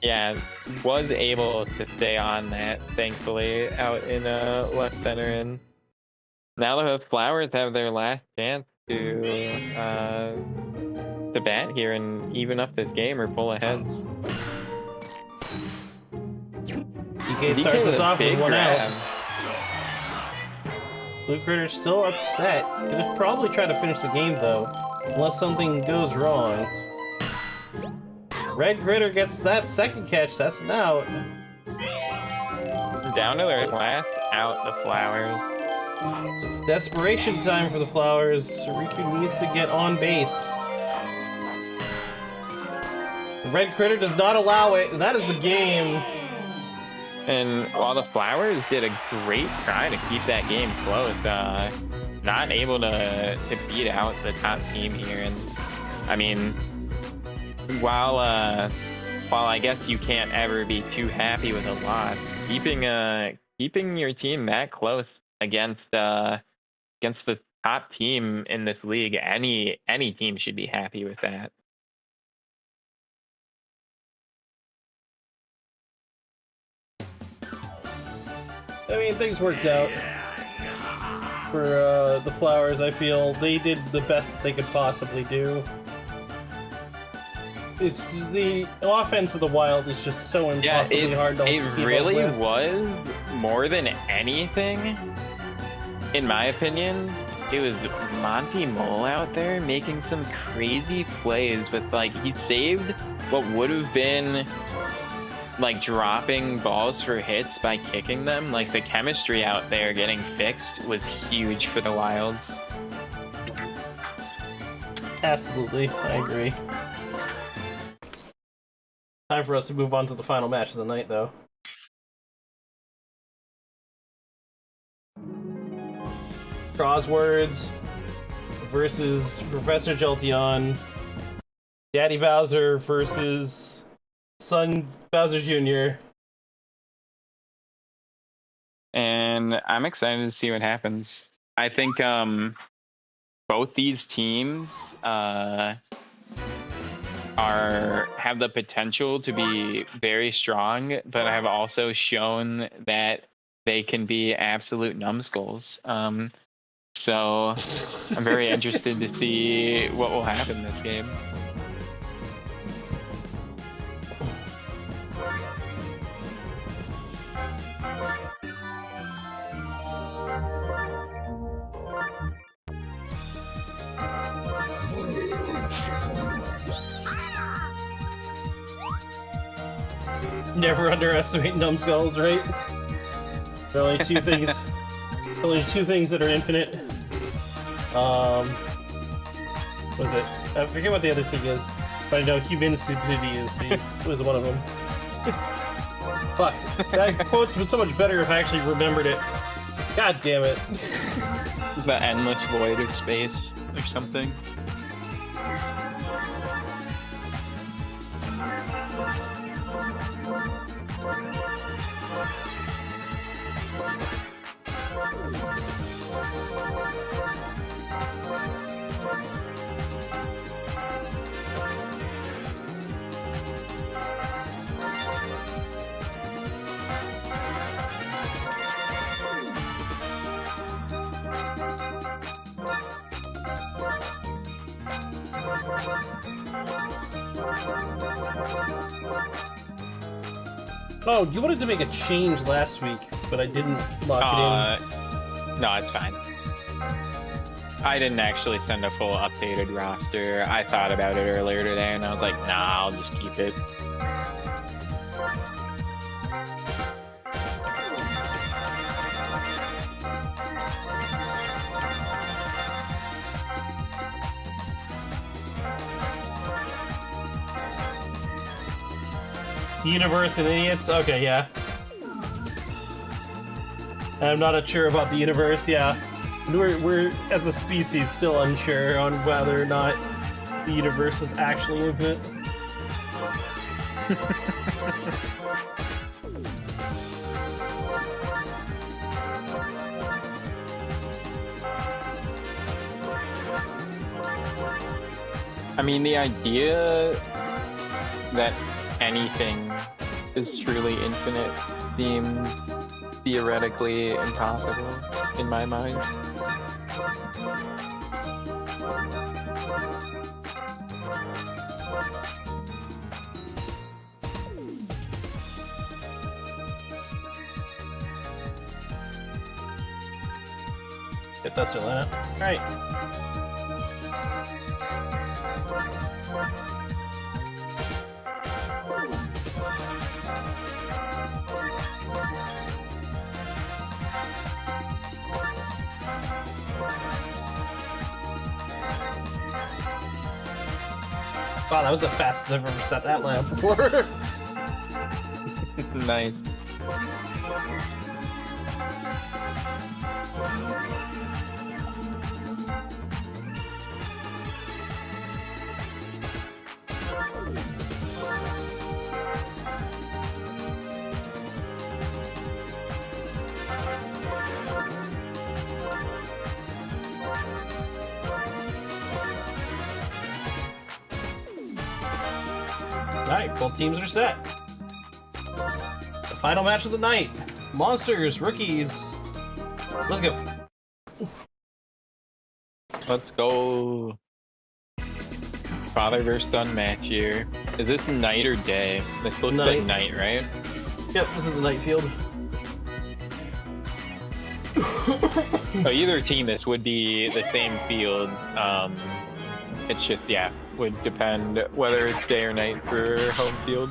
Yeah, was able to stay on that, thankfully, out in left center. And now the Flowers have their last chance to bat here and even up this game or pull ahead. DK starts us off with 1 out. Blue Critter's still upset. He'll probably try to finish the game though, unless something goes wrong. Red Critter gets that second catch. That's an out. down to their last out, the flowers. It's desperation time for the flowers. Riku needs to get on base. The red critter does not allow it, and that is the game. And while the flowers did a great try to keep that game close, not able to beat out the top team here. And I mean, while I guess you can't ever be too happy with a loss, keeping your team that close against the top team in this league, any team should be happy with that. I mean, things worked out for the flowers. I feel they did the best that they could possibly do. It's the offense of the Wild is just so impossibly hard to keep up it really with. was more than anything, in my opinion. It was Monty Mole out there making some crazy plays with, like, he saved what would have been like dropping balls for hits by kicking them. Like, the chemistry out there getting fixed was huge for the Wilds. Absolutely, I agree. Time for us to move on to the final match of the night, though. Crosswords versus Professor Jolteon. Daddy Bowser versus Son Bowser Jr. And I'm excited to see what happens. I think both these teams have the potential to be very strong, but have also shown that they can be absolute numbskulls. So I'm very interested to see what will happen this game. Never underestimate numbskulls, right? There are only two things. Only two things that are infinite. What is it? I forget what the other thing is, but I know human stupidity was one of them. Fuck, that quote was so much better if I actually remembered it. God damn it! The endless void of space or something. Oh, you wanted to make a change last week, but I didn't lock it in. No, it's fine. I didn't actually send a full updated roster. I thought about it earlier today, and I was like, nah, I'll just keep it. Universe and idiots? Okay, yeah. I'm not sure about the universe, yeah. We're, as a species, still unsure on whether or not the universe is actually infinite. I mean, the idea that anything is truly infinite seems theoretically impossible in my mind. If that's your lineup. Alright. Wow, that was the fastest I've ever set that lap before. Nice. Alright, both teams are set. The final match of the night. Monsters, rookies. Let's go. Let's go. Father versus son match here. Is this night or day? This looks Night. like night, right? Yep, this is the night field. So either team, this would be the same field. It's just, yeah, would depend whether it's day or night for home field.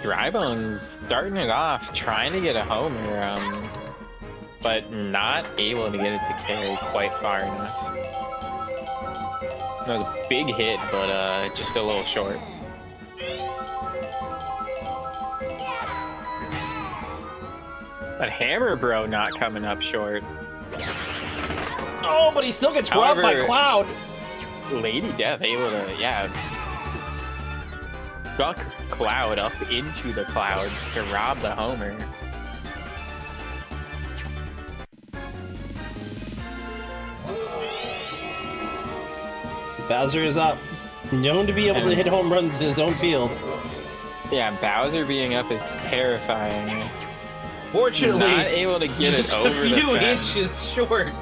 Drybone's starting it off, trying to get a homer, but not able to get it to carry quite far enough. That was a big hit, but just a little short. But Hammer Bro not coming up short. Oh, but he still gets robbed by However- Cloud. Lady Death able to, yeah, suck Cloud up into the cloud to rob the homer. Bowser is up. Known to be able to hit home runs in his own field. Yeah, Bowser being up is terrifying. Fortunately, Not able to get it just over a the few fence. inches short.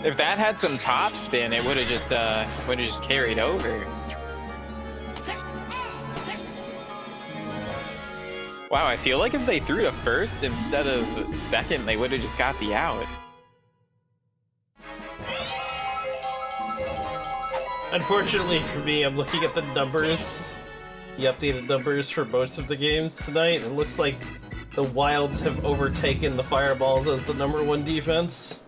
If that had some top spin, it would have just carried over. Wow, I feel like if they threw to first instead of second, they would have just got the out. Unfortunately for me, I'm looking at the numbers, the updated numbers for most of the games tonight. It looks like the Wilds have overtaken the Fireballs as the #1 defense.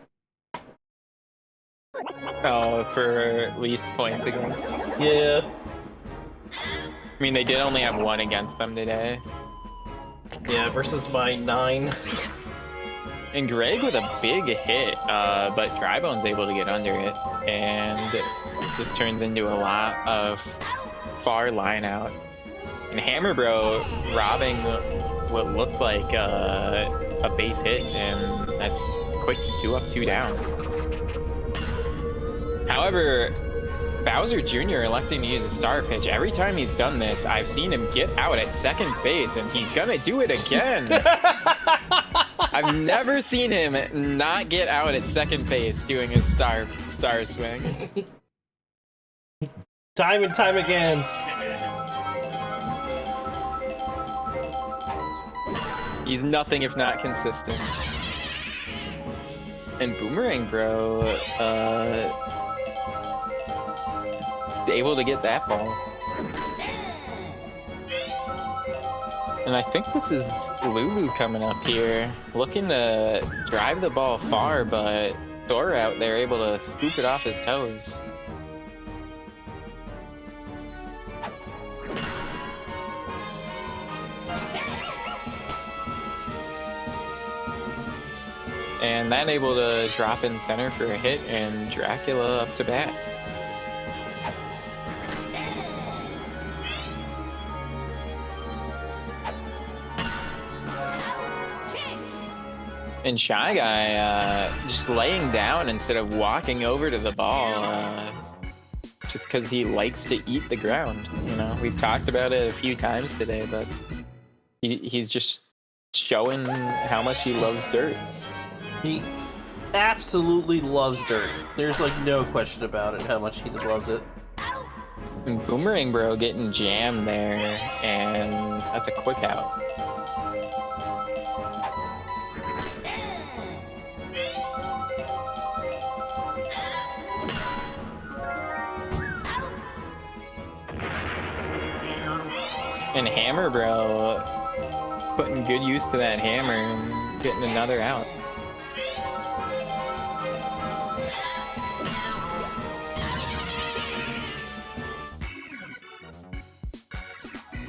Oh, for least points against. Yeah. I mean, they did only have one against them today. Yeah, versus my 9. And Greg with a big hit, but Drybone's able to get under it, and this turns into a lot of far line out. And Hammer Bro robbing what looked like a base hit, and that's quick 2 up, 2 down. However, Bowser Jr. electing to use a star pitch. Every time he's done this, I've seen him get out at second base, and he's gonna do it again. I've never seen him not get out at second base doing his star swing. Time and time again. He's nothing if not consistent. And Boomerang Bro, able to get that ball. And I think this is Lulu coming up here, looking to drive the ball far, but Thor out there able to scoop it off his toes. And that able to drop in center for a hit, and Dracula up to bat. And Shy Guy just laying down instead of walking over to the ball, just because he likes to eat the ground. You know, we've talked about it a few times today, but he's just showing how much he loves dirt. He absolutely loves dirt. There's like no question about it, how much he loves it. And Boomerang Bro getting jammed there, and that's a quick out. And Hammer Bro putting good use to that hammer and getting another out.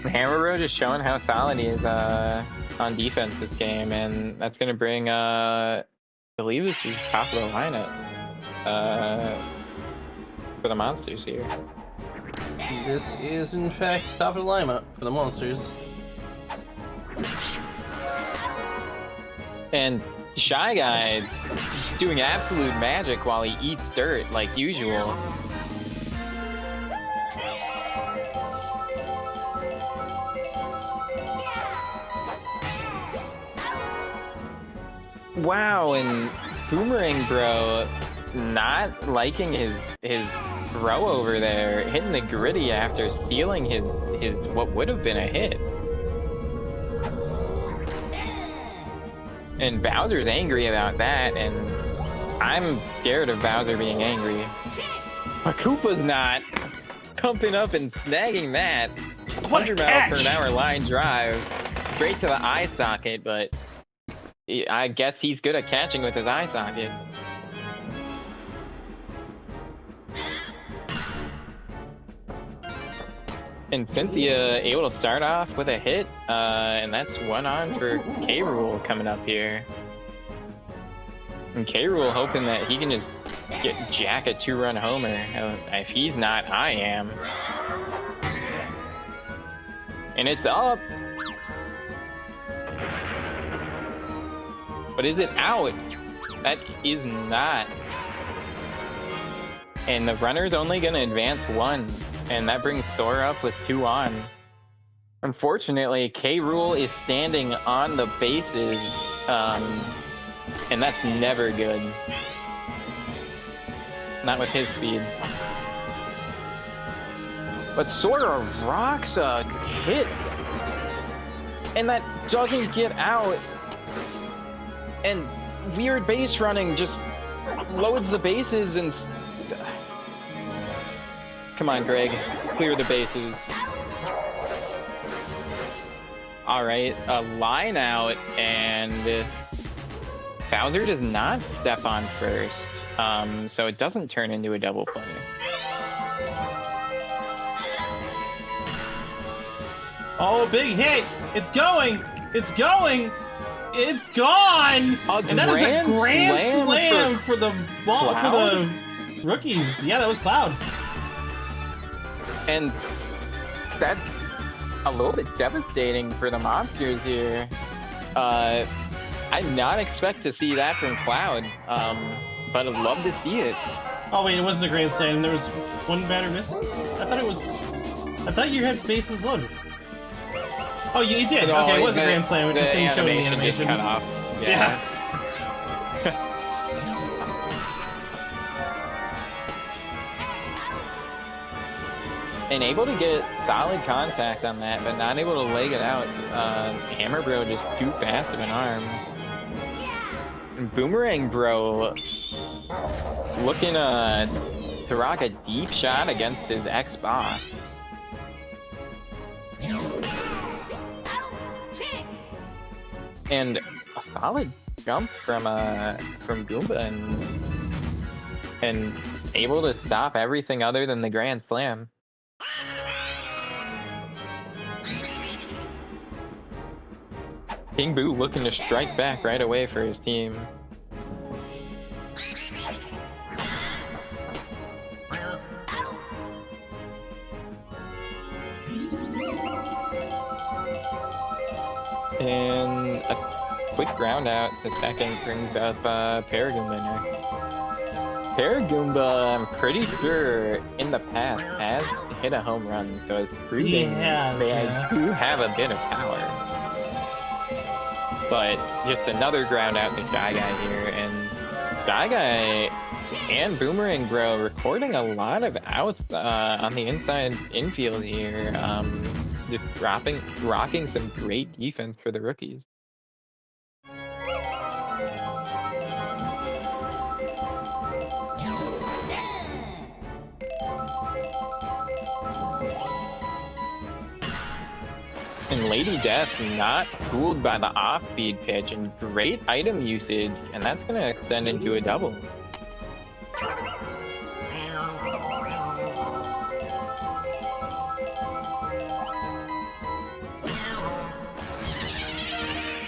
Hammer just showing how solid he is on defense this game, and that's gonna bring I believe this is top of the lineup for the monsters here. This is in fact top of the lineup for the monsters. And Shy Guy just doing absolute magic while he eats dirt like usual. Wow, and Boomerang Bro not liking his throw over there, hitting the gritty after stealing his what would have been a hit. And Bowser's angry about that, and I'm scared of Bowser being angry. But Koopa's not. Pumping up and snagging that. 100 miles per hour line drive. Straight to the eye socket, but I guess he's good at catching with his eye socket. And Cynthia able to start off with a hit, and that's one on for K-Rool coming up here. And K-Rool hoping that he can just jack a 2-run homer. If he's not, I am. And it's up. But is it out? That is not. And the runner's only going to advance 1. And that brings Thor up with 2 on. Unfortunately, K-Rool is standing on the bases, and that's never good. Not with his speed. But Sora rocks a hit, and that doesn't get out. And weird base running just loads the bases and... Come on, Greg. Clear the bases. Alright, a line out, and Bowser does not step on first, so it doesn't turn into a double play. Oh, big hit! It's going! It's going! It's gone! And that is a grand slam for the ball, for the rookies. Yeah, that was Cloud. And that's a little bit devastating for the monsters here. I did not expect to see that from Cloud, but I'd love to see it. Oh wait, it wasn't a grand slam. There was one batter missing? I thought you had bases loaded. Oh, you did? No, okay, it was a grand slam. It just didn't show the animation. Just cut off. Yeah. And able to get solid contact on that, but not able to leg it out. Hammer Bro just too fast of an arm. And Boomerang Bro looking to rock a deep shot against his ex-boss. And a solid jump from Goomba and able to stop everything other than the Grand Slam. King Boo looking to strike back right away for his team. And a quick ground out to second brings up Paragoomba next. Paragoomba, I'm pretty sure in the past has hit a home run, so it's proving they do have a bit of power. But just another ground out to Shy Guy here, and Shy Guy and Boomerang Bro recording a lot of outs on the inside infield here, just rocking some great defense for the rookies. And Lady Death not fooled by the off-speed pitch, and great item usage, and that's going to extend into a double.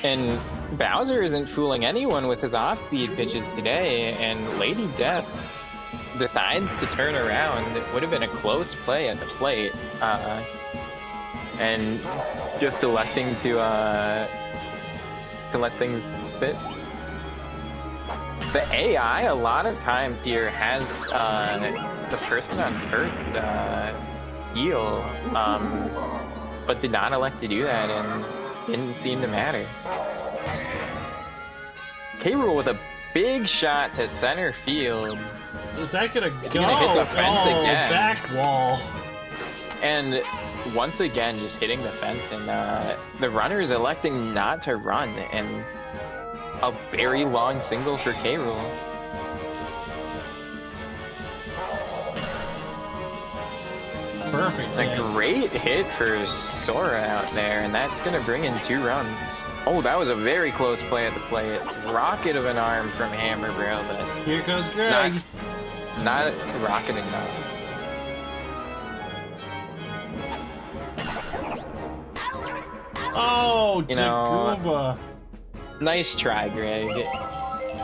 And Bowser isn't fooling anyone with his off-speed pitches today, and Lady Death decides to turn around. It would have been a close play at the plate, and just electing to let things sit. The AI a lot of times here has the person on first heal, but did not elect to do that and didn't seem to matter. K-Rool with a big shot to center field. Is that gonna go? Gonna hit the fence again. Back wall. And once again, just hitting the fence, and the runner is electing not to run, and a very long single for K-Rool. Perfect. A great hit for Sora out there, and that's going to bring in 2 runs. Oh, that was a very close play at the plate. Rocket of an arm from Hammer Bro, but Here goes Greg. not rocketing enough. Oh, You know, Goomba. Nice try, Greg.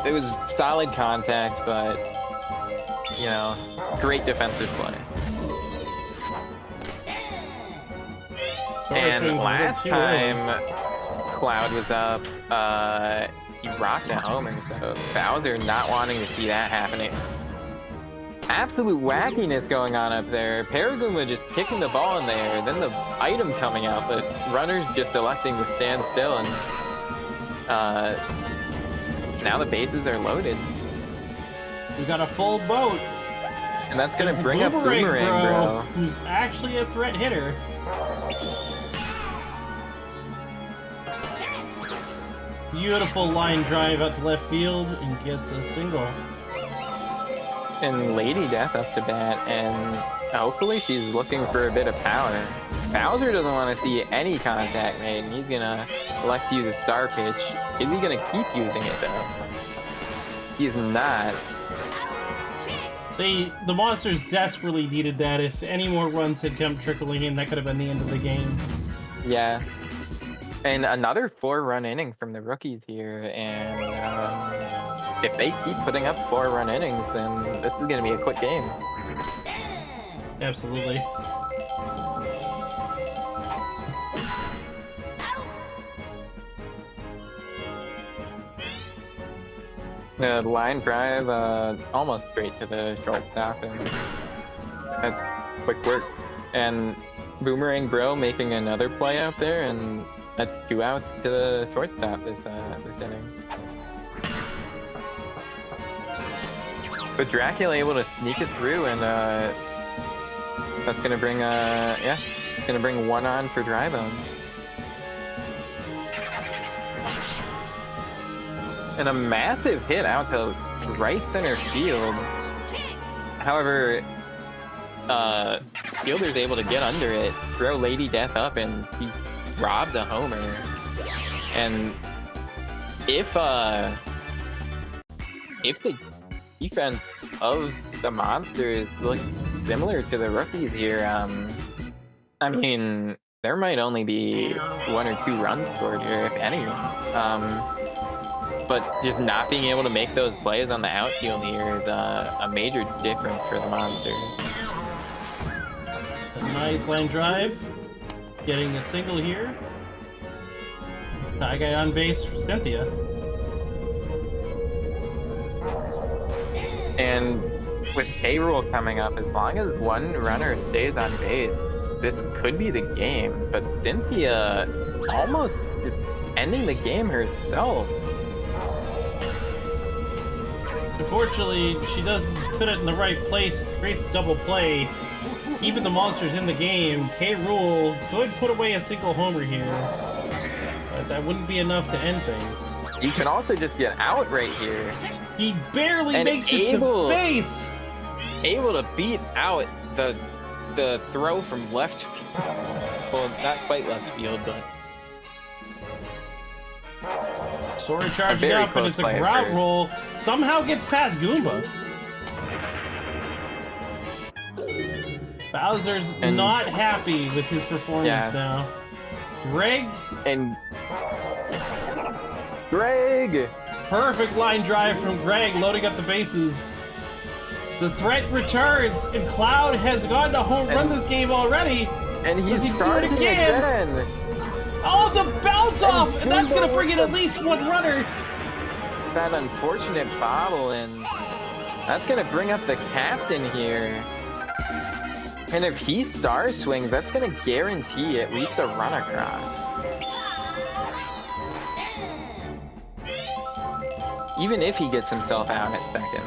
It was solid contact, but, you know, great defensive play. And last time Cloud was up, he rocked a homer, so Bowser not wanting to see that happening. Absolute wackiness going on up there. Paraguma just kicking the ball in there, then the item coming out, but runners just electing to stand still, and now the bases are loaded. We got a full boat. And that's gonna bring up Boomerang Bro. Who's actually a threat hitter. Beautiful line drive out to left field and gets a single. And Lady Death up to bat, and hopefully she's looking for a bit of power. Bowser doesn't want to see any contact made, and he's gonna elect to use a star pitch. Is he gonna keep using it though? He's not. The monsters desperately needed that. If any more runs had come trickling in, that could have been the end of the game. Yeah. And another 4-run inning from the rookies here, and if they keep putting up 4-run innings, then this is going to be a quick game. Absolutely. The line drive, almost straight to the shortstop, and that's quick work. And Boomerang Bro making another play out there, and that's 2 outs to the shortstop this inning. But Dracula able to sneak it through, and that's gonna bring it's gonna bring 1 on for Drybone. And a massive hit out to right center field. However, fielder's able to get under it, throw Lady Death up, and he robbed a homer. And if the defense of the monsters looks similar to the rookies here, I mean, there might only be 1 or 2 runs scored here, if any. But just not being able to make those plays on the outfield here is a major difference for the monsters. A nice line drive. Getting a single here. Tie guy on base for Cynthia. And with K-Rool coming up, as long as 1 runner stays on base, this could be the game. But Cynthia almost just ending the game herself. Unfortunately, she doesn't put it in the right place. Creates double play. Even the monsters in the game. K-Rool could put away a single homer here, but that wouldn't be enough to end things. You can also just get out right here. He barely And makes it to base. Able to beat out the throw from left field. Well, not quite left field, but Sora charging up, and it's a grout roll. Somehow gets past Goomba. Bowser's not happy with his performance now. Greg? And Greg! Perfect line drive from Greg, loading up the bases. The threat returns, and Cloud has gotten a home run this game already. And he's Does he do it starting again? Oh, the bounce off! And that's gonna bring in at least one runner. That unfortunate bobble, and that's gonna bring up the captain here. And if he star swings, that's gonna guarantee at least a run across. Even if he gets himself out at second.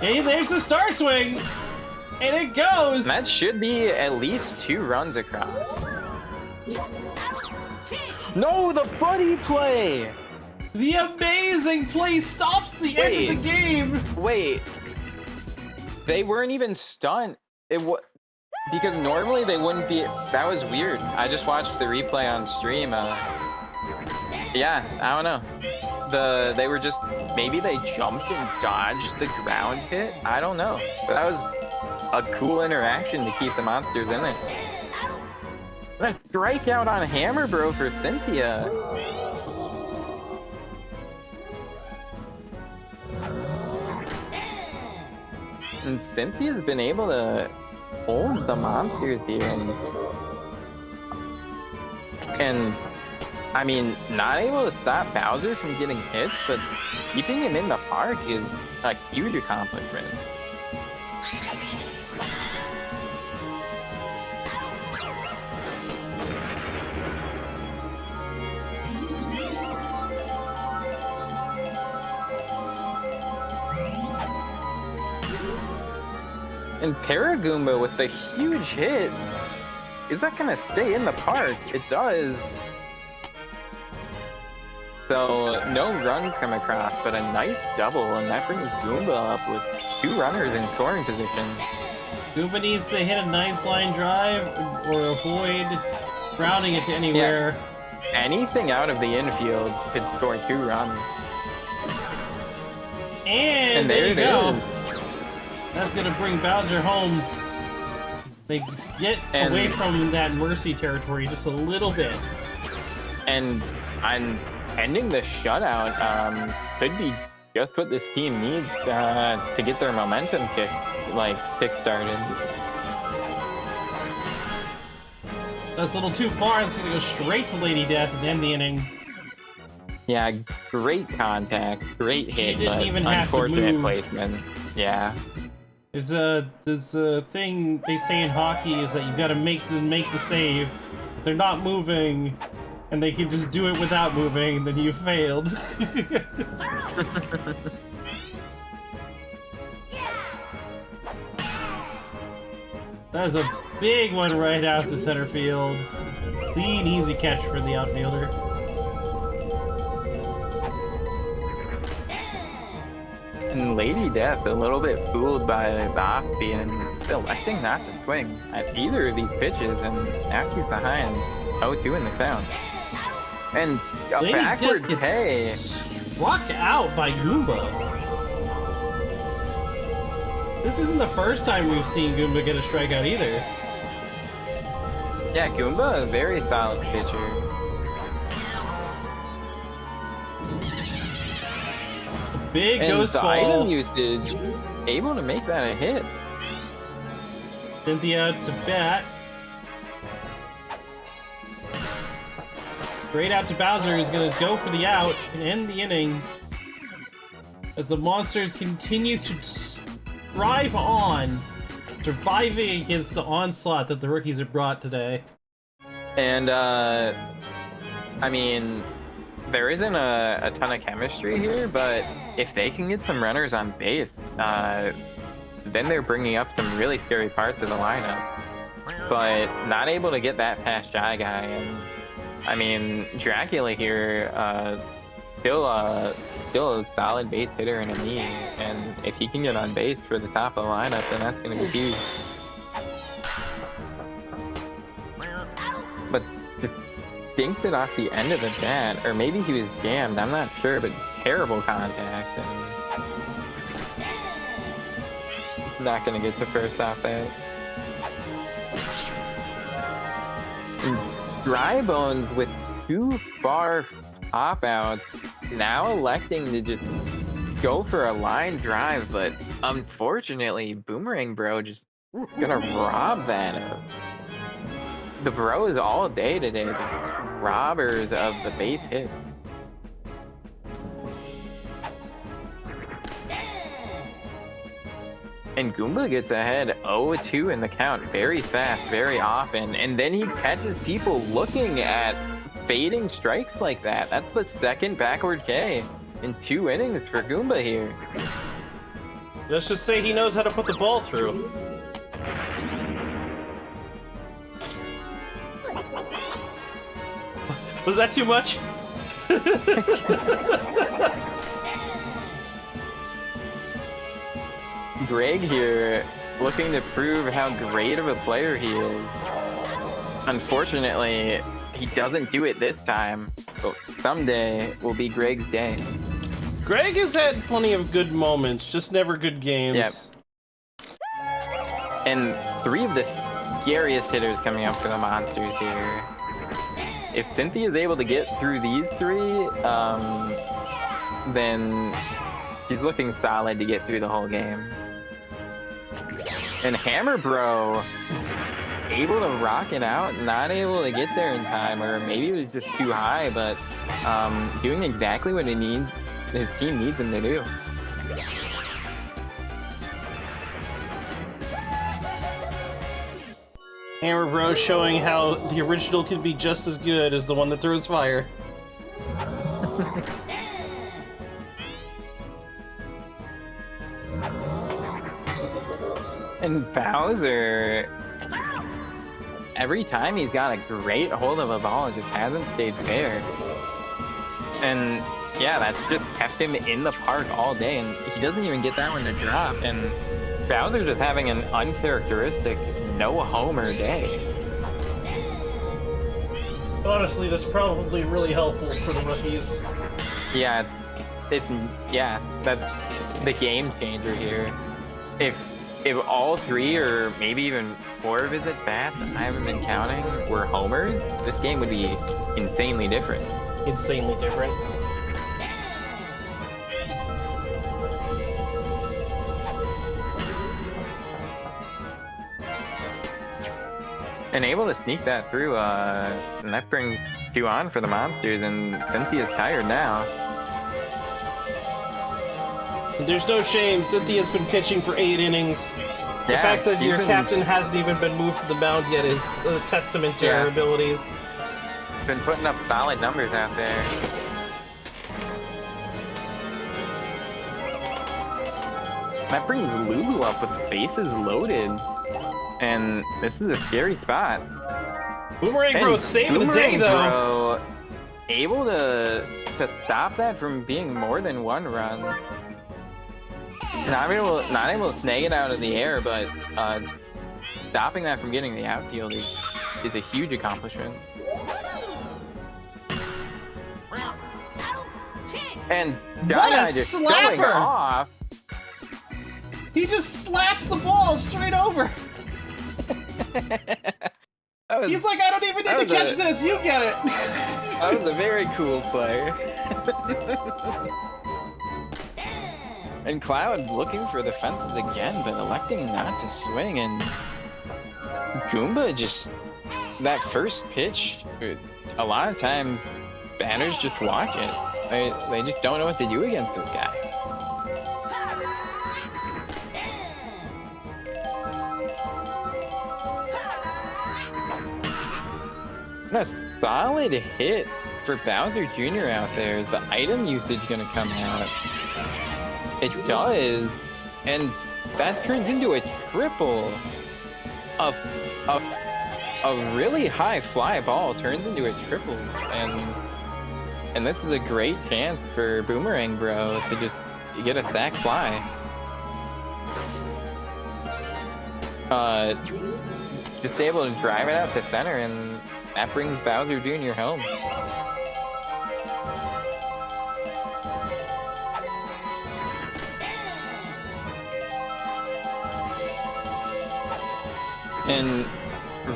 Hey, there's the star swing! And it goes! That should be at least 2 runs across. No, the buddy play! The amazing play stops the end of the game! Wait. They weren't even stunned. Because normally they wouldn't be. That was weird. I just watched the replay on stream. Yeah, I don't know. They were just, maybe they jumped and dodged the ground hit. I don't know. But that was a cool interaction to keep the monsters in it. A strikeout on Hammer Bro for Cynthia. And Cynthia's been able to hold the monsters here, and I mean, not able to stop Bowser from getting hits, but keeping him in the park is a huge accomplishment. And Paragoomba with the huge hit. Is that gonna stay in the park? It does. So no run come across, but a nice double, and that brings Goomba up with 2 runners in scoring position. Goomba needs to hit a nice line drive or avoid grounding it to anywhere. Yeah. Anything out of the infield could score 2 runs. And there you go. That's gonna bring Bowser home. They get away from that Mercy territory just a little bit. And I'm ending the shutout. Could be just what this team needs to get their momentum kick-started. That's a little too far. It's gonna go straight to Lady Death and end the inning. Yeah, great contact, great hit, but even have to unfortunate move. placement. Yeah. There's a thing they say in hockey is that you gotta make the save. If they're not moving, and they can just do it without moving, then you failed. That is a big one right out to center field. Clean, easy catch for the outfielder. And Lady Death a little bit fooled by Bosby and electing not to swing at either of these pitches, and now she's behind 0-2 in the count. And a Lady backward Death pay. gets struck out by Goomba. This isn't the first time we've seen Goomba get a strikeout either. Yeah, Goomba, a very solid pitcher. Big And ghost the ball. item usage, able to make that a hit. Cynthia to bat. Straight out to Bowser, who's going to go for the out and end the inning. As the monsters continue to strive on, surviving against the onslaught that the rookies have brought today. And, I mean, there isn't a ton of chemistry here, but if they can get some runners on base, then they're bringing up some really scary parts of the lineup. But not able to get that past Shy Guy, and I mean, Dracula here, still a solid base hitter in a knee, and if he can get on base for the top of the lineup, then that's going to be huge. But to dinked it off the end of the bat, or maybe he was jammed, I'm not sure, but terrible contact, and not going to get the first off that. Dry Bones with 2 far pop outs now electing to just go for a line drive, but unfortunately, Boomerang Bro just gonna rob that. The bro is all day today, the robbers of the base hit. And Goomba gets ahead 0-2 in the count very fast, very often, and then he catches people looking at fading strikes like that. That's the second backward K in 2 innings for Goomba here. Let's just say he knows how to put the ball through. Was that too much? Greg here looking to prove how great of a player he is. Unfortunately, he doesn't do it this time, but someday will be Greg's day. Greg has had plenty of good moments, just never good games. Yep. And 3 of the scariest hitters coming up for the Monsters here. If Cynthia is able to get through these 3, then she's looking solid to get through the whole game. And Hammer Bro, able to rock it out, not able to get there in time, or maybe it was just too high, but doing exactly what his team needs him to do. Hammer Bro showing how the original can be just as good as the one that throws fire. And Bowser, every time he's got a great hold of a ball, it just hasn't stayed fair. And yeah, that's just kept him in the park all day, and he doesn't even get that one to drop. And Bowser's just having an uncharacteristic no-homer day. Honestly, that's probably really helpful for the rookies. Yeah, yeah, that's the game changer here. If all 3 or maybe even 4 of his at-bats, I haven't been counting, were homers, this game would be insanely different. Insanely different. And able to sneak that through, and that brings 2 on for the Monsters, and Cynthia's tired now. There's no shame, Cynthia's been pitching for 8 innings. The Yeah, fact that your been- captain hasn't even been moved to the mound yet is a testament to her abilities. Been putting up solid numbers out there. That brings Lulu up with the bases loaded. And this is a scary spot. Boomerang Bro's saving the day, Boomerang though. Bro able to stop that from being more than 1 run. Not able to snag it out of the air, but stopping that from getting the outfield is a huge accomplishment. And What a just going slapper! off. He just slaps the ball straight over. That was, He's like, I don't even need to catch this. You get it. that was a very cool play. And Cloud looking for the fences again, but electing not to swing. And Goomba just, that first pitch, a lot of times batters just watch it. They just don't know what to do against this guy. And a solid hit for Bowser Jr. out there. Is the item usage gonna come out? It does, and that turns into a triple. A really high fly ball turns into a triple, and this is a great chance for Boomerang Bro to just get a sack fly. Just able to drive it out to center, and that brings Bowser Jr. home. And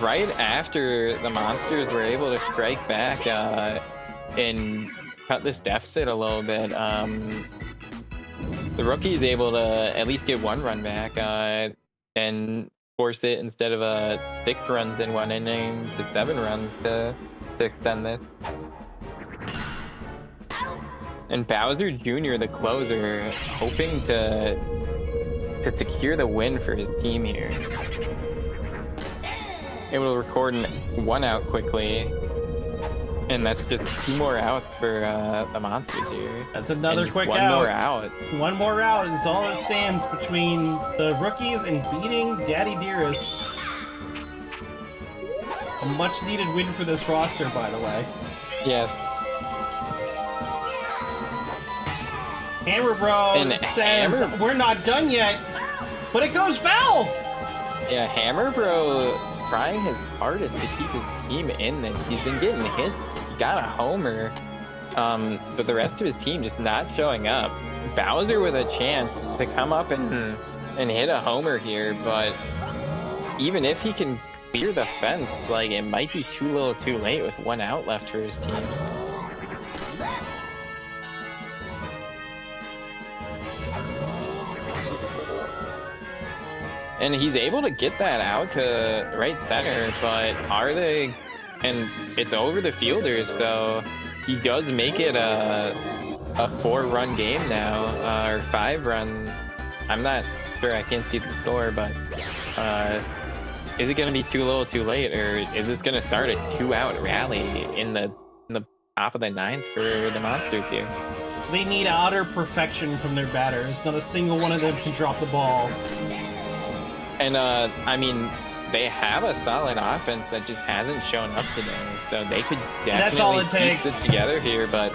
right after the Monsters were able to strike back and cut this deficit a little bit. The rookie is able to at least get one run back and force it instead of 6 runs in one inning to 7 runs to extend this. And Bowser Jr., the closer, hoping to secure the win for his team here. Able to record 1 out quickly. And that's just 2 more outs for the monsters here. That's another And quick one out. more out. One more out is all that stands between the rookies and beating Daddy Dearest. A much needed win for this roster, by the way. Yes. Hammer Bro And says, Hammer- we're not done yet, but it goes foul! Yeah, Hammer Bro trying his hardest to keep his team in this. He's been getting hits. He got a homer. But the rest of his team just not showing up. Bowser with a chance to come up and hit a homer here, but even if he can clear the fence, like, it might be too little too late with 1 out left for his team. And he's able to get that out to right center, but are they? And it's over the fielders, so he does make it a 4-run game now, or 5-run. I'm not sure. I can't see the score, but is it going to be too little, too late, or is this going to start a 2-out rally in the top of the 9th for the monsters here? They need utter perfection from their batters. Not a single one of them can drop the ball. And I mean, they have a solid offense that just hasn't shown up today, so they could That's all definitely it keep takes. this together here. But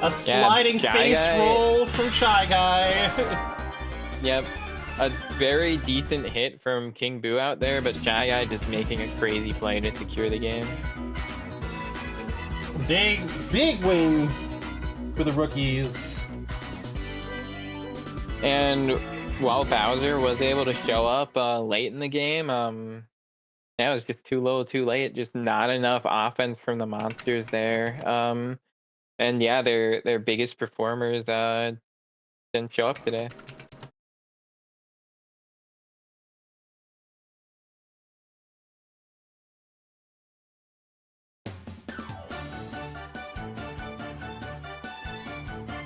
A sliding Shy face Guy- roll from Shy Guy. Yep, a very decent hit from King Boo out there, but Shy Guy just making a crazy play to secure the game. Big win for the rookies. And while Bowser was able to show up late in the game, yeah, it was just too little, too late. Just not enough offense from the monsters there. And yeah, their biggest performers didn't show up today.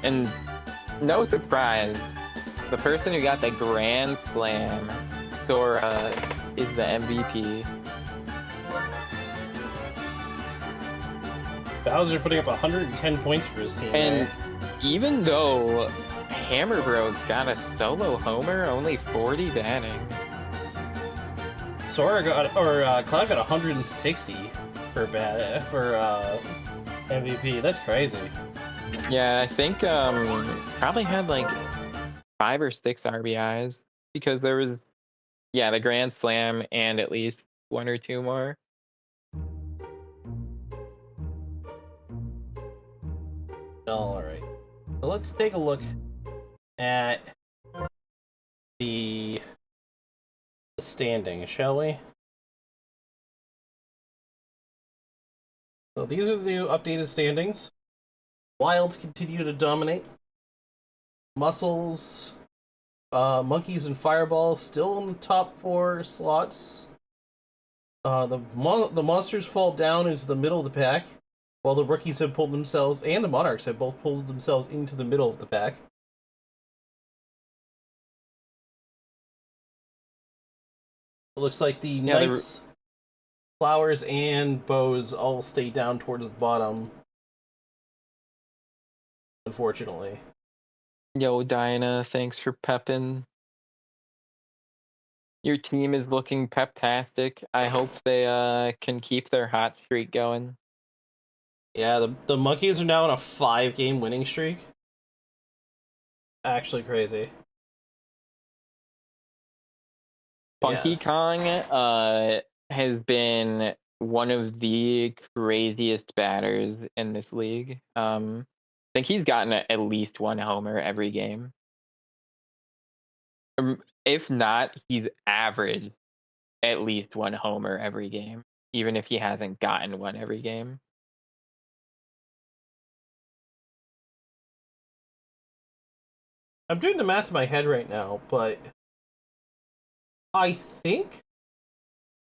And no surprise, the person who got the Grand Slam, Sora, is the MVP. Bowser putting up 110 points for his team. And right? even though Hammer Bros got a solo homer, only 40 batting. Sora got, Cloud got 160 for MVP. That's crazy. Yeah, I think probably had like 5 or 6 RBIs because there was, yeah, the Grand Slam and at least 1 or 2 more. All right. So let's take a look at the standing, shall we? So these are the new updated standings. Wilds continue to dominate. Muscles, Monkeys, and Fireballs still in the top 4 slots. The Monsters fall down into the middle of the pack, while the Rookies have pulled themselves, and the Monarchs have both pulled themselves into the middle of the pack. It looks like the Knights, Flowers, and Bows all stay down towards the bottom, unfortunately. Yo, Dinah, thanks for pepping. Your team is looking pep-tastic. I hope they can keep their hot streak going. Yeah, the Monkeys are now on a 5-game winning streak. Actually crazy. Funky Yeah. Kong has been one of the craziest batters in this league. I think he's gotten at least 1 homer every game. If not, he's averaged at least 1 homer every game, even if he hasn't gotten one every game. I'm doing the math in my head right now, but I think,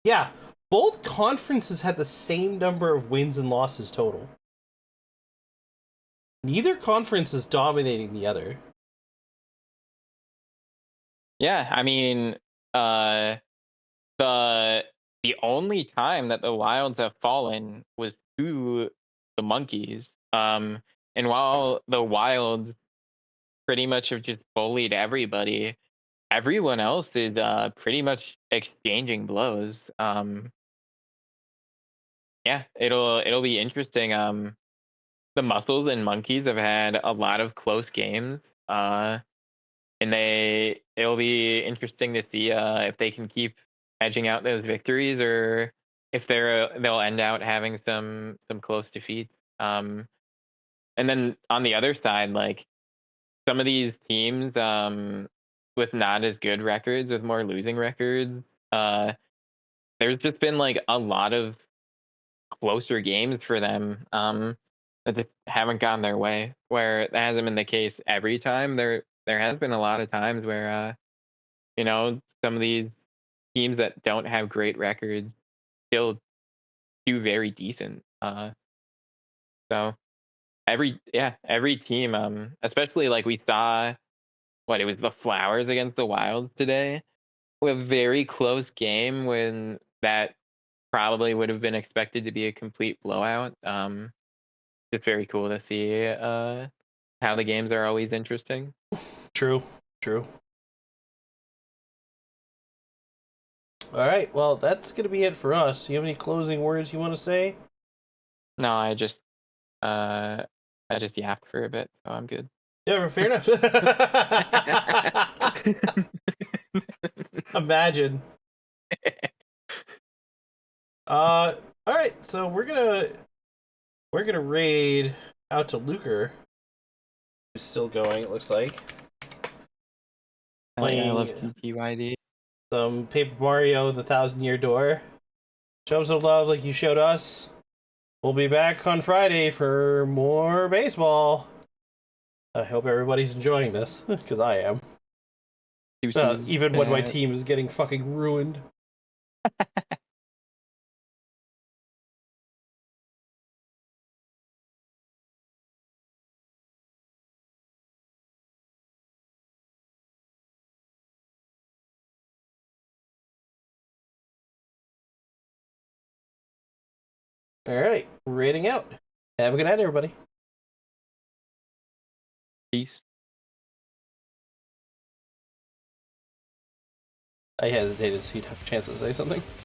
yeah, both conferences had the same number of wins and losses total. Neither conference is dominating the other. Yeah, I mean, the the only time that the Wilds have fallen was to the Monkeys. And while the Wilds pretty much have just bullied everybody, everyone else is pretty much exchanging blows. Yeah, it'll be interesting. The Muscles and Monkeys have had a lot of close games. And it'll be interesting to see if they can keep edging out those victories, or if they'll end out having some close defeats. And then on the other side, like some of these teams with not as good records, with more losing records, there's just been like a lot of closer games for them that just haven't gone their way. Where that hasn't been the case every time. There has been a lot of times where some of these teams that don't have great records still do very decent. So every team, especially like we saw it was the Flowers against the Wilds today, a very close game when that probably would have been expected to be a complete blowout. It's very cool to see how the games are always interesting. True. All right, well, that's going to be it for us. Do you have any closing words you want to say? No, I just yapped for a bit, so I'm good. Yeah, fair enough. Imagine. All right, so we're gonna raid out to Luker. Who's still going, it looks like. Oh, yeah, I love Playing TTYD. some Paper Mario: The Thousand-Year Door. Show some love like you showed us. We'll be back on Friday for more baseball. I hope everybody's enjoying this, because I am. Even when my team is getting fucking ruined. Alright, rating out. Have a good night, everybody. Peace. I hesitated so you'd have a chance to say something.